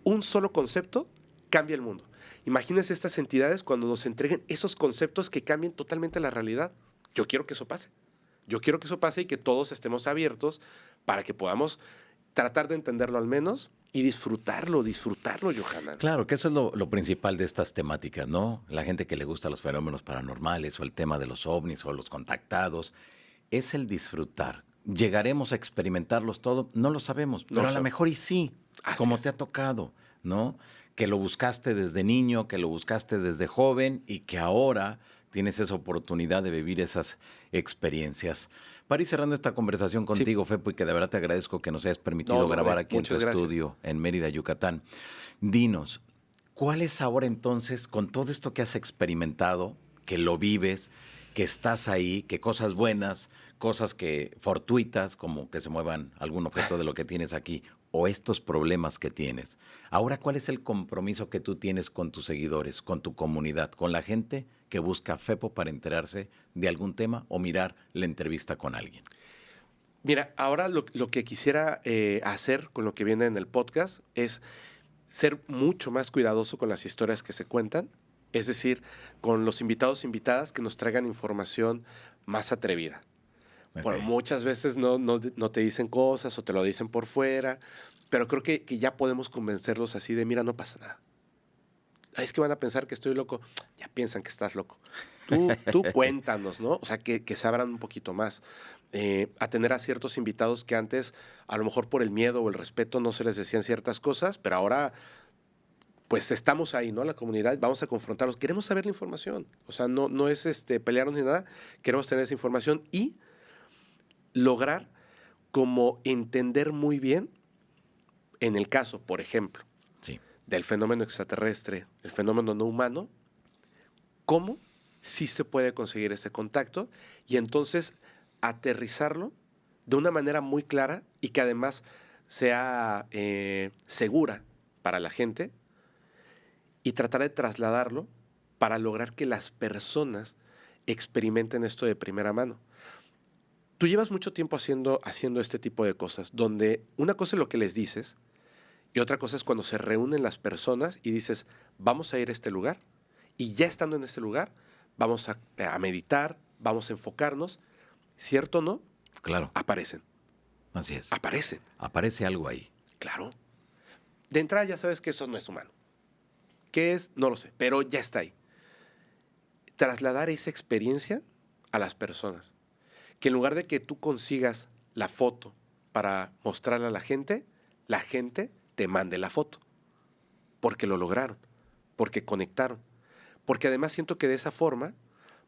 [SPEAKER 1] Un solo concepto cambia el mundo. Imagínense estas entidades cuando nos entreguen esos conceptos que cambien totalmente la realidad. Yo quiero que eso pase. Yo quiero que eso pase y que todos estemos abiertos para que podamos tratar de entenderlo al menos y disfrutarlo, Johanan.
[SPEAKER 2] Claro, que eso es lo principal de estas temáticas, ¿no? La gente que le gusta los fenómenos paranormales o el tema de los ovnis o los contactados, es el disfrutar. ¿Llegaremos a experimentarlos todo? No lo sabemos, pero a lo mejor y sí, como te ha tocado, ¿no? Que lo buscaste desde niño, que lo buscaste desde joven y que ahora tienes esa oportunidad de vivir esas experiencias. Para ir cerrando esta conversación contigo, Fepo, y que de verdad te agradezco que nos hayas permitido grabar aquí en tu estudio en Mérida, Yucatán. Dinos, ¿cuál es ahora entonces, con todo esto que has experimentado, que lo vives, que estás ahí, que cosas buenas, cosas que fortuitas, como que se muevan algún objeto de lo que tienes aquí, o estos problemas que tienes? Ahora, ¿cuál es el compromiso que tú tienes con tus seguidores, con tu comunidad, con la gente que busca Fepo para enterarse de algún tema o mirar la entrevista con alguien?
[SPEAKER 1] Mira, ahora lo que quisiera hacer con lo que viene en el podcast es ser mucho más cuidadoso con las historias que se cuentan, es decir, con los invitados e invitadas que nos traigan información más atrevida.
[SPEAKER 2] Okay.
[SPEAKER 1] Bueno, muchas veces no te dicen cosas o te lo dicen por fuera, pero creo que ya podemos convencerlos así de, mira, no pasa nada. Ay, es que van a pensar que estoy loco. Ya piensan que estás loco. Tú cuéntanos, ¿no? O sea, que se abran un poquito más. A tener a ciertos invitados que antes, a lo mejor por el miedo o el respeto, no se les decían ciertas cosas, pero ahora, pues estamos ahí, ¿no? La comunidad, vamos a confrontarlos. Queremos saber la información. O sea, no es pelearnos ni nada. Queremos tener esa información y lograr como entender muy bien En el caso, por ejemplo,
[SPEAKER 2] Sí.
[SPEAKER 1] del fenómeno extraterrestre, el fenómeno no humano, ¿cómo sí se puede conseguir ese contacto? Y entonces aterrizarlo de una manera muy clara y que además sea segura para la gente y tratar de trasladarlo para lograr que las personas experimenten esto de primera mano. Tú llevas mucho tiempo haciendo este tipo de cosas, donde una cosa es lo que les dices y otra cosa es cuando se reúnen las personas y dices, vamos a ir a este lugar y ya estando en este lugar, vamos a meditar, vamos a enfocarnos, ¿cierto o no?
[SPEAKER 2] Claro,
[SPEAKER 1] Aparecen,
[SPEAKER 2] así es.
[SPEAKER 1] aparecen,
[SPEAKER 2] Aparece algo ahí.
[SPEAKER 1] claro. De entrada ya sabes que eso no es humano. ¿Qué es? No lo sé, pero ya está ahí. Trasladar esa experiencia a las personas. Que en lugar de que tú consigas la foto para mostrarla a la gente te mande la foto. Porque lo lograron, porque conectaron. Porque además siento que de esa forma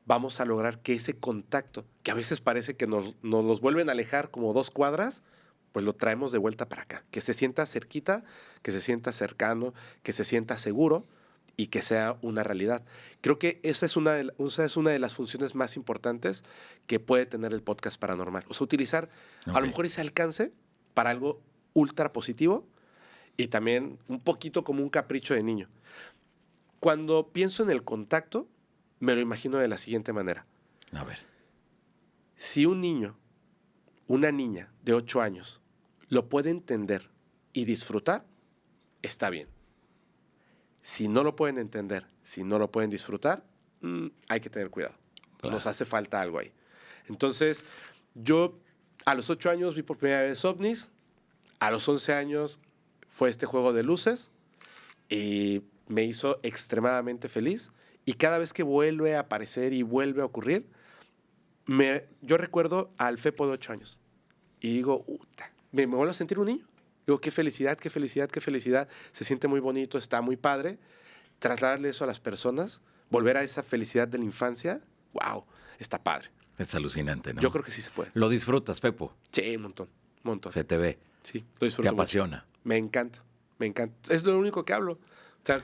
[SPEAKER 1] vamos a lograr que ese contacto, que a veces parece que nos los vuelven a alejar como 2 cuadras, pues lo traemos de vuelta para acá. Que se sienta cerquita, que se sienta cercano, que se sienta seguro y que sea una realidad. Creo que esa es una de las funciones más importantes que puede tener el podcast paranormal. O sea, utilizar a
[SPEAKER 2] Ok.
[SPEAKER 1] lo mejor ese alcance para algo ultra positivo y también un poquito como un capricho de niño. Cuando pienso en el contacto, me lo imagino de la siguiente manera.
[SPEAKER 2] A ver.
[SPEAKER 1] Si un niño, una niña de 8 años, lo puede entender y disfrutar, está bien. Si no lo pueden entender, si no lo pueden disfrutar, hay que tener cuidado.
[SPEAKER 2] Claro.
[SPEAKER 1] Nos hace falta algo ahí. Entonces, yo a los 8 años vi por primera vez ovnis, a los 11 años fue este juego de luces y me hizo extremadamente feliz. Y cada vez que vuelve a aparecer y vuelve a ocurrir, yo recuerdo al Fepo de 8 años y digo, me vuelvo a sentir un niño. Digo, qué felicidad, qué felicidad, qué felicidad. Se siente muy bonito, está muy padre. Trasladarle eso a las personas, volver a esa felicidad de la infancia, wow, está padre.
[SPEAKER 2] Es alucinante, ¿no?
[SPEAKER 1] Yo creo que sí se puede.
[SPEAKER 2] Lo disfrutas, Fepo.
[SPEAKER 1] Sí, un montón, un montón.
[SPEAKER 2] Se te ve.
[SPEAKER 1] Sí, lo disfruto
[SPEAKER 2] Te
[SPEAKER 1] mucho.
[SPEAKER 2] apasiona.
[SPEAKER 1] Me encanta, me encanta. Es lo único que hablo. O sea,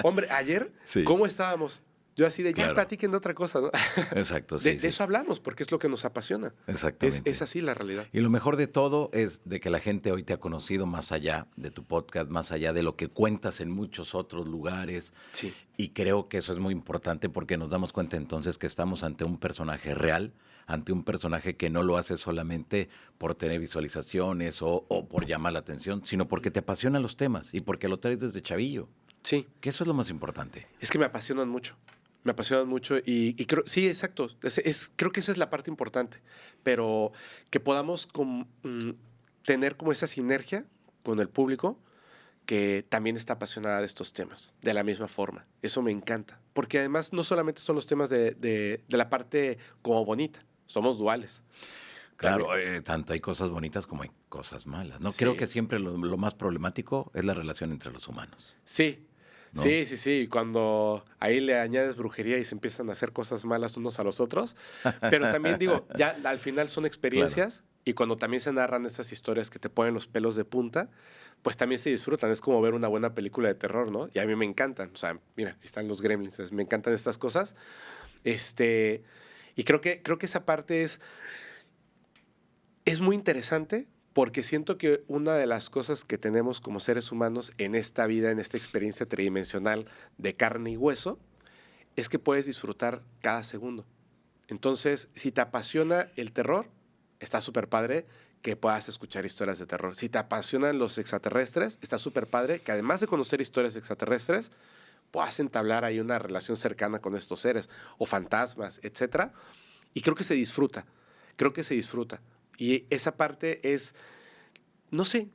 [SPEAKER 1] Hombre, ayer,
[SPEAKER 2] Sí.
[SPEAKER 1] ¿cómo estábamos? Yo así de, ya
[SPEAKER 2] Claro.
[SPEAKER 1] platiquen de otra cosa, ¿no?
[SPEAKER 2] Exacto, sí.
[SPEAKER 1] De
[SPEAKER 2] sí.
[SPEAKER 1] eso hablamos, porque es lo que nos apasiona.
[SPEAKER 2] Exactamente.
[SPEAKER 1] Es así la realidad.
[SPEAKER 2] Y lo mejor de todo es de que la gente hoy te ha conocido más allá de tu podcast, más allá de lo que cuentas en muchos otros lugares.
[SPEAKER 1] Sí.
[SPEAKER 2] Y creo que eso es muy importante porque nos damos cuenta entonces que estamos ante un personaje real, ante un personaje que no lo hace solamente por tener visualizaciones o por llamar la atención, sino porque te apasionan los temas y porque lo traes desde chavillo.
[SPEAKER 1] Sí,
[SPEAKER 2] Que eso es lo más importante.
[SPEAKER 1] es que me apasionan mucho. Me apasionan mucho y creo, sí, exacto. Creo que esa es la parte importante. Pero que podamos tener como esa sinergia con el público que también está apasionada de estos temas, de la misma forma. Eso me encanta. Porque además no solamente son los temas de la parte como bonita, somos duales.
[SPEAKER 2] Claro,
[SPEAKER 1] También.
[SPEAKER 2] tanto hay cosas bonitas como hay cosas malas, ¿no?
[SPEAKER 1] Sí.
[SPEAKER 2] Creo que siempre lo más problemático es la relación entre los humanos.
[SPEAKER 1] Sí,
[SPEAKER 2] ¿no?
[SPEAKER 1] sí. Cuando ahí le añades brujería y se empiezan a hacer cosas malas unos a los otros. Pero también digo, ya al final son experiencias y cuando también se narran estas historias que te ponen los pelos de punta, pues también se disfrutan. Es como ver una buena película de terror, ¿no? Y a mí me encantan. O sea, mira, ahí están los gremlins. Me encantan estas cosas. Y creo que esa parte es muy interesante porque siento que una de las cosas que tenemos como seres humanos en esta vida, en esta experiencia tridimensional de carne y hueso, es que puedes disfrutar cada segundo. Entonces, si te apasiona el terror, está súper padre que puedas escuchar historias de terror. Si te apasionan los extraterrestres, está súper padre que además de conocer historias extraterrestres, puedas entablar ahí una relación cercana con estos seres, o fantasmas, etc. Y creo que se disfruta. Y esa parte es, no sé,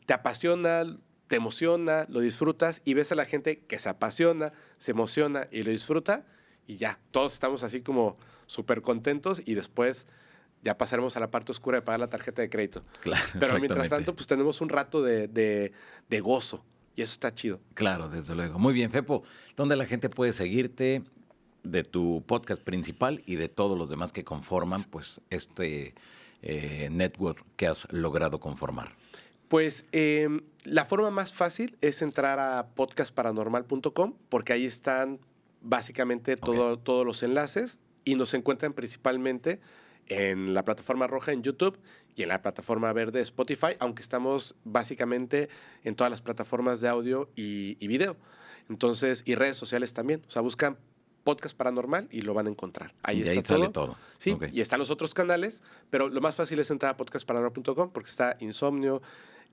[SPEAKER 1] te apasiona, te emociona, lo disfrutas y ves a la gente que se apasiona, se emociona y lo disfruta y ya, todos estamos así como súper contentos y después ya pasaremos a la parte oscura de pagar la tarjeta de crédito.
[SPEAKER 2] Claro,
[SPEAKER 1] Pero mientras
[SPEAKER 2] exactamente.
[SPEAKER 1] tanto, pues tenemos un rato de gozo y eso está chido.
[SPEAKER 2] Claro, desde luego. Muy bien, Fepo. ¿Dónde la gente puede seguirte de tu podcast principal y de todos los demás que conforman pues este network que has logrado conformar?
[SPEAKER 1] Pues la forma más fácil es entrar a podcastparanormal.com porque ahí están básicamente todos los enlaces y nos encuentran principalmente en la plataforma roja en YouTube y en la plataforma verde Spotify, aunque estamos básicamente en todas las plataformas de audio y video. Entonces, y redes sociales también. O sea, buscan Podcast Paranormal y lo van a encontrar. Ahí
[SPEAKER 2] y
[SPEAKER 1] está
[SPEAKER 2] ahí sale todo.
[SPEAKER 1] Sí, y están los otros canales, pero lo más fácil es entrar a podcastparanormal.com porque está Insomnio,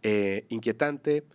[SPEAKER 1] Inquietante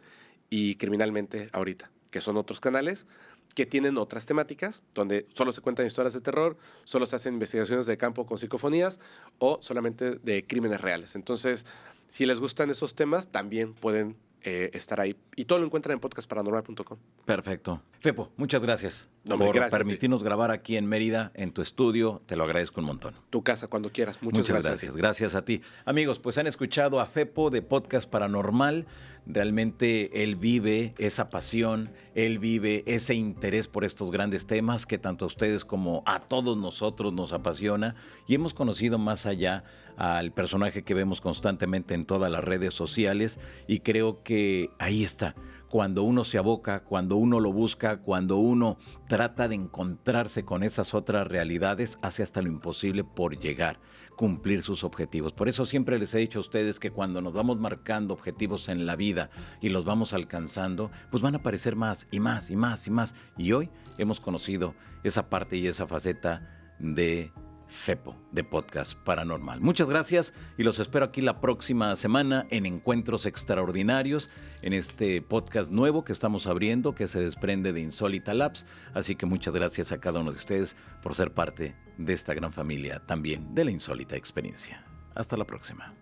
[SPEAKER 1] y Criminalmente ahorita, que son otros canales que tienen otras temáticas, donde solo se cuentan historias de terror, solo se hacen investigaciones de campo con psicofonías o solamente de crímenes reales. Entonces, si les gustan esos temas, también pueden estar ahí. Y todo lo encuentran en podcastparanormal.com.
[SPEAKER 2] Perfecto. Fepo, muchas gracias
[SPEAKER 1] No,
[SPEAKER 2] por
[SPEAKER 1] gracias
[SPEAKER 2] permitirnos grabar aquí en Mérida, en tu estudio. Te lo agradezco un montón.
[SPEAKER 1] Tu casa cuando quieras. Muchas gracias.
[SPEAKER 2] Gracias a ti. Amigos, pues han escuchado a Fepo de Podcast Paranormal. Realmente él vive esa pasión, él vive ese interés por estos grandes temas que tanto a ustedes como a todos nosotros nos apasiona. Y hemos conocido más allá al personaje que vemos constantemente en todas las redes sociales y creo que ahí está. Cuando uno se aboca, cuando uno lo busca, cuando uno trata de encontrarse con esas otras realidades, hace hasta lo imposible por llegar, cumplir sus objetivos. Por eso siempre les he dicho a ustedes que cuando nos vamos marcando objetivos en la vida y los vamos alcanzando, pues van a aparecer más y más y más y más. Y hoy hemos conocido esa parte y esa faceta de Fepo, de Podcast Paranormal. Muchas gracias y los espero aquí la próxima semana en Encuentros Extraordinarios, en este podcast nuevo que estamos abriendo, que se desprende de Insólita Labs. Así que muchas gracias a cada uno de ustedes por ser parte de esta gran familia también de la Insólita Experiencia. Hasta la próxima.